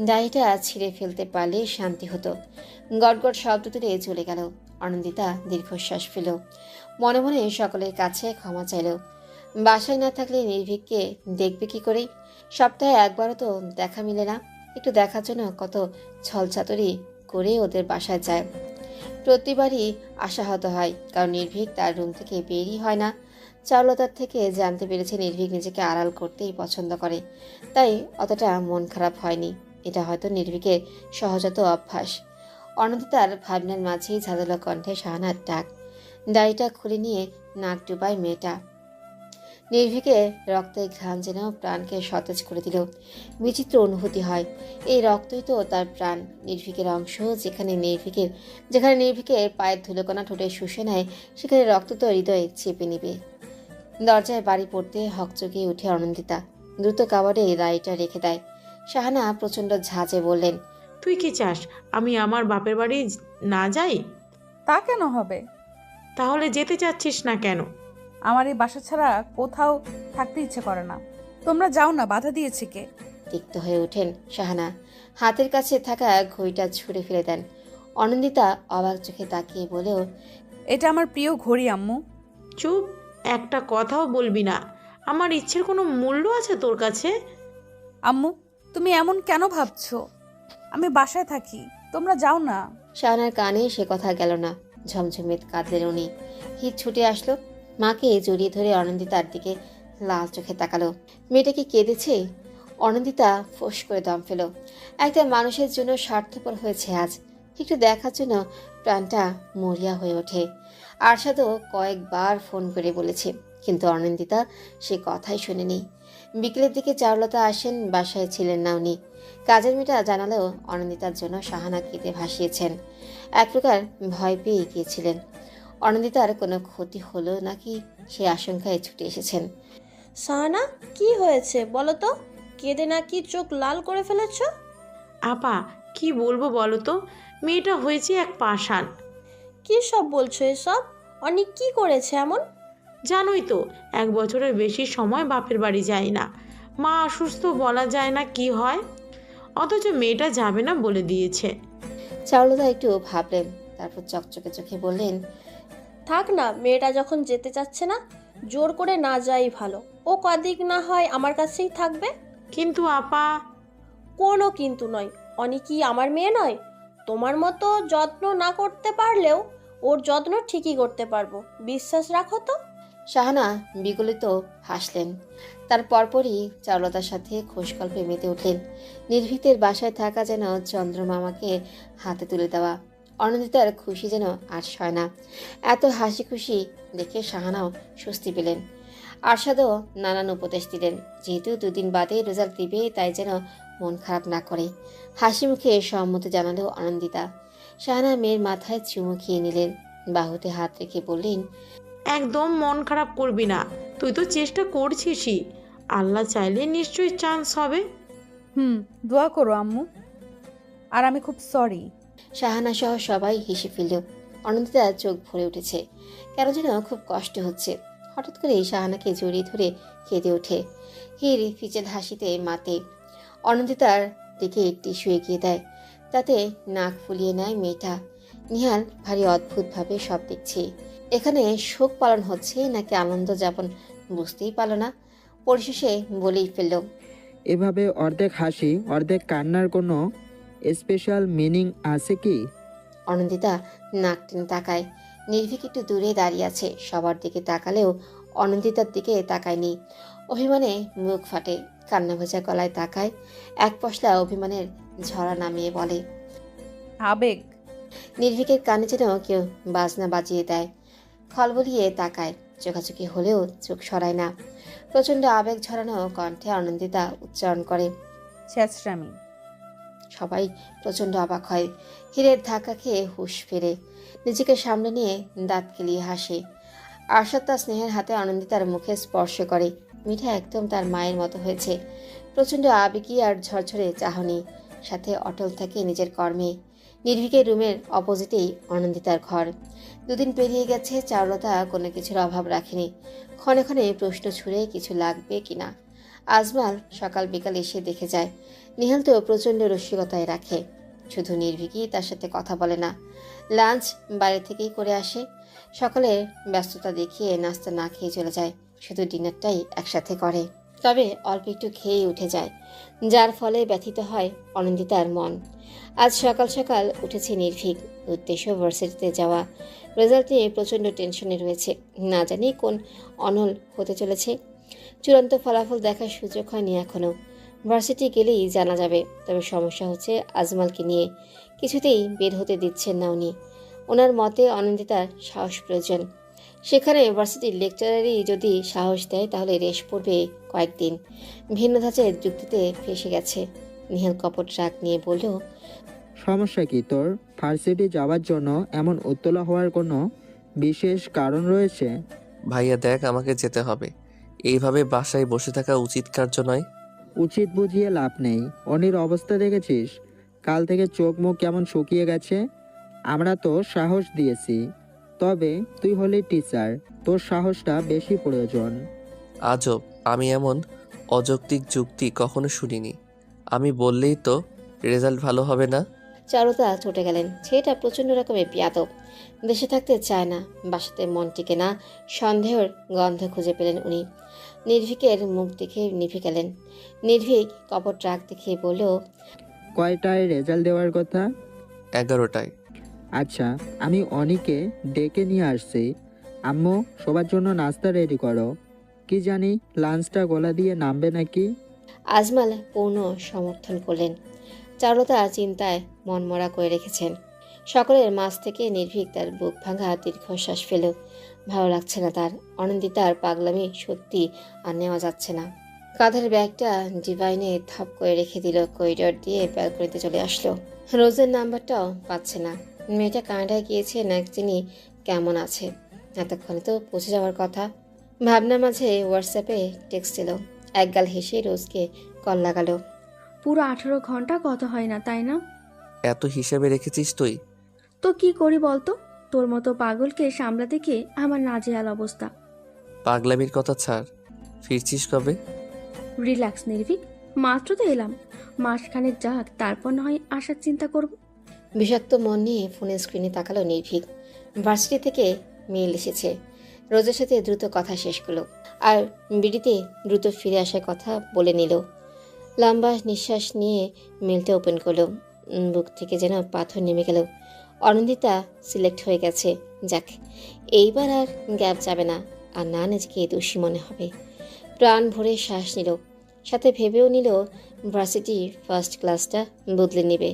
ডায়েরিটা ছিঁড়ে ফেলতে পারলে শান্তি হতো। গটগট শব্দ তুলে চলে গেল। অনন্দিতা দীর্ঘশ্বাস ফেল, মনে মনে সকলের কাছে ক্ষমা চাইল। বাসায় না থাকলে নির্ভীককে দেখবে কি করে? সপ্তাহে একবারও তো দেখা মিলে না। একটু দেখার জন্য কত ছলচাতুরি করে ওদের বাসায় যায়। প্রতিবারই আশাহত হয়, কারণ নির্ভীক তার রুম থেকে বেরই হয় না। চারুলতার থেকে জানতে পেরেছে নির্ভীক নিজেকে আড়াল করতেই পছন্দ করে, তাই অতটা মন খারাপ হয়নি। এটা হয়তো নির্ভীকের সহজাত অভ্যাস। অনন্তিতার ভাবনার মাঝেই ঝাঁঝালো কণ্ঠে শাহানার ডাক। দাড়িটা খুলে নিয়ে নাক ডুবায় মেয়েটা। নির্ভীকের রক্তের ঘ্রাণ যেন প্রাণকে সতেজ করে দিল। বিচিত্র অনুভূতি হয়, এই রক্তই তো তার প্রাণ, নির্ভীকের অংশ। যেখানে নির্ভীকের পায়ের ধুলোকণা ঠোঁটে শুষে নেয়, সেখানে রক্ত তো হৃদয়ে চেপে নিবে। দরজায় বাড়ি পড়তে হকচকিয়ে উঠে অনন্দিতা। দ্রুত কাবারে দাড়িটা রেখে দেয়। শাহানা প্রচণ্ড ঝাঁজে বললেন, তুই কি চাস আমি আমার বাপের বাড়ি না যাই? তা কেন হবে? তাহলে যেতে চাচ্ছিস না কেন? আমার এই বাসা ছাড়া কোথাও থাকতে ইচ্ছে করে না। তোমরা যাও না, বাধা দিয়েছে কে? তিক্ত হয়ে ওঠেন শাহানা। হাতের কাছে থাকা ঘড়িটা ছুঁড়ে ফেলে দেন। অনন্দিতা অবাক চোখে তাকিয়ে বলেও, এটা আমার প্রিয় ঘড়ি আম্মু। চুপ, একটা কথাও বলবি না। আমার ইচ্ছের কোনো মূল্য আছে তোর কাছে? আম্মু, তুমি এমন কেন ভাবছো? আমি বাসায় থাকি, তোমরা যাও না। শাহানার কানে সে কথা গেল না। ঝমঝমে কাঁদলেন উনি। হিত ছুটে আসলো, মাকে জড়িয়ে ধরে অনন্দিতার দিকে লাল চোখে তাকালো। মেয়েটা কি কেঁদেছে? অনন্দিতা ফোঁস করে দম ফেল। একটা মানুষের জন্য স্বার্থপর হয়েছে আজ। একটু দেখার জন্য প্রাণটা মরিয়া হয়ে ওঠে। আরশাদও কয়েকবার ফোন করে বলেছে, কিন্তু অনন্দিতা সে কথাই শোনেনি। বিকেলের দিকে চারুলতা আসেন, বাসায় ছিলেন না উনি। কাজের মেয়েটা জানালেও অনন্দিতার জন্য শাহানা কেঁদে ভাসিয়েছেন। এক প্রকার ভয় পেয়ে গিয়েছিলেন অনন্দিতার কোনো ক্ষতি হলো নাকি, সে আশঙ্কায় ছুটে এসেছেন। শাহানা, কি হয়েছে বলো তো? কেঁদে নাকি চোখ লাল করে ফেলেছ? আপা, কি বলবো বলো তো, মেয়েটা হয়েছে এক পাষাণ। কি সব বলছো এসব? অনেক কি করেছে এমন? জানোই তো, 1 বছরের বেশি সময় বাপের বাড়ি যায় না। মা অসুস্থ, বলা যায় না কি হয়, অথচ মেয়েটা যাবে না বলে দিয়েছে। চারুলতা একটু ভাবলেন, তারপর চকচকে চোখে বললেন, থাক না, মেয়েটা যখন যেতে চাচ্ছে না, জোর করে না যাই ভালো। ও কদিক না হয় আমার কাছেই থাকবে। কিন্তু আপা। কোনো কিন্তু নয়। অনেক কি আমার মেয়ে নয়? তোমার মতো যত্ন না করতে পারলেও ওর যত্ন ঠিকই করতে পারবো, বিশ্বাস রাখো তো। শাহানা বিগলিত হাসলেন। তার পরপরই চারুলতার সাথে খোশগল্পে মেতে উঠলেন। নির্ভীকের বাসায় থাকা যেন চন্দ্রমামাকে হাতে তুলে দেওয়া। অনন্দিতার খুশি যেন আর সয় না। এত হাসি খুশি দেখে শাহানাও স্বস্তি পেলেন। আরশাদও নানান উপদেশ দিলেন, যেহেতু 2 দিন বাদে রেজাল্ট দিবে, তাই যেন মন খারাপ না করে। হাসি মুখে সম্মতি জানালেও অনন্দিতা। শাহানা মেয়ের মাথায় চুমু খেয়ে নিলেন, বাহুতে হাত রেখে বললেন, একদম মন খারাপ করবি না, তুই তো চেষ্টা করছিসই। আল্লাহ চাইলে নিশ্চয়ই চান্স হবে। দোয়া করো আম্মু। আর আমি খুব সরি। শাহানা সহ সবাই হেসে ফেলল। অনন্দিতা চোখ ভরে উঠেছে, কেন যেন খুব কষ্ট হচ্ছে। হঠাৎ করে শাহানাকে জড়িয়ে ধরে কেঁদে ওঠে। হির ফিচেল হাসিতে মাতে। অনন্দিতার দিকে টিস্যু এগিয়ে দেয়, তাতে নাক ফুলিয়ে নেয় মেয়েটা। নিহাল ভারী অদ্ভুতভাবে সব দেখছে। এখানে শোক পালন হচ্ছে নাকি আনন্দ যাপন বুঝতেই পারল না। পরিশেষে বলেই ফেলল, এভাবে অর্ধেক হাসি অর্ধেক কান্নার কোনো স্পেশাল মিনিং আছে কি? অনন্দিতা নাক টেনে তাকায়। নির্ভীক একটু দূরে দাঁড়িয়ে আছে, সবার দিকে তাকালেও অনন্দিতার দিকে তাকায়নি। অভিমানে মুখ ফাটে, কান্না ভেজা গলায় তাকায়। এক পশলা অভিমানের ঝরা নামিয়ে বলে, আবেগ। নির্ভীকের কানে যেন কেউ বাজনা বাজিয়ে দেয়। খলবলিয়ে তাকায়, চোখাচোখি হলেও চোখ সরায় না। প্রচণ্ড আবেগ ঝরানো কণ্ঠে অনন্দিতা উচ্চারণ করে, ছেঁচড়ামি। সবাই প্রচণ্ড অবাক হয়। হীরের ধাক্কা খেয়ে হুঁশ ফেরে, নিজেকে সামনে নিয়ে দাঁত কেলিয়ে হাসে। আরশাদ তার স্নেহের হাতে অনন্দিতার মুখে স্পর্শ করে। মিঠা একদম তার মায়ের মতো হয়েছে। প্রচণ্ড আবেগী আর ঝরঝরে চাহনি, সাথে অটল থাকে নিজের কর্মে। নির্ভীকের রুমের অপোজিটেই অনন্দিতার ঘর। 2 দিন পেরিয়ে গেছে, চারুলতা কোনো কিছুর অভাব রাখেনি। ক্ষণে ক্ষণে প্রশ্ন ছুড়ে কিছু লাগবে কিনা। আজমাল সকাল বিকাল এসে দেখে যায়। নিহাল তো প্রচণ্ড রসিকতায় রাখে, শুধু নির্ভীকই তার সাথে কথা বলে না। লাঞ্চ বাইরে থেকেই করে আসে। সকালে ব্যস্ততা দেখিয়ে নাস্তা না খেয়ে চলে যায়, শুধু ডিনারটাই একসাথে করে। তবে অল্প একটু খেয়েই উঠে যায়, যার ফলে ব্যথিত হয় অনন্দিতার মন। আজ সকাল সকাল উঠেছে নির্ভীক, উদ্দেশ্য ভার্সিটিতে যাওয়া। রেজাল্ট নিয়ে প্রচণ্ড টেনশনে রয়েছে, না জানি কোন অনল হতে চলেছে। চূড়ান্ত ফলাফল দেখার সুযোগ হয়নি এখনো। ভার্সিটি গেলেই জানা যাবে। তবে সমস্যা হচ্ছে আজমালকে নিয়ে কিছুতেই বের হতে দিচ্ছেন না উনি। ওনার মতে অনিন্দিতার সাহস প্রয়োজন। সেখানে ভার্সিটির লেকচারারই যদি সাহস দেয় তাহলে রেশ পড়বে কয়েকদিন। ভিন্ন ধাঁচের যুক্তিতে ফেসে গেছে। নিহাল কপট রাগ নিয়ে বলল, সমস্যা কি তোর? ভার্সিটি যাওয়ার জন্য এমন উত্তেলা হওয়ার কোনো বিশেষ কারণ রয়েছে? ভাইয়া দেখ, আমাকে যেতে হবে। এইভাবে বাসায় বসে থাকা উচিত কার্য নয়। উচিত বুঝিয়ে লাভ নেই। অনির অবস্থা দেখেছিস? কাল থেকে চোখ মুখ কেমন শুকিয়ে গেছে। আমরা তো সাহস দিয়েছি, তবে তুই হলি টিচার, তোর সাহসটা বেশি প্রয়োজন। আজব, আমি এমন অযৌক্তিক যুক্তি কখনো শুনিনি। আমি বললেই তো রেজাল্ট ভালো হবে না। চারুতা ছুটে গেলেন। ছেলেটা প্রচণ্ড রকমের বিয়াদব, দেশে থাকতে চায় না, বাসাতে মন টিকে না। সন্দেহের গন্ধ খুঁজে পেলেন উনি। নির্ভীকের মুখ দেখে নিভে গেলেন। নির্ভীক কপট রাগ দেখিয়ে বলল, কয়টায় রেজাল্ট দেওয়ার কথা? 11টায়। আচ্ছা, আমি অনিকে ডেকে নিয়ে আসছি। আম্মু, সবার জন্য নাস্তা রেডি করো। কি জানি লাঞ্চটা গলা দিয়ে নামবে নাকি। আজমাল পূর্ণ সমর্থন করলেন। চারুলতা চিন্তায় মনমরা করে রেখেছেন। সকলের মাঝ থেকে নির্ভীক তার বুক ভাঙা দীর্ঘশ্বাস ফেল। ভালো লাগছে না তার। অনিন্দিতার পাগলামি সত্যি আর নেওয়া যাচ্ছে না। কাঁধের ব্যাগটা ডিভাইনে থাপ করে রেখে দিল। করিডর দিয়ে ব্যালকনিতে চলে আসলো। রোজের নাম্বারটাও পাচ্ছে না। মেয়েটা কানাডায় গিয়েছে না চিনি কেমন আছে। এতক্ষণে তো পৌঁছে যাওয়ার কথা। ভাবনার মাঝে হোয়াটসঅ্যাপে টেক্সট দিল। একগাল হেসে রোজকে কল লাগালো। পুরো 18 ঘন্টা কথা হয় না, তাই না? এত হিসাবে রেখেছিস তুই? তো কি করি বলতো? তোর মতো পাগলকে সামলাতে গিয়ে আমার নাজেহাল অবস্থা। পাগলামির কথা ছাড়, ফিরছিস কবে? রিল্যাক্স নির্ভীক, মাত্র তো এলাম। মাসখানেক যাক, তারপর না হয় আসার চিন্তা করব। বিষাক্ত মন নিয়ে ফোনের স্ক্রিনে তাকালো নির্ভীক। ভার্সিটি থেকে মেইল এসেছে। রোজের সাথে দ্রুত কথা শেষ করলো আর বিড়িতে দ্রুত ফিরে আসার কথা বলে নিল। লম্বা নিঃশ্বাস নিয়ে মেলটা ওপেন করলো। বুক থেকে যেন পাথর নেমে গেল। অনিন্দিতা সিলেক্ট হয়ে গেছে। যাক, এইবার আর গ্যাপ যাবে না, আর না নিজেকে দোষী মনে হবে। প্রাণ ভরে শ্বাস নিল, সাথে ভেবেও নিল ভার্সিটি ফার্স্ট ক্লাসটা বদলে নেবে।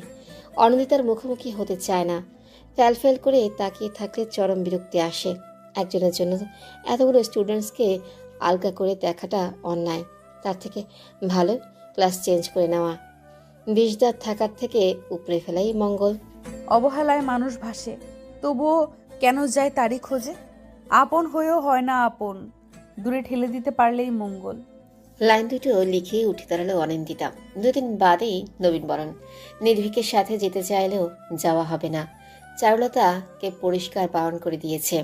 অনিন্দিতার মুখোমুখি হতে চায় না। ফ্যাল করে তাকিয়ে থাকলে চরম বিরক্তি আসে। একজনের জন্য এতগুলো স্টুডেন্টসকে আলগা করে দেখাটা অন্যায়। তার থেকে ভালো ক্লাস চেঞ্জ করে নেওয়া। বিষদার থাকার থেকে উপরে ফেলাই মঙ্গল। অবহেলায় মানুষ ভাসে, তবুও কেন যায় তারই খোঁজে। আপন হয়েও হয় না আপন, দূরে ঠেলে দিতে পারলেই মঙ্গল। লাইন দুটো লিখে উঠে দাঁড়ালো অনিন্দিতা। 2 দিন বাদেই নবীনবরণ। নির্ভীকের সাথে যেতে চাইলেও যাওয়া হবে না। চারুলতাকে পরিষ্কার বারণ করে দিয়েছে।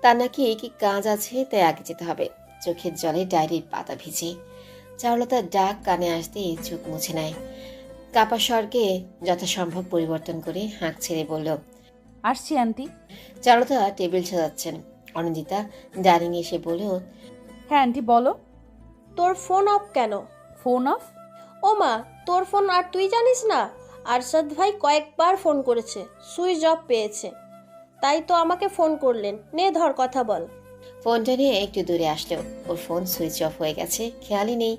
তার নাকি কি কাজ আছে, তাই আগে যেতে হবে। চোখের জলে ডায়েরির পাতা ভিজে। চারুলতার ডাক কানে আসতেই চোখ মুছে নেয়। কাপা স্বরকে যথাসম্ভব পরিবর্তন করে হাঁক ছেড়ে বলল, আসছি আন্টি। চারুলতা টেবিল সাজাচ্ছেন। অনিন্দিতা ডাইনিং এসে বলল, হ্যাঁ আন্টি বলো। তোর ফোন অফ কেন? Phone off? ও মা, তোর ফোন আর তুই জানিস না? আরশাদ ভাই কয়েকবার ফোন করেছে, সুইচ অফ পেয়েছে, তাই তো আমাকে ফোন করলেন। নে ধর, কথা বল। ফোনটা নিয়ে একটু দূরে আসলো। ওর ফোন সুইচ অফ হয়ে গেছে, খেয়ালই নেই।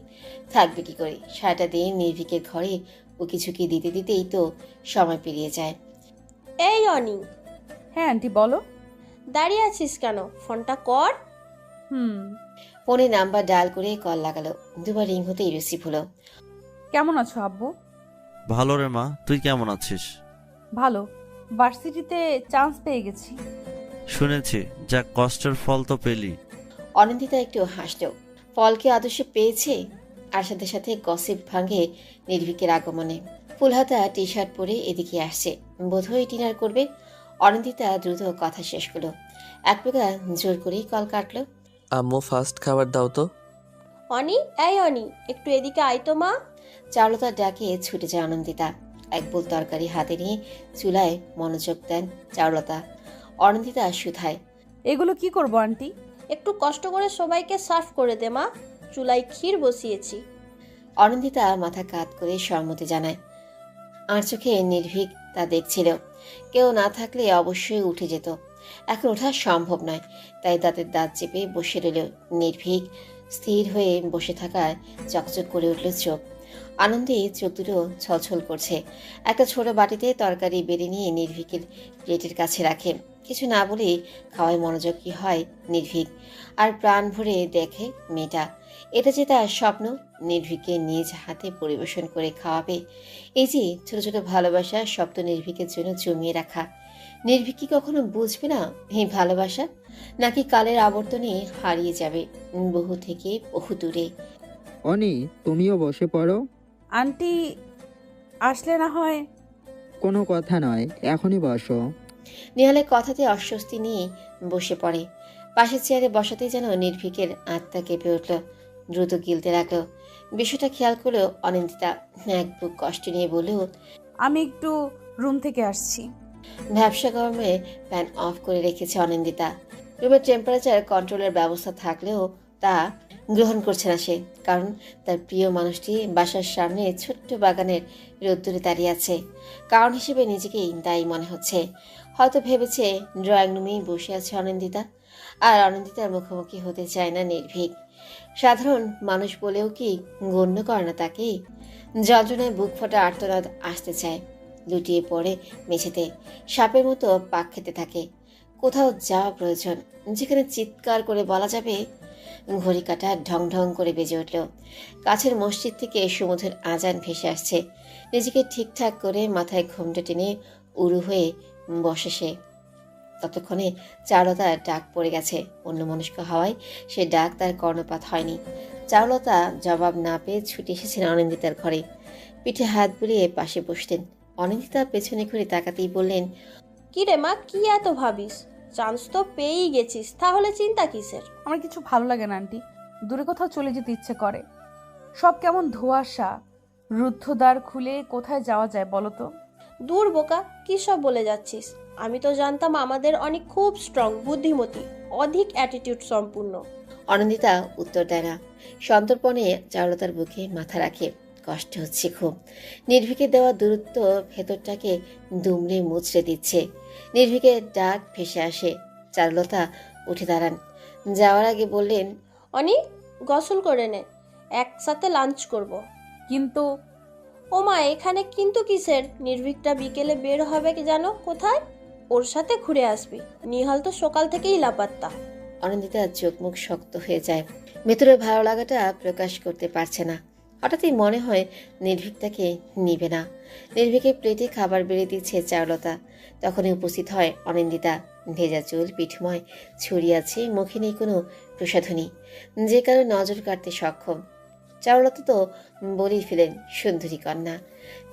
থাকবে কি করে? সারাটা দিন নির্ভীকের ঘরে উকি ঝুঁকি দিতে দিতেই তো সময় পেরিয়ে যায়। এই অনি। হ্যাঁ আন্টি বলো। দাঁড়িয়ে আছিস কেন? ফোনটা কর। ফোনে নাম্বার ডায়াল করে কল লাগালো। 2 বার রিং হতেই রিসিভ হলো। কেমন আছো আব্বু? ভালো রে মা, তুই কেমন আছিস? ভালো, ভার্সিটিতে চান্স পেয়ে গেছি। শুনেছি, যা কষ্টের ফল তো পেলি। অনিন্দিতা একটু হাসলো। ফলকে আদর্শ পেয়েছে। আর সাথে সাথে গসিপ ভাঙে নির্ভীকের আগমনে। ফুলহাতা টি শার্ট পরে এদিকে আসছে, বোধহয় ডিনার করবে। অনিন্দিতা দ্রুত কথা শেষ করলো। এক প্রকার জোর করেই কল কাটলো। আম্মু ফার্স্ট খাবার দাও তো। অনি, এই অনি, একটু এদিকে আয় তো মা। চারুলতার ডাকে ছুটে যায় অনিন্দিতা। এক বোল তরকারি হাতে নিয়ে চুলায় মনোযোগ দেন চারুলতা। অনিন্দিতা শুধায়, এগুলো কি করবো আন্টি? একটু কষ্ট করে সবাইকে সার্ভ করে দে মা, চুলায় ক্ষীর বসিয়েছি। অনিন্দিতা মাথা কাত করে সম্মতি জানায়। আর চোখে নির্ভীক তা দেখছিল। কেউ না থাকলে অবশ্যই উঠে যেত। এখন ওঠা সম্ভব নয়, তাই দাঁতের দাঁত চেপে বসে রইল নির্ভীক। স্থির হয়ে বসে থাকায় চকচক করে উঠল চোখ। আনন্দে চোখ দুটো ছলছল করছে। একটা ছোট বাটিতে তরকারি বেড়ে নিয়ে নির্ভীকের প্লেটের কাছে রাখে। কিছু না বলেই খাওয়ায় মনোযোগী হয় নির্ভীক, আর প্রাণ ভরে দেখে মেয়েটা। এটা যে তার স্বপ্ন, নির্ভীককে নিজ হাতে পরিবেশন করে খাওয়াবে। এই যে ছোট ছোট ভালোবাসার শব্দ নির্ভীকের জন্য জমিয়ে রাখা। নির্ভীক কি কখনো বুঝবে না এই ভালোবাসা, নাকি কালের আবর্তনে হারিয়ে যাবে বহু থেকে বহু দূরে? অনি, তুমিও বসে পড়ো। আন্টি আসলে না হয়। কোনো কথা নয়, এখনই বসো। নেহালের কথাতে অস্বস্তি নিয়ে বসে পড়ে। পাশের চেয়ারে বসাতেই যেন নির্ভীকের আত্মা কেঁপে উঠল, দ্রুত গিলতে লাগলো। বিষয়টা খেয়াল করলেও অনিন্দিতা এক বুক কষ্ট নিয়ে বললেও, আমি একটু রুম থেকে আসছি। ভ্যাবসা গরমে ফ্যান অফ করে রেখেছে অনিন্দিতা। রুমের টেম্পারেচার কন্ট্রোলের ব্যবস্থা থাকলেও তা গ্রহণ করছে না সে, কারণ তার প্রিয় মানুষটি বাসার সামনে ছোট্ট বাগানের রোদ্দুরে দাঁড়িয়ে আছে। কারণ হিসেবে নিজেকেই দায়ী মনে হচ্ছে। হয়তো ভেবেছে ড্রয়িং রুমেই বসে আছে অনিন্দিতা, আর অনিন্দিতার মুখোমুখি হতে চায় না নির্ভীক। সাধারণ মানুষ বলেও কি গণ্য করে না তাকে? যন্ত্রণায় বুক ফাটা আর্তনাদ আসতে চায়, লুটিয়ে পড়ে মেঝেতে, সাপের মতো পাক খেতে থাকে। কোথাও যাওয়া প্রয়োজন, যেখানে চিৎকার করে বলা যাবে। ঘড়ি কাঁটা ঢং ঢং করে বেজে উঠল। কাছের মসজিদ থেকে সমুদ্রের আজান ভেসে আসছে। নিজেকে ঠিকঠাক করে মাথায় ঘোমটা টেনে উড়ু হয়ে বসে সে। ততক্ষণে চারুলতার ডাক পড়ে গেছে। অন্যমনস্ক হওয়ায় সে ডাক তার কর্ণপাত হয়নি। চারুলতা জবাব না পেয়ে ছুটে এসেছেন অনিন্দিতার ঘরে। পিঠে হাত বুলিয়ে পাশে বসতেন। অনিন্দিতা পেছনে ঘুরে তাকাতেই বললেন, কি রে মা, কি এত ভাবিস? চান্স তো পেয়েই গেছিস, তাহলে চিন্তা কিসের? আমার কিছু ভালো লাগে না আন্টি, দূরে কোথাও চলে যেতে ইচ্ছে করে। সব কেমন ধোঁয়াশা। রুদ্ধদ্বার খুলে কোথায় যাওয়া যায় বলো তো? দূর বোকা, কি সব বলে যাচ্ছিস? আমি তো জানতাম আমাদের অনেক খুব স্ট্রং, বুদ্ধিমতী, অধিক অ্যাটিটিউড সম্পূর্ণ। অনিন্দিতা উত্তর দেয় না। সন্তর্পণে চারুলতার বুকে মাথা রাখে। কষ্ট হচ্ছে খুব। নির্ভীকের দেওয়া দূরত্ব ভেতরটাকে দুমড়ে মুচড়ে দিচ্ছে। নির্ভীকের ডাক ভেসে আসে। চারুলতা উঠে দাঁড়ান। যাওয়ার আগে বললেন, অনি, গোসল করে নে, একসাথে লাঞ্চ করব। কিন্তু ও মা, এখানে কিন্তু কিসের? নির্ভীকটা বিকেলে বের হবে কি জানো কোথায়? ওর সাথে ঘুরে আসবি। নিহাল তো সকাল থেকেই লাপাত্তা। অনিন্দিতার চোখ মুখ শক্ত হয়ে যায়। ভেতরের ভালো লাগাটা প্রকাশ করতে পারছে না। হঠাৎই মনে হয় নির্ভীক তাকে নিবে না। নির্ভীকের প্লেটে খাবার বেড়ে দিচ্ছে চারুলতা। তখনই উপস্থিত হয় অনিন্দিতা। ভেজা চুল পিঠময় ছড়িয়ে আছে, মুখে নেই কোনো প্রসাধনী, যে কারো নজর কাটতে সক্ষম। চারুলতা তো বলেই ফেলেন সুন্দরী কন্যা।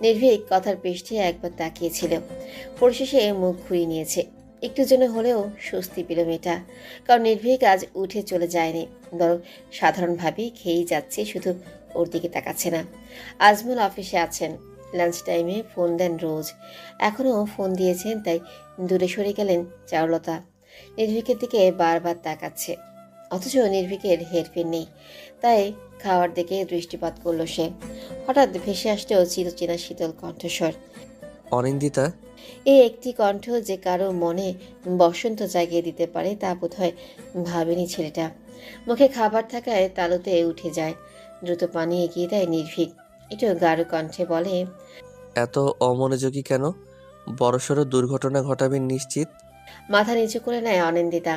নির্ভীক কথার পৃষ্ঠে একবার তাকিয়েছিল, পরিশেষে মুখ ঘুরিয়ে নিয়েছে। একটু জন্য হলেও স্বস্তি পেল মেয়েটা, কারণ নির্ভীক আজ উঠে চলে যায়নি, বরং সাধারণভাবেই খেয়েই যাচ্ছে, শুধু ওর দিকে তাকাচ্ছে না। আজমল অফিসে আছেন, লাঞ্চ টাইমে ফোন দেন রোজ। এখনও ফোন দিয়েছেন, তাই দূরে সরে গেলেন চারুলতা। নির্ভীকের দিকে বারবার তাকাচ্ছে, অথচ নির্ভীকের হেরফের নেই, তাই খাওয়ার দিকে দৃষ্টিপাত করলো সে। হঠাৎ ভেসে আসলো চিরচেনা শীতল কণ্ঠস্বর। অনিন্দিতা, এই একটি কণ্ঠ যে কারো মনে বসন্ত জাগিয়ে দিতে পারে তা বোধহয় ভাবেনি ছেলেটা। মুখে খাবার থাকায় তালুতে উঠে যায়। দ্রুত পানি এগিয়ে দেয় নির্ভীক। একটু গাঢ় কণ্ঠে বলে, এত অমনোযোগী কেন? বড়সড় দুর্ঘটনা ঘটাবেন নিশ্চিত? মাথা নিচু করে নেয় অনিন্দিতা।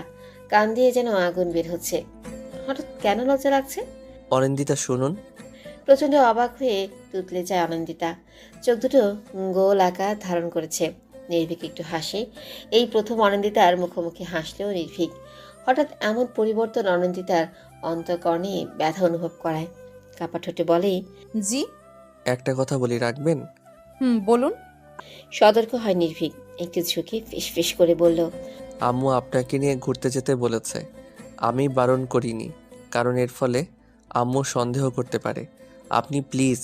কান দিয়ে যেন আগুন বের হচ্ছে। হঠাৎ কেন লজ্জা লাগছে? অনিন্দিতা শুনুন। প্রচন্ড অবাক হয়ে তুতলে যায় অনিন্দিতা। চোখ দুটো গোল আকার ধারণ করেছে। নির্ভীক একটু হাসে। এই প্রথম অনিন্দিতার মুখোমুখি হাসলেও নির্ভীক। হঠাৎ এমন পরিবর্তন অনিন্দিতার অন্তঃকরণে ব্যথা অনুভব করায়। কাপা ঠোঁটে বলে, জি। একটা কথা বলি, রাখবেন? বলুন। সতর্ক হয় নির্ভীক। একটু ঝুঁকে ফিসফিস করে বলল, আম্মু আপনাকে নিয়ে ঘুরতে যেতে বলেছে। আমি বারণ করিনি, কারণ এর ফলে আম্মু সন্দেহ করতে পারে। আপনি প্লিজ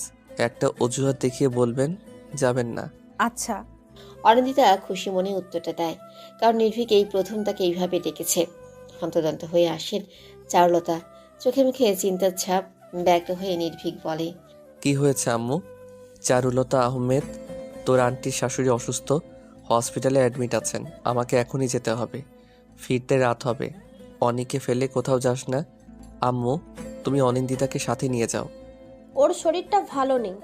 একটা অজুহাত দেখিয়ে বলবেন যাবেন না। আচ্ছা। অনিন্দিতা খুশি মনে উত্তরটা দেয়, কারণ নির্ভীক এই প্রথম তাকে এইভাবে ডেকেছে। হন্তদন্ত হয়ে আসেন চারুলতা। চোখে মুখে চিন্তার ছাপ ব্যক্ত হয়ে নির্ভীক বলে, কি হয়েছে আম্মু? চারুলতা আহমেদ, তোর আন্টির শাশুড়ি অসুস্থ, হসপিটালে অ্যাডমিট আছেন। আমাকে এখনই যেতে হবে, ফিরতে রাত হবে। অনিকে ফেলে কোথাও যাস না। আম্মু, তুমি অনিন্দিতাকে সাথে নিয়ে যাও। ওর শরীরটা ভালো নেই,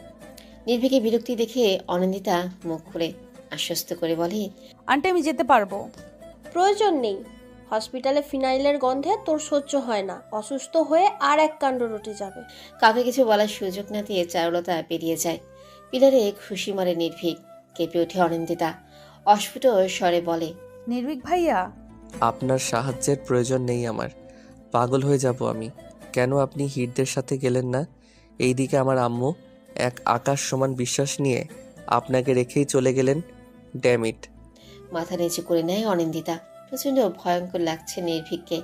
নির্ভীকে বিরক্তি দেখে অনিন্দিতা মুখ খুলে আশ্বস্ত করে বলে, আন্টি আমি যেতে পারবো। প্রয়োজন নেই। হসপিটালে ফিনাইলের গন্ধে তোর সহ্য হয় না, অসুস্থ হয়ে আর এক কাণ্ড রটে যাবে। কাউকে কিছু বলার সুযোগ না দিয়ে চারুলতা বেরিয়ে যায়। পিলারে খুশি মারে নির্ভীক। কেঁপে ওঠে অনিন্দিতা, অস্ফুট স্বরে বলে, নির্ভীক ভাইয়া। আপনার সাহায্যের প্রয়োজন নেই আমার। পাগল হয়ে যাব আমি। কেন আপনি হিটদের সাথে গেলেন না? এইদিকে আমার আম্মু এক আকাশ সমান বিশ্বাস নিয়ে আপনাকে রেখেই চলে গেলেন। ড্যামিট। মাথা নিচু করে নেয় অনিন্দিতা। প্রচণ্ড ভয়ঙ্কর লাগছে নির্ভীককে।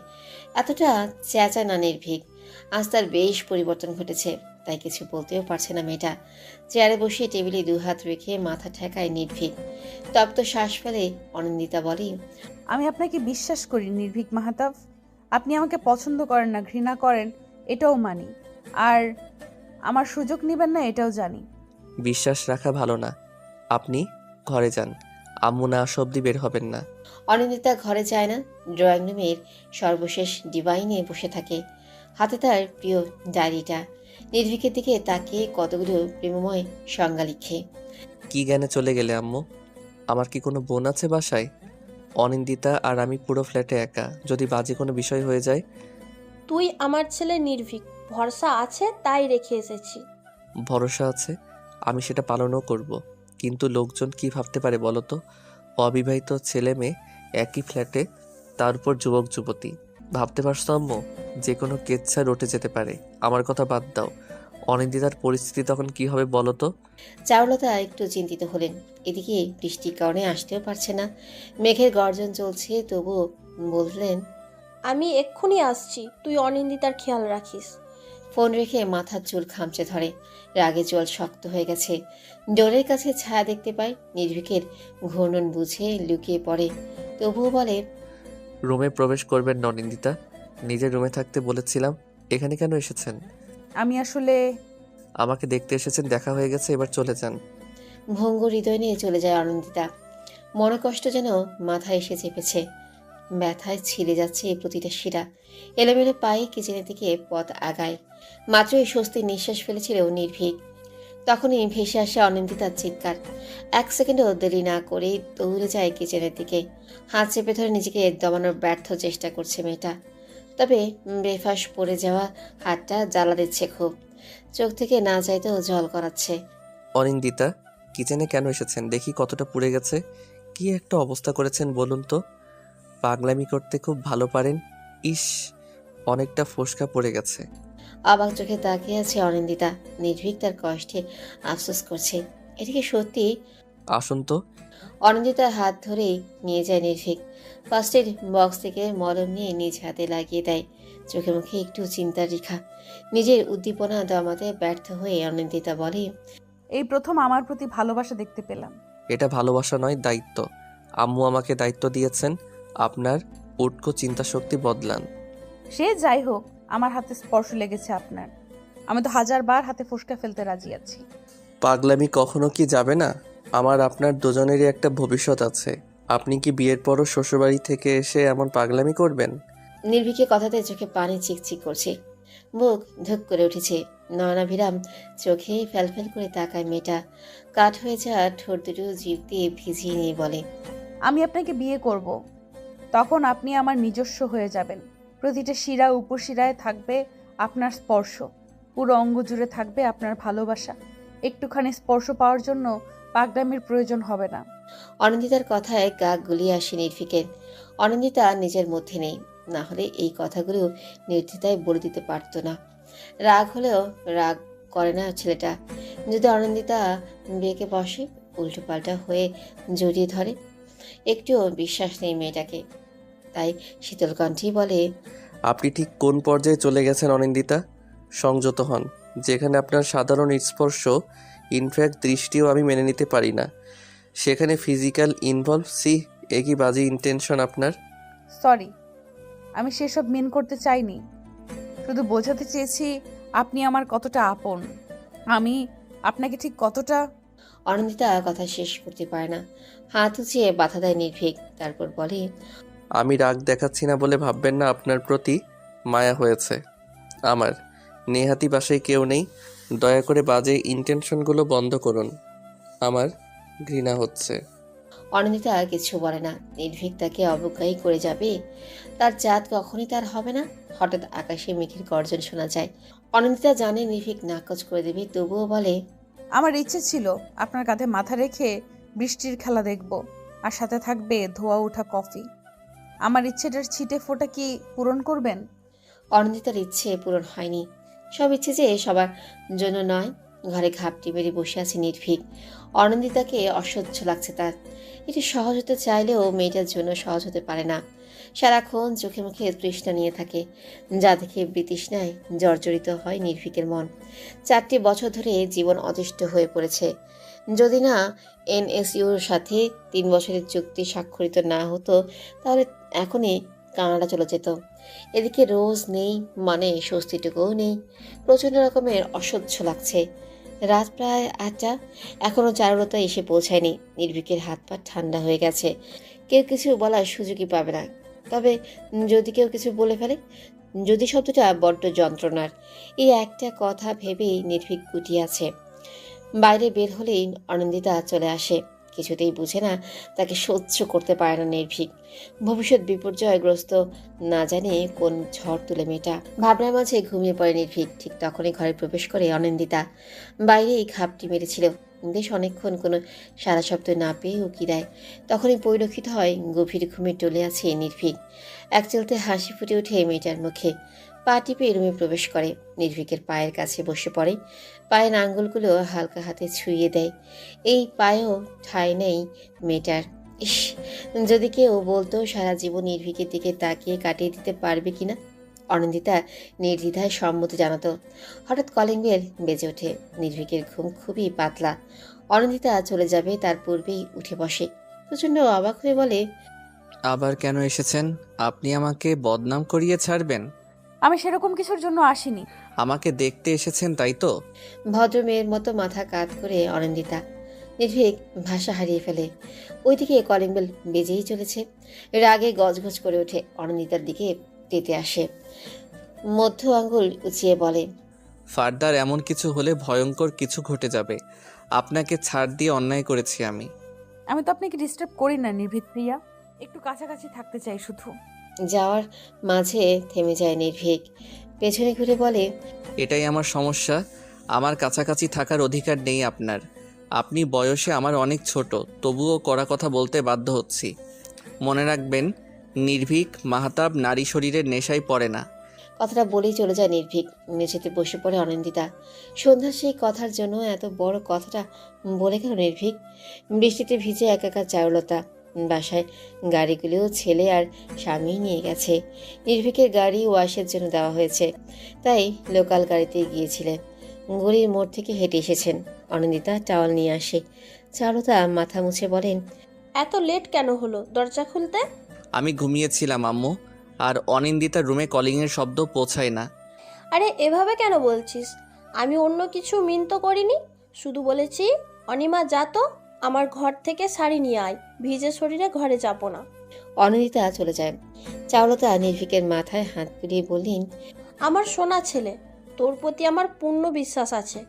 এতটা চেঁচায় না নির্ভীক। আজ তার বেশ পরিবর্তন ঘটেছে, তাই কিছু বলতেও পারছে না মেয়েটা। চেয়ারে বসে টেবিলে দুহাত রেখে মাথা ঠেকায় নির্ভীক। তপ্ত শ্বাস ফেলে অনিন্দিতা বলে, আমি আপনাকে বিশ্বাস করি নির্ভীক মাহাতাব। আপনি আমাকে পছন্দ করেন না, ঘৃণা করেন, এটাও মানি। আর আমার সুযোগ নেবেন না এটাও জানি। বিশ্বাস রাখা ভালো না। আপনি ঘরে যান। আম্মু না আসা অবধি বের হবেন না। অনিন্দিতা ঘরে যায় না। ড্রয়িং রুমের সর্বশেষ ডিভাইনে বসে থাকে। হাতে তার প্রিয় ডায়েরিটা। নির্ভীকের দিকে তাকিয়ে কতগুলো প্রেমময় সংজ্ঞা লিখে। কি জ্ঞানে চলে গেলে আম্মু? আমার কি কোনো বোন আছে বাসায়? অনিন্দিতা আর আমি পুরো ফ্ল্যাটে একা। যদি বাজে কোনো বিষয় হয়ে যায়? তুই আমার ছেলে নির্ভীক, ভরসা আছে তাই রেখে এসেছি। ভরসা আছে, আমি সেটা পালনও করব। কিন্তু লোকজন কি ভাবতে পারে বলো তো? অবিবাহিত ছেলে মেয়ে একই ফ্ল্যাটে, তার উপর যুবক যুবতী। ভাবতে পারছো আম্মু? যে কোনো কেচ্ছা রটে যেতে পারে। আমার কথা বাদ দাও, অনিন্দিতার পরিস্থিতি তখন কি হবে বলো তো? চারুলতা একটু চিন্তিত হলেন। এদিকে বৃষ্টির কারণে আসতেও পারছে না। মেঘের গর্জন চলছে, তবুও বললেন, আমি এক্ষুনি আসছি, তুই অনিন্দিতার খেয়াল রাখিস। ফোন রেখে মাথার চুল খামচে ধরে। রাগে জল শক্ত হয়ে গেছে। ডোরের কাছে ছায়া দেখতে পায়। নির্ভীকের ঘূর্ণন বুঝে লুকিয়ে পড়ে, তবুও বলে, রুমে প্রবেশ করবেন না অনিন্দিতা। নিজের রুমে থাকতে বলেছিলাম। এখানে কেন এসেছেন? আমি আসলে আমাকে দেখতে এসেছেন, দেখা হয়ে গেছে, এবার চলে যান। ভঙ্গ হৃদয় নিয়ে চলে যায় অনিন্দিতা। মনোকষ্ট যেন মাথায় এসে চেপেছে। ব্যথায় ছিঁড়ে যাচ্ছে প্রতিটা শিরা। এলোমেলো পায়ে কিচেনের দিকে পথ আগায়। মাত্রই স্বস্তির নিঃশ্বাস ফেলেছিল নির্ভীক, তখনই ভেসে আসে অনিন্দিতার চিৎকার। এক সেকেন্ডও দেরি না করে দৌড়ে যায় কিচেনের দিকে। হাত চেপে ধরে নিজেকে দমানোর ব্যর্থ চেষ্টা করছে মেয়েটা। তবে বেফাস পড়ে যাওয়া হাতটা জ্বালা দিচ্ছে খুব। চোখ থেকে না চাইতেও জল করাচ্ছে। অনিন্দিতা, কিচেনে কেন এসেছেন? দেখি কতটা পুড়ে গেছে। কি একটা অবস্থা করেছেন বলুন তো? পাগলামি করতে খুব ভালো পারেন। ইস, অনেকটা ফোসকা পড়ে গেছে। অবাক চোখে তাকিয়ে আছে অনিন্দিতা। নির্ভীক তার কষ্টে আফসোস করছে। এদিকে সত্যি আসুন তো। অনিন্দিতার হাত ধরেই নিয়ে যায় নির্ভীক। ফার্স্ট এড বক্স থেকে মলম নিয়ে নিজ হাতে লাগিয়ে দেয়। চোখে মুখে একটু চিন্তার রেখা। নিজের উদ্দীপনা দমাতে ব্যর্থ হয়ে অনিন্দিতা বলে, এই প্রথম আমার প্রতি ভালোবাসা দেখতে পেলাম। এটা ভালোবাসা নয়, দায়িত্ব। আম্মু আমাকে দায়িত্ব দিয়েছেন। আপনার উটকো চিন্তা শক্তি বদলান। সে যাই হোক, আমার হাতে স্পর্শ লেগেছে আপনার। আমি তো 1000 বার হাতে ফোসকা ফেলতে রাজি আছি। পাগলামি কখনো কি যাবে না? আমার আপনার দুজনেরই একটা ভবিষ্যৎ আছে। আপনি কি বিয়ের পরও শ্বশুরবাড়ি থেকে এসে এমন পাগলামি করবেন? নির্ভীকের কথাতে চোখে পানি চিকচিক করছে। বুক ধুক করে উঠেছে। নয়নাভিরাম চোখে ফেলফেল করে তাকায় মেয়েটা। কাঠ হয়ে যাওয়া ঠোঁট দুটো জিভ দিয়ে ভিজিয়ে নিয়ে বলে, আমি আপনাকে বিয়ে করব। তখন আপনি আমার নিজস্ব হয়ে যাবেন। প্রতিটা শিরা উপশিরায় থাকবে আপনার স্পর্শ। পুরো অঙ্গ জুড়ে থাকবে আপনার ভালোবাসা। একটুখানি স্পর্শ পাওয়ার জন্য পাগলামির প্রয়োজন হবে না। অনিন্দিতার কথায় গা গুলিয়ে আসে নির্ভীকের। অনিন্দিতা নিজের মধ্যে নেই, না হলে এই কথাগুলো নির্দ্বিধায় বলে দিতে পারত না। রাগ হলেও রাগ করে না ছেলেটা। যদি অনিন্দিতা বেঁকে বসে, উল্টো পাল্টা হয়ে জড়িয়ে ধরে। একটুও বিশ্বাস নেই মেয়েটাকে। তাই শীতল কণ্ঠেই বলে, আপনি ঠিক কোন পর্যায়ে চলে গেছেন অনিন্দিতা? সংযত হন। যেখানে আপনার সাধারণ স্পর্শ, ইনফ্যাক্ট দৃষ্টিও আমি মেনে নিতে পারি না, সেখানে ফিজিক্যাল ইনভলভ। একই বাজে ইন্টেনশন আপনার। সরি, আমি সেসব মিন করতে চাইনি। শুধু বোঝাতে চেয়েছি আপনি আমার কতটা আপন, আমি আপনাকে ঠিক কতটা। অনিন্দিতা কথা শেষ করতে পারে না। হাত উঁচিয়ে বাধা দেয় নির্ভীক। তারপর বলে, আমি রাগ দেখাচ্ছি না বলে ভাববেন না। আপনার প্রতি মায়া হয়েছে আমার। নেহাতি বাসায় কেউ নেই, দয়া করে বাজে ইন্টেনশনগুলো বন্ধ করুন। আমার ঘৃণা হচ্ছে। অনিন্দিতা কিছু বলে না। নির্ভীক তাকে অবজ্ঞাই করে যাবে। তার জাত কখনই তার হবে না। হঠাৎ আকাশে মেঘের গর্জন শোনা যায়। অনিন্দিতা জানে নির্ভীক নাকচ করে দেবে, তবুও বলে, আমার ইচ্ছে ছিল আপনার কাঁধে মাথা রেখে বৃষ্টির খেলা দেখব, আর সাথে থাকবে ধোয়া ওঠা কফি। আমার ইচ্ছেটার ছিটে ফোঁটা কি পূরণ করবেন? অনিন্দিতার ইচ্ছে পূরণ হয়নি। সব ইচ্ছে যে সবার জন্য নয়। ঘরে ঘাপটি মেরে বসে আছে নির্ভীক। অনিন্দিতাকে অসহ্য লাগছে তার। এটি সহজ হতে চাইলেও মেয়েটার জন্য সহজ হতে পারে না। সারাক্ষণ চোখে মুখে তৃষ্ণা নিয়ে থাকে, যা দেখে বিতৃষ্ণায় জর্জরিত হয় নির্ভীকের মন। 4টি বছর ধরে জীবন অতিষ্ঠ হয়ে পড়েছে। যদি না এনএসইউর সাথে 3 বছরের চুক্তি স্বাক্ষরিত না হতো, তাহলে এখনই কানাডা চলে যেত। এদিকে রোজ নেই, মানে স্বস্তিটুকুও নেই। প্রচণ্ড রকমের অসহ্য লাগছে। রাত প্রায় 8টা, এখনও চারুলতা এসে পৌঁছায়নি। নির্ভীকের হাত পা ঠান্ডা হয়ে গেছে। কেউ কিছু বলার সুযোগই পাবে না। তবে যদি কেউ কিছু বলে ফেলে, যদি শব্দটা বড্ড যন্ত্রণার। এই একটা কথা ভেবেই নির্ভীক গুটিয়ে আছে। বাইরে বের হলেই অনিন্দিতা চলে আসে। কিছুতেই বুঝে না, তাকে সহ্য করতে পারে না নির্ভীক। ভবিষ্যৎ বিপর্যয়গ্রস্ত, না জানে কোন ঝড় তুলে মেয়েটা। ভাবনার মাঝে ঘুমিয়ে পড়ে নির্ভীক। ঠিক তখনই ঘরে প্রবেশ করে অনিন্দিতা। বাইরেই ঘাপটি মেরেছিল। বেশ অনেকক্ষণ কোনো সারা শব্দ না পেয়ে উকি দেয়। তখনই পরিলক্ষিত হয় গভীর ঘুমে টলে আছে নির্ভীক। এক চলতে হাসি ফুটে ওঠে মেয়েটার মুখে। পা টিপে রুমে প্রবেশ করে। নির্ভীকের পায়ের কাছে বসে পড়ে। পায়ের আঙ্গুলগুলো হালকা হাতে ছুঁয়ে দেয়। এই পায়েও ঠাঁই নেই মেয়েটার। ইস, যদি কেউ বলতো সারা জীবন নির্ভীকের দিকে তাকিয়ে কাটিয়ে দিতে পারবে কিনা। অনিন্দিতা নির্দ্বিধায় সম্মতি জানাতো। হঠাৎ কলিং বেল বেজে ওঠে। নির্ভীকের ঘুম খুবই পাতলা। অনিন্দিতা চলে যাবে তার পূর্বেই উঠে বসে। প্রচণ্ড অবাক হয়ে বলে, আবার কেন এসেছেন? আপনি আমাকে বদনাম করিয়ে ছাড়বেন? আমি সেরকম কিছুর জন্য আসিনি। আমাকে দেখতে এসেছেন, তাই তো? ভদ্র মেয়ের মতো মাথা কাত করে অনিন্দিতা। নির্ভীক ভাষা হারিয়ে ফেলে। ওইদিকে কলিং বেল বেজেই চলেছে। রাগে গজগজ করে ওঠে। অনিন্দিতার দিকে তেতে আসে। মধ্য আঙ্গুল উঁচিয়ে বলে, ফার্দার এমন কিছু হলে ভয়ঙ্কর কিছু ঘটে যাবে। আপনাকে ছাড় দিয়ে অন্যায় করেছি আমি। আমি তো আপনাকে ডিস্টার্ব করি না নির্ভীক প্রিয়া, একটু কাছাকাছি থাকতে চাই শুধু। যাওয়ার মাঝে থেমে যায় নির্ভীক। পেছনে ঘুরে বলে, এটাই আমার সমস্যা। আমার কাছাকাছি থাকার অধিকার নেই আপনার। আপনি বয়সে আমার অনেক ছোট, তবুও কড়া কথা বলতে বাধ্য হচ্ছি। মনে রাখবেন, নির্ভীক মাহতাব নারী শরীরের নেশায় পড়ে না। কথাটা বলেই চলে যায় নির্ভীক। মেঝেতে বসে পড়ে অনিন্দিতা। সন্ধ্যার সেই কথার জন্য এত বড় কথাটা বলে গেল নির্ভীক। বৃষ্টিতে ভিজে একাকার চারুলতা। বাসায় গাড়িগুলিও ছেলে আর স্বামী নিয়ে গেছে। নির্ভীকের গাড়ি ওয়াশের জন্য দেওয়া হয়েছে, তাই লোকাল গাড়িতে গিয়েছিলেন। গলির মোড় থেকে হেঁটে এসেছেন। অনিন্দিতা টাওয়াল নিয়ে আসে। চারুলতা মাথা মুছে বলেন, এত লেট কেন হলো দরজা খুলতে? আমি ঘুমিয়েছিলাম আম্মু, আর অনিন্দিতার রুমে কলিংয়ের শব্দ পৌঁছায় না। আরে এভাবে কেন বলছিস? আমি অন্য কিছু মিন তো করিনি। শুধু বলেছি, অনিমা যা তো আমার ঘর থেকে শাড়ি নিয়ে আয়, ভিজে শরীরে ঘরে যাবো না। অনিন্দিতা চলে যায়। চারুলতা নির্ভীকের মাথায় হাত বুলিয়ে বললেন, আমার সোনা ছেলে, তোর প্রতি আমার পূর্ণ বিশ্বাস আছে।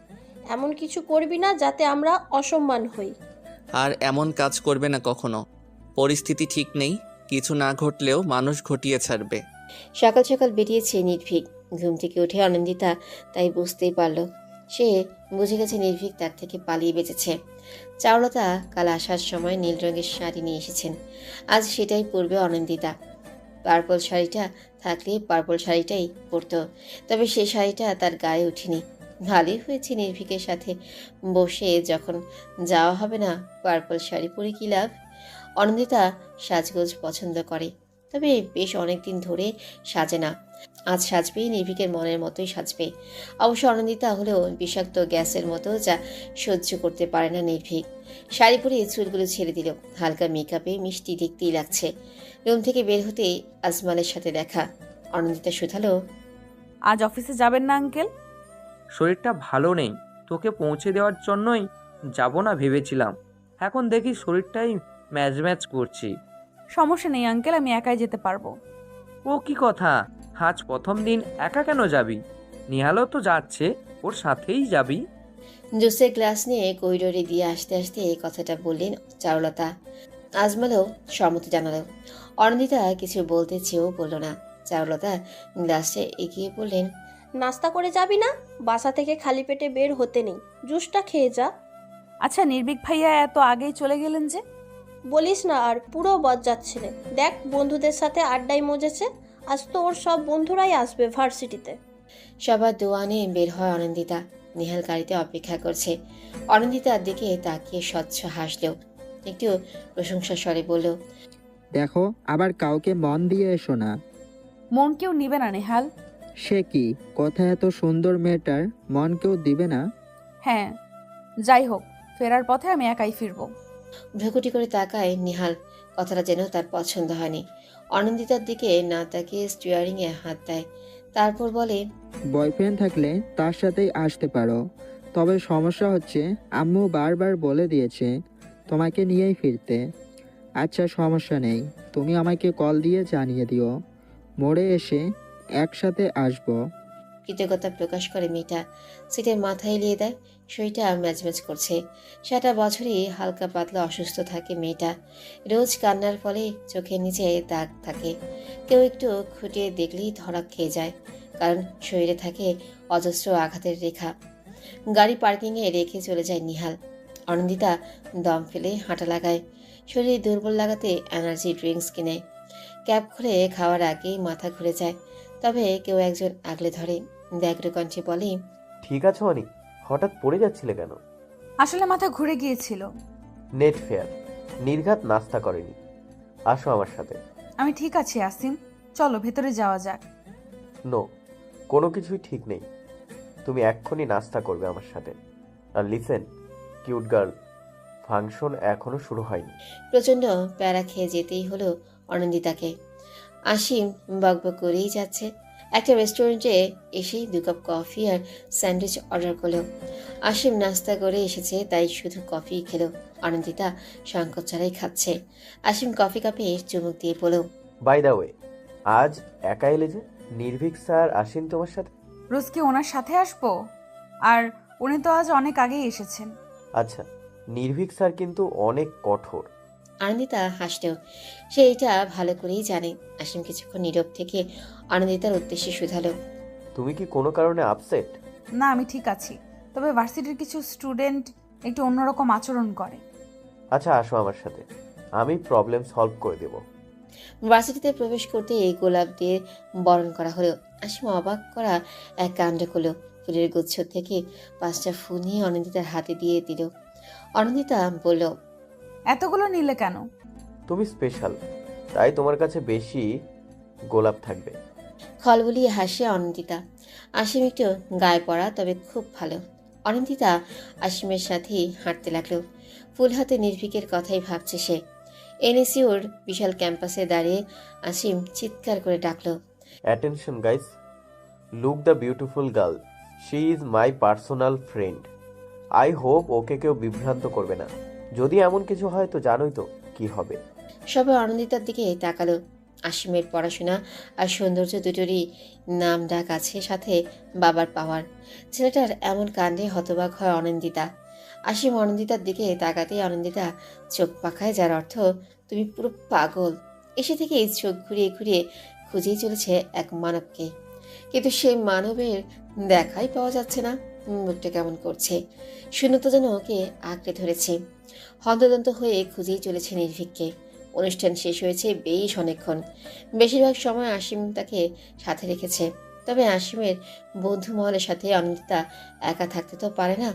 এমন কিছু করবি না যাতে আমরা অসম্মান হই। আর এমন কাজ করবে না কখনো। পরিস্থিতি ঠিক নেই, কিছু না ঘটলেও মানুষ ঘটিয়ে ছাড়বে। সকাল সকাল বেরিয়েছে নির্ভীক। ঘুম থেকে উঠে অনিন্দিতা তাই বুঝতেই পারল। সে বুঝে গেছে নির্ভীক তার থেকে পালিয়ে বেঁচেছে। চারুলতা কাল আসার সময় নীল রঙের শাড়ি নিয়ে এসেছেন। আজ সেটাই পরবে অনিন্দিতা। পার্পল শাড়িটা থাকলে পার্পল শাড়িটাই পরতো, তবে সে শাড়িটা তার গায়ে ওঠেনি। ভালোই হয়েছে, নির্ভীকের সাথে বসে যখন যাওয়া হবে না, পার্পল শাড়ি পরে কি লাভ। অনিন্দিতা সাজগোজ পছন্দ করে, তবে বেশ অনেকদিন ধরে সাজে না। আজ সাজবেই, নির্ভীকের মনের মতোই সাজবে। অবশ্য অনিন্দিতা হলেও বিষাক্ত গ্যাসের মতো, যা সহ্য করতে পারে না নির্ভীক। শাড়ি পরে চুলগুলো ছেড়ে দিল। হালকা মেকআপে মিষ্টি দেখতেই লাগছে। রুম থেকে বের হতেই আজমালের সাথে দেখা। অনিন্দিতা শুধালো, আজ অফিসে যাবেন না আঙ্কেল? শরীরটা ভালো নেই, তোকে পৌঁছে দেওয়ার জন্যই যাব না ভেবেছিলাম। এখন দেখি শরীরটাই ম্যাচ ম্যাচ করছি। সমস্যা নেই আঙ্কেল, আমি একাই যেতে পারবো। ও কি কথা, আজ প্রথম দিন একা কেন যাবি? নিহালও তো যাচ্ছে, ওর সাথেই যাবি। জুসের গ্লাস নিয়ে করিডোরে দিয়ে আসতে আসতে এই কথাটা বললেন চারুলতা। আজমালও সম্মতি জানালো। অনিন্দিতা কিছু বলতে চেয়েও বলল না। চারুলতা গ্লাসে এগিয়ে বললেন, নাস্তা করে যাবি না? বাসা থেকে খালি পেটে বের হতে নেই, জুসটা খেয়ে যা। আচ্ছা নির্ভীক ভাইয়া এত আগেই চলে গেলেন যে? বলিস না আর, পুরো বজ্জাত ছেলে। দেখ, বন্ধুদের সাথে আড্ডায় মজেছে। আজ তো ওর সব বন্ধুরাই আসবে ভার্সিটিতে। সবার দোয়া নিয়ে বের হয় অনিন্দিতা। নিহাল গাড়িতে অপেক্ষা করছে। অনিন্দিতার দিকে তাকিয়ে স্বচ্ছ হাসলেও একটু প্রশংসা স্বরে বলল, দেখো আবার কাউকে মন দিয়ে এসো না। মন কেউ নিবে না নেহাল। সে কি কথা, এত সুন্দর মেয়েটার মন কেউ দিবে না? হ্যাঁ, যাই হোক, ফেরার পথে আমি একাই ফিরবো। ভ্রুকুটি করে তাকায় নিহাল। কথাটা যেন তার পছন্দ হয়নি। অনিন্দিতার দিকে না তাকিয়ে স্টিয়ারিংয়ে হাত দেয়। তারপর বলে, বয়ফ্রেন্ড থাকলে তার সাথেই আসতে পারো, তবে সমস্যা হচ্ছে আম্মু বারবার বলে দিয়েছে তোমাকে নিয়েই ফিরতে। আচ্ছা সমস্যা নেই, তুমি আমাকে কল দিয়ে জানিয়ে দিও, মোড়ে এসে একসাথে আসবো। কৃতজ্ঞতা প্রকাশ করে মেয়েটা। সিটের মাথায় এলিয়ে দেয়। শরীরটা ম্যাজম্যাজ করছে। সারা বছরই হালকা পাতলা অসুস্থ থাকে মেয়েটা। রোজ কান্নার ফলে চোখের নিচে দাগ থাকে। কেউ একটু খুঁটিয়ে দেখলেই ধরা খেয়ে যায়, কারণ শরীরে থাকে অজস্র আঘাতের রেখা। গাড়ি পার্কিংয়ে রেখে চলে যায় নিহাল। অনিন্দিতা দম ফেলে হাঁটা লাগায়। শরীর দুর্বল লাগাতে এনার্জি ড্রিঙ্কস কিনে। ক্যাব খুলে খাওয়ার আগেই মাথা ঘুরে যায়। তবে কেউ একজন আগলে ধরে। ব্যগ্র কণ্ঠে বলে, ঠিক আছে অনি, হঠাৎ পড়ে যাচ্ছিলে কেন? আসলে মাথা ঘুরে গিয়েছিল। নেট ফেয়ার, নির্ঘাত নাস্তা করেনি। আসো আমার সাথে। আমি ঠিক আছি আসিম, চলো ভেতরে যাওয়া যাক। নো, কোনো কিছুই ঠিক নেই। তুমি এক্ষুনি নাস্তা করবে আমার সাথে। আর লিসেন কিউট গার্ল, ফাংশন এখনো শুরু হয়নি। প্রচণ্ড প্যারা খেয়ে যেতেই হলো অনিন্দিতাকে। আসিম বকবক করেই যাচ্ছে। একটা রেস্টুরেন্টে এসেই 2 কাপ কফি আর স্যান্ডউইচ অর্ডার করলো। আসিম নাস্তা করে এসেছে, তাই শুধু কফি খেলো। অনিন্দিতা সংকোচ ছাড়াই খাচ্ছে। আসিম কফি কাপে চুমুক দিয়ে বলল, বাই দা ওয়ে, আজ একা এলে যে? নির্ভীক স্যার আসেন তোমার সাথে? রোজ কি ওনার সাথে আসবো? আর উনি তো আজ অনেক আগেই এসেছেন। আচ্ছা, নির্ভীক স্যার কিন্তু অনেক কঠোর। আনন্দিতা হাসলেও সে এটা ভালো করেই জানে। আসিম কিছুক্ষণ নীরব থেকে আনন্দিতার উদ্দেশ্যে শুধালো, তুমি কি কোনো কারণে আপসেট? না, আমি ঠিক আছি, তবে ভার্সিটির কিছু স্টুডেন্ট একটু অন্যরকম আচরণ করে। আচ্ছা আসো আমার সাথে, আমি প্রবলেম সলভ করে দেব। ভার্সিটিতে প্রবেশ করতে এই গোলাপ দিয়ে বরণ করা হলো। আসিম অবাক করা এক কাণ্ড করলো। ফুলের গুচ্ছ থেকে 5টা ফুল নিয়ে অনিন্দিতার হাতে দিয়ে দিল। অনিন্দিতা বলল, এতগুলো নিলে কেন? তুমি স্পেশাল, তাই তোমার কাছে বেশি গোলাপ থাকবে। খলবলিয়ে হাসে অনিন্দিতা। আসিম একটু গায়ে পড়া, তবে খুব ভালো। অনিন্দিতা আসিমের সাথেই হাঁটতে লাগলো। ফুল হাতে নির্ভীকের কথাই ভাবছে সে। এনএসইউর বিশাল ক্যাম্পাসে দাঁড়িয়ে আসিম চিৎকার করে ডাকলো, attention guys, look the beautiful girl, she is my personal friend. I hope ওকে কেউ বিভ্রান্ত করবে না। যদি এমন কিছু হয় তো জানোই তো কি হবে। সবাই অনিন্দিতার দিকে তাকালো। আসিমের পড়াশোনা আর সৌন্দর্য দুটোরই নাম ডাক আছে, সাথে বাবার পাওয়ার। ছেলেটার এমন কাণ্ডে হতবাক হয় অনিন্দিতা। আসিম অনিন্দিতার দিকে তাকাতেই অনিন্দিতা চোখ পাকায়, যার অর্থ তুমি পুরো পাগল। এসে থেকেই চোখ ঘুরিয়ে ঘুরিয়ে খুঁজেই চলেছে এক মানবকে, কিন্তু সেই মানবের দেখাই পাওয়া যাচ্ছে না। মুখটা কেমন করছে, শূন্যতা যেন ওকে আঁকড়ে ধরেছে। হন্তদন্ত হয়ে খুঁজেই চলেছে নির্ভীককে। অনুষ্ঠান শেষ হয়েছে বেশ অনেকক্ষণ। বেশিরভাগ সময় আসিম তাকে সাথে রেখেছে, তবে আসিমের বন্ধু মহলের সাথে অনিন্দিতা একা থাকতে তো পারে না,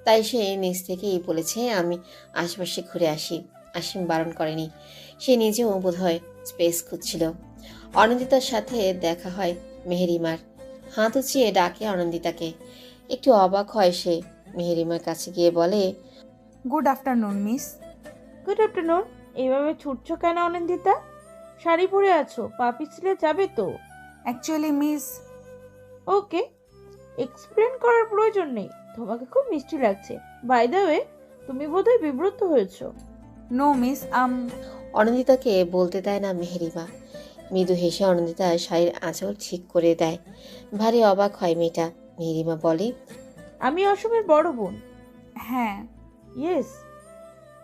তাই সে নিজ থেকেই বলেছে আমি আশেপাশে ঘুরে আসি। আসিম বারণ করেনি, সে নিজেও বোধহয় স্পেস খুঁজছিল। অনিন্দিতার সাথে দেখা হয় মেহেরিমার। হাত উঁচিয়ে ডাকে অনিন্দিতাকে। একটু অবাক হয় সে। মেহেরিমার কাছে গিয়ে বলে, good afternoon miss. Good afternoon. এইভাবে ছুটছো কেন অনিন্দিতা? শাড়ি পরে আছো, পা পিছলে যাবে তো। অ্যাকচুয়ালি মিস, ওকে, এক্সপ্লেন করার প্রয়োজন নেই। তোমাকে খুব মিষ্টি লাগছে। বাই দ্য ওয়ে, তুমি বোধহয় বিব্রত হয়েছো। নো মিস, অনিন্দিতাকে বলতে দেয় না মেহেরিমা। মৃদু হেসে অনন্দিতা শাড়ির আঁচল ঠিক করে দেয়। ভারী অবাক হয় মেয়েটা। মেহেরিমা বলে, আমি অসমের বড় বোন। হ্যাঁ। ইয়েস,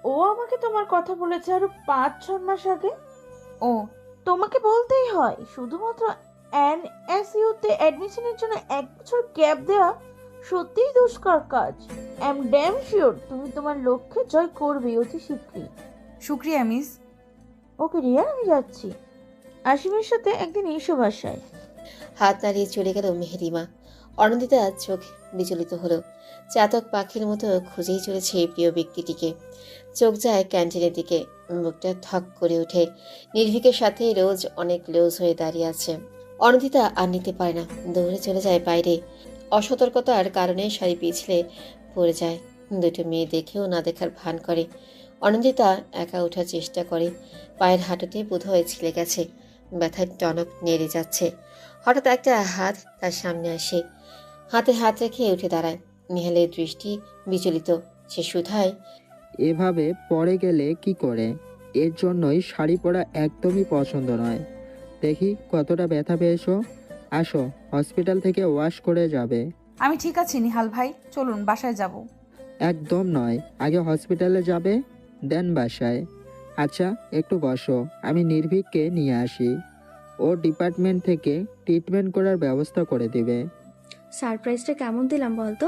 ও আমাকে তোমার কথা বলেছে আরো 5-6 মাস আগে। ও, তোমাকে বলতেই হয়, শুধুমাত্র এনএসইউতে অ্যাডমিশনের জন্য 1 বছর গ্যাপ দেওয়া সত্যিই দুষ্কর কাজ। আই এম ড্যাম শিওর তুমি তোমার লক্ষ্যে জয় করবে অতি শীঘ্রই। শুক্রিয়া মিস। ওকে রিয়া, আমি যাচ্ছি। আসিমের সাথে একদিন এসো বাসায়। হাত নাড়িয়ে চলে গেল মেহেরিমা। অনন্দিতা চোখ বিচলিত হলো। চাতক পাখির মতো খুঁজেই চলেছে এই প্রিয় ব্যক্তিটিকে। চোখ যায় ক্যান্টিনের দিকে। মুখটা থক করে ওঠে। নির্ভীকের সাথে রোজ অনেক লুজ হয়ে দাঁড়িয়ে আছে। অনন্দিতা আর নিতে পারে না, দৌড়ে চলে যায় বাইরে। অসতর্কতার কারণে শাড়ি পিছলে পড়ে যায়। দুটো মেয়ে দেখেও না দেখার ভান করে। অনন্দিতা একা ওঠার চেষ্টা করে। পায়ের হাঁটুতে বোধহয় ছিলে গেছে। ব্যথায় টনক নেড়ে যাচ্ছে। হঠাৎ একটা হাত তার সামনে আসে। হাতে হাত রেখে উঠে দাঁড়ায়। নিহালের দৃষ্টি বিচলিত। সে শুধায়, এভাবে পরে গেলে কি করে? এর জন্যই শাড়ি পরা একদমই পছন্দ নয়। দেখি কতটা ব্যথা পেয়েছো। আসো, হসপিটাল থেকে ওয়াশ করে যাবে। আমি ঠিক আছি নিহাল ভাই, চলুন বাসায় যাব। একদম নয়, আগে হসপিটালে যাবে, দেন বাসায়। আচ্ছা, একটু বসো, আমি নির্ভীককে নিয়ে আসি। ও ডিপার্টমেন্ট থেকে ট্রিটমেন্ট করার ব্যবস্থা করে দিবে। সারপ্রাইজটা কেমন দিলাম বলতো?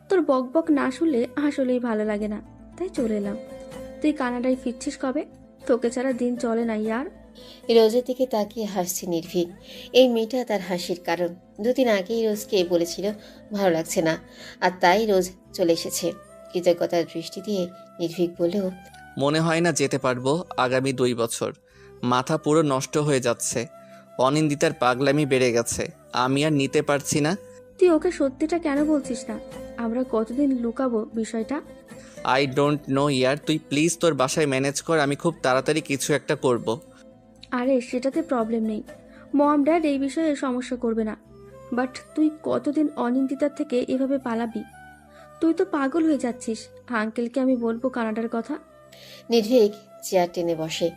তোর বক বক না শুনলে আসলেই ভালো লাগে না, তাই চলে এলাম। তুই কানাডায় ফিরছিস কবে? তোকে ছাড়া দিন চলে না ইয়ার। রোজের দিকে তাকিয়ে হাসছে নির্ভীক। এই মেয়েটা তার হাসির কারণ। 2 দিন আগেই রোজকে বলেছিল ভালো লাগছে না, আর তাই রোজ চলে এসেছে। কৃতজ্ঞতার দৃষ্টি দিয়ে নির্ভীক বললেও, মনে হয় না যেতে পারবো আগামী 2 বছর। মাথা পুরো নষ্ট হয়ে যাচ্ছে। অনিন্দিতার পাগলামি বেড়ে গেছে, আমি আর নিতে পারছি না। তুই ওকে সত্যিটা কেন বলছিস না? আমরা কতদিন লুকাবো বিষয়টা? আই ডোন্ট নো ইয়ার, তুই প্লিজ তোর বাসায় ম্যানেজ কর, আমি খুব তাড়াতাড়ি কিছু একটা করব। আরে সেটাতে প্রবলেম নেই, মম ড্যাড এই বিষয়ে সমস্যা করবে না। বাট তুই কতদিন অনিন্দিতার থেকে এভাবে পালাবি? তুই তো পাগল হয়ে যাচ্ছিস। আঙ্কেলকে আমি বলবো কানাডার কথা। নির্ভীক চেয়ার টেনে বসে।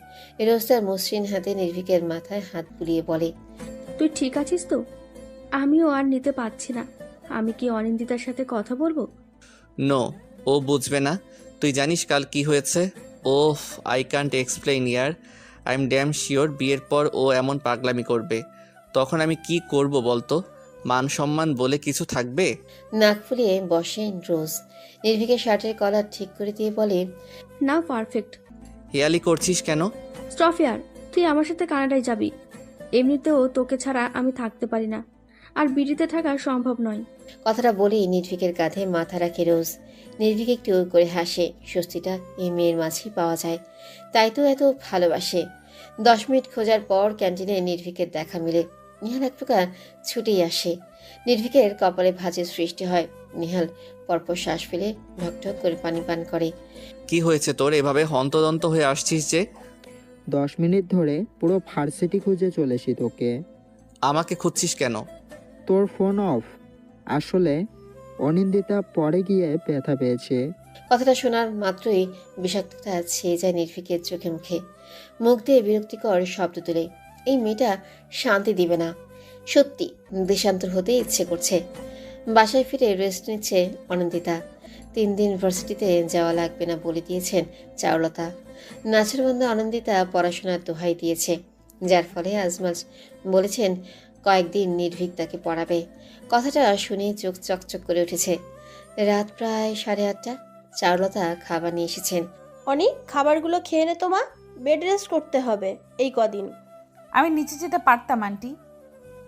রোজ তার মসৃণ হাতে নির্ভীকের মাথায় হাত বুলিয়ে বলে, তুই ঠিক আছিস তো? আমিও আর নিতে পারছি না। আমি কি অনিন্দিতার সাথে কথা বলবো? নো, ও বুঝবে না। তুই জানিস কাল কি হয়েছে? ওফ, আই কান্ট এক্সপ্লেইন ইয়ার। আই এম ড্যাম শিওর বিয়ের পর ও এমন পাগলামি করবে। তখন আমি কি করব বলতো? মান সম্মান বলে কিছু থাকবে? নাক ফুলিয়ে বসেন রোজ। নির্ভীকের শার্টের কলার ঠিক করে দিয়ে বলে, নাও পারফেক্ট। হেয়ালি করছিস কেন? স্টফিয়ার, তুই আমার সাথে কানাডায় যাবি। এমনিতেও তোকে ছাড়া আমি থাকতে পারি না, আর বিড়িতে থাকা সম্ভব নয়। কথাটা বলেই নির্ভীকের কাঁধে মাথা রাখে রোজ। নির্ভীক একটু করে হাসে। স্বস্তিটা এই মেয়ের মাঝেই পাওয়া যায়, তাই তো এত ভালোবাসে। 10 মিনিট খোঁজার পর ক্যান্টিনে নির্ভীকের দেখা মিলে। নিহাল এক প্রকার ছুটেই আসে। নির্ভীকের কপালে ভাঁজের সৃষ্টি হয়। নিহাল পরপর শ্বাস ফেলে ঢকঢক করে পানি পান করে। কি হয়েছে তোর, এভাবে হন্তদন্ত হয়ে আসছিস যে? 10 মিনিট ধরে পুরো ভার্সিটি খুঁজে চলেছি তোকে। আমাকে খুঁজছিস কেন? তোর ফোন অফ। আসলে অনিন্দিতা পরে গিয়ে ব্যথা পেয়েছে। কথাটা শোনার মাত্রই বিষাক্ততা ছেয়ে যায় নির্ভীকের চোখে মুখে। মুখ দিয়ে বিরক্তিকর শব্দ তুলে। এই মেয়েটা শান্তি দিবে না। সত্যি দেশান্তর হতে ইচ্ছে করছে। বাসায় ফিরে রেস্ট নিচ্ছে অনন্দিতা। 3 দিন ইউনিভার্সিটিতে যাওয়া লাগবে না বলে দিয়েছেন চারুলতা। নাছরবন্ধা অনন্দিতা পড়াশোনার দোহাই দিয়েছে, যার ফলে আজমাজ বলেছেন কয়েকদিন নির্ভীক তাকে পড়াবে। কথাটা শুনে চোখ চকচক করে উঠেছে। রাত প্রায় 8:30। চারুলতা খাবার নিয়ে এসেছেন। অনেক খাবারগুলো খেয়ে নে তোমা, বেড রেস্ট করতে হবে এই কদিন। আমি নিচে যেতে পারতাম আন্টি,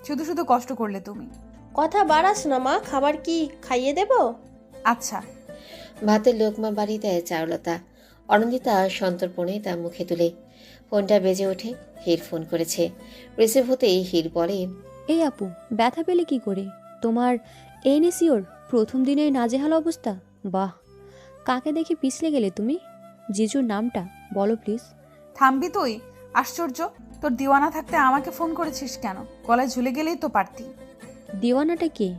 শুধু শুধু কষ্ট করলে তুমি। কথা বাড়াস না মা, খাবার কি খাইয়ে দেব? আচ্ছা। ভাতের লোকমা বাড়িয়ে দেয় চারুলতা। অনন্দিতা সন্তর্পণে তা মুখে তুলে। ফোনটা বেজে ওঠে। হির ফোন করেছে। রিসিভ হতেই হির বলে, এই আপু, ব্যথা পেলে কি করে? তোমার এনএসইউর প্রথম দিনের নাজেহাল অবস্থা? বাহ, কাকে দেখে পিছলে গেলে তুমি? জিজুর নামটা বলো প্লিজ। থামবি তুই? আশ্চর্য, তোর দিওয়ানা থাকতে আমাকে ফোন করেছিস কেন? গলায় ঝুলে গেলেই তো পারতি। দিওয়ানাটা কে?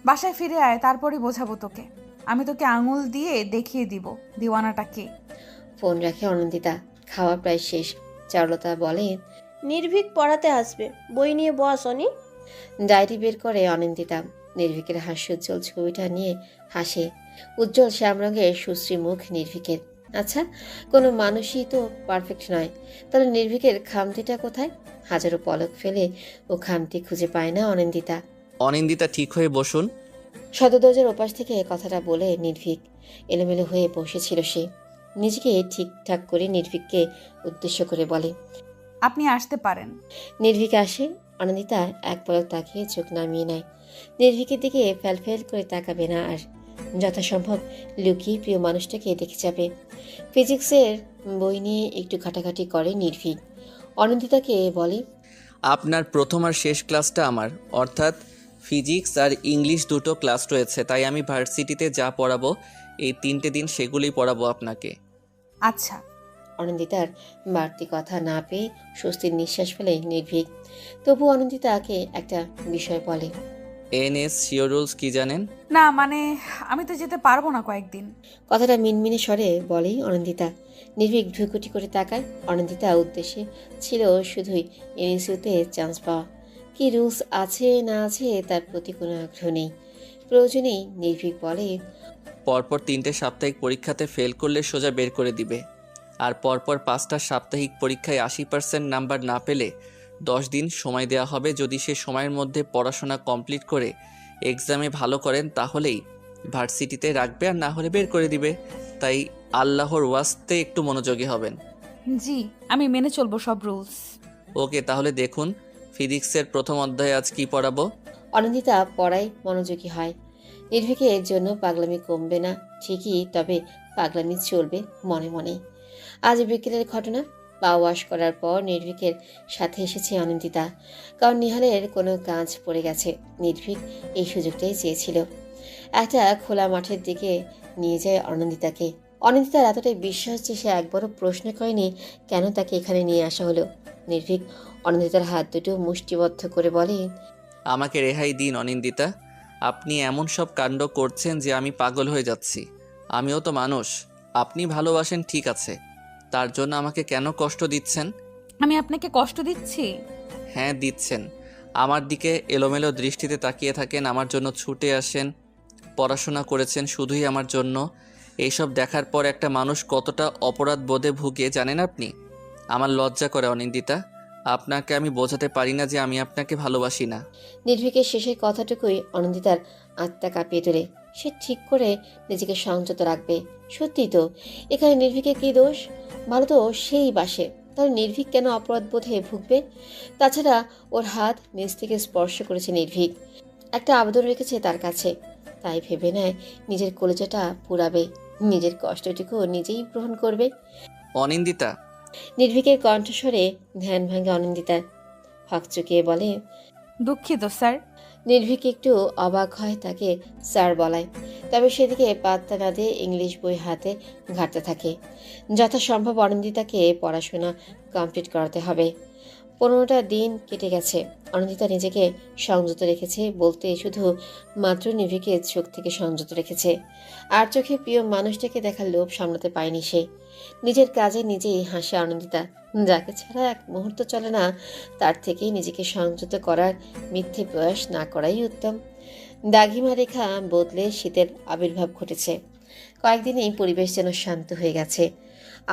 বাসায় ফিরে আয়, তারপরে বোঝাবো তোকে। আমি তোকে আঙুল দিয়ে দেখিয়ে দিব দিওয়ানাটা কে। ফোন রাখে অনন্দিতা। খাওয়া প্রায় শেষ। চারুলতা বলে, নির্ভীক পড়াতে আসবে, বই নিয়ে বস অনি। ডায়েরি বের করে অনিন্দিতা নির্ভীকের হাস্যোজ্জ্বল ছবিটা নিয়ে হাসে। উজ্জ্বল শ্যাম রঙের সুশ্রী মুখ নির্ভীকের। আচ্ছা, কোনো মানুষই তো পারফেক্ট নয়, তাহলে নির্ভীকের খামতিটা কোথায়? হাজারো পলক ফেলে ও খামতি খুঁজে পায় না অনিন্দিতা। অনিন্দিতা ঠিক হয়ে বসুন। সদর দরজার ওপাশ থেকে কথাটা বলে নির্ভীক এলোমেলো হয়ে বসেছিল। সে নিজেকে ঠিকঠাক করে নির্ভীককে উদ্দেশ্য করে বলে, আপনি আসতে পারেন। নির্ভীক আসে। অনিন্দিতা এক পলক তাকিয়ে চোখ নামিয়ে নেয়। নির্ভীকের দিকে ফ্যাল করে তাকাবে না আর, যথাসম্ভব লুকিয়ে প্রিয় মানুষটাকে দেখে যাবে। ফিজিক্সের বই নিয়ে একটু ঘাটাঘাটি করে নির্ভীক। অনিন্দিতাকে বলে, আপনার প্রথম আর শেষ ক্লাসটা আমার, অর্থাৎ ফিজিক্স আর ইংলিশ দুটো ক্লাস রয়েছে, তাই আমি ভার্সিটিতে যা পড়াবো এই 3টে দিন সেগুলোই পড়াবো আপনাকে। আচ্ছা। অনিন্দিতার বাড়তি কথা না পেয়ে স্বস্তির নিঃশ্বাস ফেলে নির্ভীক। তবু অনিন্দিতাকে একটা বিষয় বলে, এনএস শিওর রুলস কি জানেন? না মানে আমি তো যেতে পারবো না কয়েকদিন। কথাটা মিনমিনে স্বরে বলেই অনিন্দিতা। নির্ভীক ভ্রুকুটি করে তাকায়। অনিন্দিতা উদ্দেশ্যে ছিল শুধুই এনএসইউতে চান্স পাওয়া। কি রুলস আছে না আছে তার প্রতি কোনো আগ্রহ নেই। প্রয়োজনেই নির্ভীক বলে, পরপর 3টে সাপ্তাহিক পরীক্ষাতে ফেল করলে সোজা বের করে দিবে, আর পরপর 5টা সাপ্তাহিক পরীক্ষায় 80% নাম্বার না পেলে 10 দিন সময় দেওয়া হবে। যদি সে সময়ের মধ্যে পড়াশোনা কমপ্লিট করে এক্সামে ভালো করেন তাহলেই ভার্সিটিতে রাখবে, আর না হলে বের করে দিবে। তাই আল্লাহর ওয়াস্তে একটু মনোযোগী হবেন। জি, আমি মেনে চলবো সব রুলস। ওকে, তাহলে দেখুন ফিজিক্সের প্রথম অধ্যায়ে আজ কি পড়াবো। অনিন্দিতা পড়ায় মনোযোগী হয়। নির্ভীকের জন্য পাগলামি কমবে না ঠিকই, তবে পাগলামি চলবে মনে মনে। আজ বিকেলের ঘটনা। পা ওয়াশ করার পর নির্ভীকের সাথে এসেছে অনিন্দিতা, কারণ নিহালের কোনো কাজ পড়ে গেছে। নির্ভীক এই সুযোগটাই চেয়েছিল। একটা খোলা মাঠের দিকে নিয়ে যায় অনিন্দিতাকে। অনিন্দিতার এতটাই বিশ্বাস যে সে একবারও প্রশ্ন করেনি কেন তাকে এখানে নিয়ে আসা হলো। নির্ভীক অনিন্দিতার হাত দুটো মুষ্টিবদ্ধ করে বলে, আমাকে রেহাই দিন অনিন্দিতা, আপনি এমন সব কাণ্ড করছেন যে আমি পাগল হয়ে যাচ্ছি। আমিও তো মানুষ। আপনি ভালোবাসেন ঠিক আছে, তার জন্য আমাকে কেন কষ্ট দিচ্ছেন? আমি আপনাকে কষ্ট দিচ্ছি? হ্যাঁ দিচ্ছেন। আমার দিকে এলোমেলো দৃষ্টিতে তাকিয়ে থাকেন, আমার জন্য ছুটে আসেন, পড়াশোনা করেছেন শুধুই আমার জন্য। এইসব দেখার পর একটা মানুষ কতটা অপরাধ বোধে ভুগে জানেন আপনি? আমার লজ্জা করে অনিন্দিতা, আপনাকে আমি বোঝাতে পারি না যে আমি আপনাকে ভালোবাসি না। নির্ভীকের শেষের কথাটুকুই অনিন্দিতার আত্মা কাঁপিয়ে তোলে। সে ঠিক করে নিজেকে সংযত রাখবে। সত্যি তো, এখানে নির্ভীকের কী দোষ? ভালো তো সেই বাসে, তাহলে নির্ভীক কেন অপরাধ বোধে ভুগবে? তাছাড়া ওর হাত নিজ থেকে স্পর্শ করেছে নির্ভীক, একটা আবেদন রেখেছে তার কাছে, তাই ভেবে নেয় নিজের কলেজাটা পুরাবে, নিজের কষ্টটুকু নিজেই গ্রহণ করবে। অনিন্দিতা। নির্ভীকের কণ্ঠস্বরে ধ্যান ভাঙে অনিন্দিতার। হকচকিয়ে বলে, দুঃখিত স্যার। নির্ভীক একটু অবাক হয় তাকে স্যার বলায়, তবে সেদিকে পাত্তা না দিয়ে ইংলিশ বই হাতে ঘাঁটতে থাকে। যথাসম্ভব অনিন্দিতাকে পড়াশোনা কমপ্লিট করাতে হবে। 15টা দিন কেটে গেছে। অনিন্দিতা নিজেকে সংযত রেখেছে বলতে শুধু মাত্র নির্ভীকের চোখ থেকে সংযত রেখেছে, আর চোখে প্রিয় মানুষটাকে দেখার লোভ সামলাতে পায়নি সে। নিজের কাজে নিজেই হাসে অনিন্দিতা। যাকে ছাড়া এক মুহূর্ত চলে না, তার থেকেই নিজেকে সংযত করার মিথ্যে প্রয়াস না করাই উত্তম। দাগিমা রেখা বদলে শীতের আবির্ভাব ঘটেছে। কয়েকদিনেই পরিবেশ যেন শান্ত হয়ে গেছে।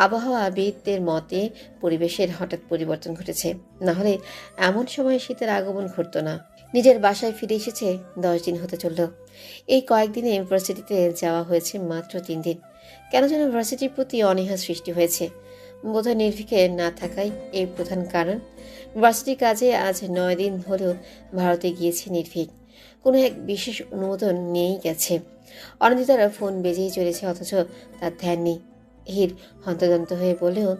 আবহাওয়াবিদদের মতে পরিবেশের হঠাৎ পরিবর্তন ঘটেছে, না হলে এমন সময় শীতের আগমন ঘটতো না। নিজের বাসায় ফিরে এসেছে 10 দিন হতে চলল। এই কয়েকদিনে ভার্সিটিতে যাওয়া হয়েছে মাত্র 3 দিন। কেন যেন ভার্সিটির প্রতি অনীহা সৃষ্টি হয়েছে। বোধহয় নির্ভীকের না থাকাই এই প্রধান কারণ। ভার্সিটির কাজে আজ 9 দিন হলেও ভারতে গিয়েছে নির্ভীক। কোনো এক বিশেষ অনুমোদন নিয়েই গেছে। অনিন্দিতার ফোন বেজেই চলেছে, অথচ তার ধ্যান নেই। হির হন্তদন্ত হয়ে বলেও,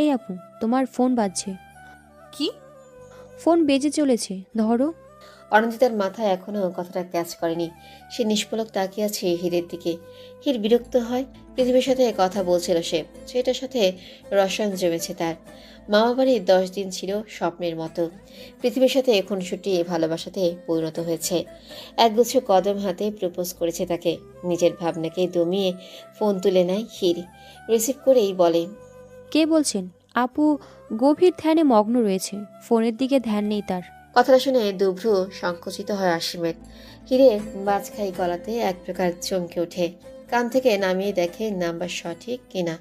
এই আপু, তোমার ফোন বাজছে। কি? ফোন বেজে চলেছে, ধরো। অনিন্দিতার মাথায় এখনো কথাটা ক্যাচ করেনি। সে নিষ্পলক তাকিয়ে আছে হীরের দিকে। হীর বিরক্ত হয়। পৃথিবীর সাথে কথা বলছিল সে, সেটার সাথে রসায়ন জমেছে তার। মামা বাড়ির 10 দিন ছিল স্বপ্নের মতো। পৃথিবীর সাথে খুনসুটি ভালোবাসাতে পরিণত হয়েছে। একগুচ্ছ কদম হাতে প্রপোজ করেছে তাকে। নিজের ভাবনাকে দমিয়ে ফোন তুলে নেয় হীর। রিসিভ করেই বলে, কে বলছেন? আপু গভীর ধ্যানে মগ্ন রয়েছে, ফোনের দিকে ধ্যান নেই তার। কথাটা শুনে দুভ্রু সংকুচিত হয় আসিমের। হিরে বাজখাই গলাতে এক প্রকার চমকে ওঠে। কান থেকে নামিয়ে দেখে নাম্বার সঠিক কিনা।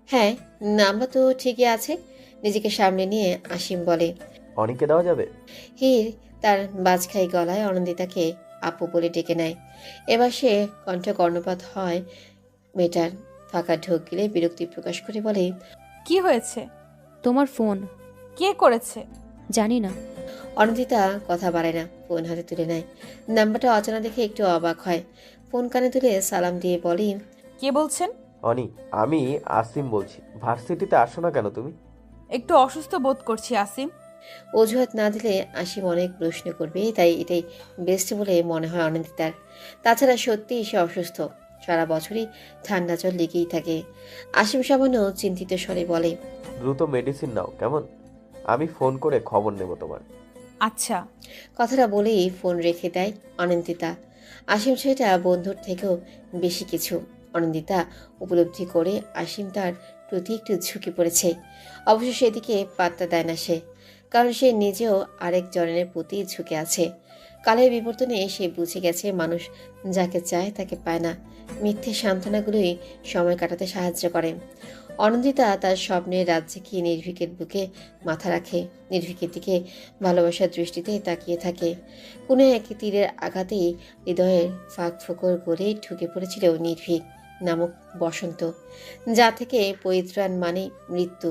হ্যাঁ, নাম্বার তো ঠিকই আছে। নিজেকে সামনে নিয়ে আসিম বলে, অনেককে দেওয়া যাবে? হির তার বাজখাই গলায় অনন্দিতাকে আপু বলে ডেকে নেয়। এবার সে কণ্ঠ কর্ণপাত হয় মেয়েটার। ফাঁকা ঢোক গিলে বিরক্তি প্রকাশ করে বলে, কি হয়েছে? তোমার ফোন। কে করেছে? জানি না। অনন্দিতা কথা বাড়ায় না, ফোন হাতে তুলে নেয়। নাম্বারটা অচেনা দেখে একটু অবাক হয়। ফোন কানে তুলে সালাম দিয়ে বলি, কে বলছেন? অনি, আমি আসিম বলছি। ভার্সিটিতে আসো না কেন তুমি? একটু অসুস্থ বোধ করছি আসিম। অজুহাত না দিলে আসিম অনেক প্রশ্ন করবে, তাই এটাই বেস্ট বলে মনে হয় অনন্দিতার। তাছাড়া সত্যিই সে অসুস্থ, সারা বছরই ঠান্ডা জ্বর লেগেই থাকে। আসিম সামান্য চিন্তিত স্বরে বলে, দ্রুত মেডিসিন নাও কেমন? আমি ফোন করে খবর নেব তোমার। আচ্ছা। কথাটা বলেই ফোন রেখে দেয় অনন্দিতা। আসিম সেটা বন্ধুর থেকেও বেশি কিছু। অনন্দিতা উপলব্ধি করে আসিম তার প্রতি একটু ঝুঁকে পড়েছে। অবশ্য সেদিকে পাত্তা দেয় না সে, কারণ সে নিজেও আরেক জনের প্রতি ঝুঁকে আছে। কালের বিবর্তনে সে বুঝে গেছে মানুষ যাকে চায় তাকে পায় না। মিথ্যে সান্ত্বনাগুলোই সময় কাটাতে সাহায্য করে। অনন্দিতা তার স্বপ্নের রাজ্যে কি নির্ভীকের বুকে মাথা রাখে। নির্ভীকের দিকে ভালোবাসার দৃষ্টিতে তাকিয়ে থাকে। কোনো এক তীরের আঘাতেই হৃদয়ের ফাঁক ফোকর করে ঢুকে পড়েছিল নির্ভীক নামক বসন্ত, যা থেকে পরিত্রাণ মানে মৃত্যু।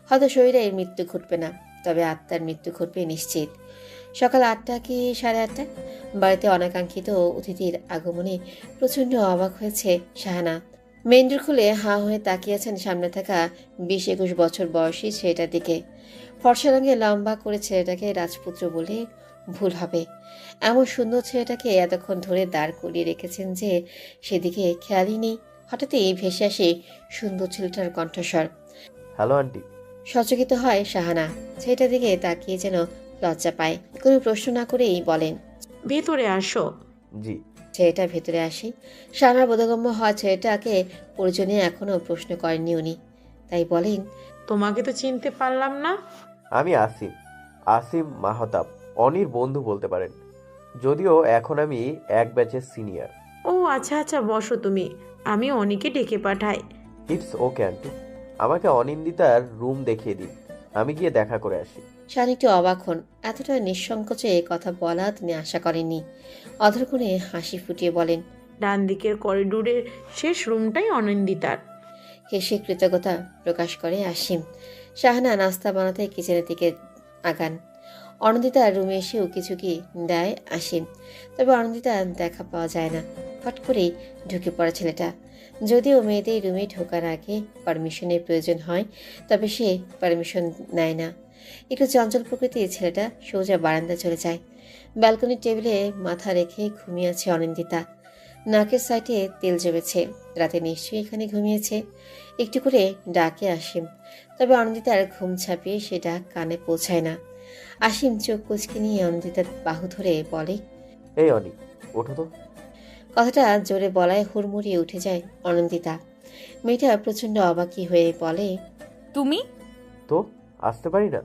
হয়তো শরীরের মৃত্যু ঘটবে না, তবে আত্মার মৃত্যু ঘটবে নিশ্চিত। সকাল 8টা কি 8:30, বাড়িতে অনাকাঙ্ক্ষিত অতিথির আগমনে প্রচণ্ড অবাক হয়েছে শাহানা। মেইন ডোর খুলে হাঁ হয়ে তাকিয়েছেন সামনে থাকা 20-21 বছর বয়সী ছেলেটার দিকে। ফর্সা রঙে লম্বা করে ছেলেটাকে রাজপুত্র বলে ভুল হবে। এমন সুন্দর ছেলেটাকে এতক্ষণ ধরে দাঁড় করিয়ে রেখেছেন যে সেদিকে খেয়ালই নেই। হঠাৎই ভেসে আসে সুন্দর ছেলেটার কণ্ঠস্বর। Hello aunty. সচকিত হয় শাহানা, ছেলেটার দিকে তাকিয়ে যেন লজ্জা পায়। কোনো প্রশ্ন না করেই বলেন, ভেতরে আসো। জি। ছেলেটা ভেতরে আসে। শাহানার বোধগম্য হয় ছেলেটাকে প্রয়োজনে এখনো প্রশ্ন করেননি উনি, তাই বলেন, তোমাকে তো চিনতে পারলাম না। আমি আসিম, আসিম মাহতাব, অনির বন্ধু বলতে পারেন। যদিও এখন আমি এক ব্যাচের সিনিয়র। ও আচ্ছা আচ্ছা, বসো তুমি, আমি অনেকে ডেকে পাঠাই। ইটস ওকে আন্টি, আমাকে অনিন্দিতার রুম দেখিয়ে দিন, আমি গিয়ে দেখা করে আসি। শান একটু অবাক হন। এতটা নিঃসংকোচে কথা বলা তিনি আশা করেননি। অধরক্ষণে হাসি ফুটিয়ে বলেন, ডান দিকের করিডোরের শেষ রুমটাই অনন্দিতার। হেসে কৃতজ্ঞতা প্রকাশ করে আসিম। শাহানা নাস্তা বানাতে কিচেনের দিকে আগান। অনন্দিতার রুমে এসেও কিছু কি দেয় আসিম, তবে অনন্দিতা দেখা পাওয়া যায় না। ফট করেই ঢুকে পড়ে ছেলেটা। যদিও মেয়েদের রুমে ঢোকার আগে পারমিশনের প্রয়োজন হয়, তবে সে পারমিশন নেয় না। একটু চঞ্চল প্রকৃতির ছেলেটা সোজা বারান্দা চলে যায়। ব্যালকনির টেবিলে মাথা রেখে ঘুমিয়ে আছে অনিন্দিতা। নাকের সাইডে তেল জমেছে। রাতে নিশ্চয়ই এখানে ঘুমিয়েছে। একটু করে ডাকে আসিম, তবে অনিন্দিতার ঘুম ছাপিয়ে সে ডাক কানে পৌঁছায় না। আসিম চোখ কুচকে নিয়ে অনিন্দিতার বাহু ধরে বলে, এই অনি, ওঠো তো। কথাটা জোরে বলায় হুড়মুড়িয়ে উঠে যায় অনন্দিতা। মেয়েটা প্রচণ্ড অবাকি হয়ে বলে, তুমি? তো আসতে পারি না?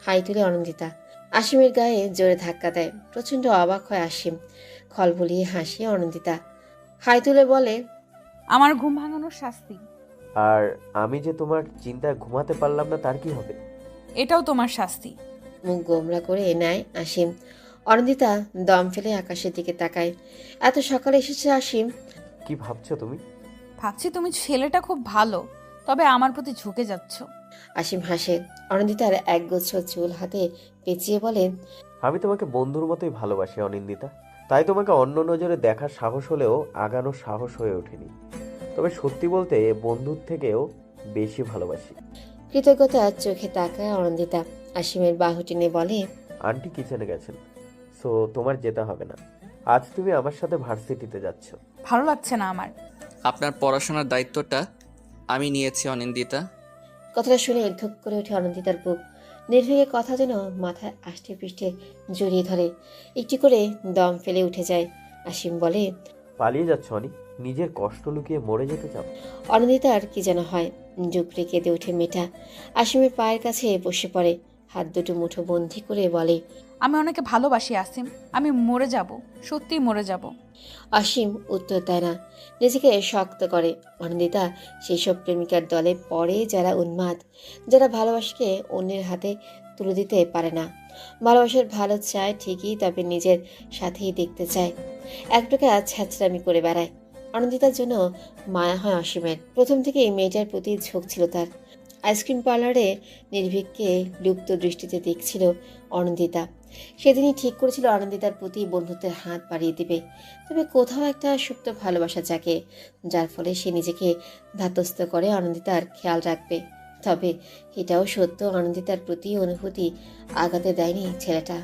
হাই তুলে অনন্দিতা আসিমের গায়ে জোরে ধাক্কা দেয়। প্রচণ্ড অবাক হয় আসিম। খলবলিয়ে হাসি অনন্দিতা। হাই তুলে বলে, আমার ঘুম ভাঙানোর শাস্তি। আর আমি যে তোমার চিন্তায় ঘুমাতে পারলাম না, তার কি হবে? এটাও তোমার শাস্তি। মুখ গোমরা করে নেয় আসিম। অনন্দিতা দম ফেলে আকাশের দিকে তাকায়। এত সকালে এসেছে আসিম। কি ভাবছো তুমি? ভাবছি তুমি ছেলেটা খুব ভালো, তবে আমার প্রতি ঝুঁকে যাচ্ছ। আসিম হাসে। অনন্দিতার একগুচ্ছ চুল হাতে পেঁচিয়ে বলেন, আমি তোমাকে বন্ধুর মতোই ভালোবাসি অনিন্দিতা, তাই তোমাকে অন্য নজরে দেখার সাহস হলেও আগানোর সাহস হয়ে ওঠেনি। তবে সত্যি বলতে বন্ধুর থেকেও বেশি ভালোবাসি। কৃতজ্ঞতার চোখে তাকায় অনন্দিতা। আসিমের বাহু টেনে বলে, আন্টি কিচেনে গেছেন, সো তোমার যেতে হবে না। আজ তুমি আমার সাথে ভার্সিটিতে যাচ্ছ। ভালো লাগছে না আমার। আপনার পড়াশোনার দায়িত্বটা আমি নিয়েছি অনিন্দিতা। কথাটা শুনে ধুক করে ওঠে অনন্দিতার বুক। নির্ভীকের কথা যেন মাথায় আষ্টে পৃষ্ঠে জড়িয়ে ধরে। একটি করে দম ফেলে উঠে যায়। আসিম বলে, পালিয়ে যাচ্ছ অনি? নিজের কষ্ট লুকিয়ে মরে যেতে চাও? অনন্দিতার কি যেন হয়। জুপড়ে কেঁদে ওঠে মেয়েটা। আসিমের পায়ের কাছে বসে পড়ে, হাত দুটো মুঠো বন্দি করে বলে, আমি ওনাকে ভালোবাসি আসিম, আমি মরে যাব, সত্যিই মরে যাব। অসীম উত্তর দেয় না, নিজেকে শক্ত করে। অনিন্দিতা সেই সব প্রেমিকার দলে পড়ে যারা উন্মাদ, যারা ভালোবাসাকে অন্যের হাতে তুলে দিতে পারে না। ভালোবাসার ভালো চায় ঠিকই, তবে নিজের সাথেই দেখতে চায়। এক প্রকার ছ্যাঁচড়ামি করে বেড়ায়। অনিন্দিতার জন্য মায়া হয় অসীমের। প্রথম থেকেই মেয়েটার প্রতি ঝোঁক ছিল তার। আইসক্রিম পার্লারে নির্ভীককে লুপ্ত দৃষ্টিতে দেখছিল অনিন্দিতা। সেদিনই ঠিক করেছিল অনিন্দিতার প্রতি বন্ধুত্বের হাত বাড়িয়ে দেবে, তবে কোথাও একটা সুপ্ত ভালোবাসা জাগে, যার ফলে সে নিজেকে ধাতস্থ করে অনিন্দিতার খেয়াল রাখবে। তবে এটাও সত্য, অনিন্দিতার প্রতি অনুভূতি আঘাতে দেয়নি ছেলেটা।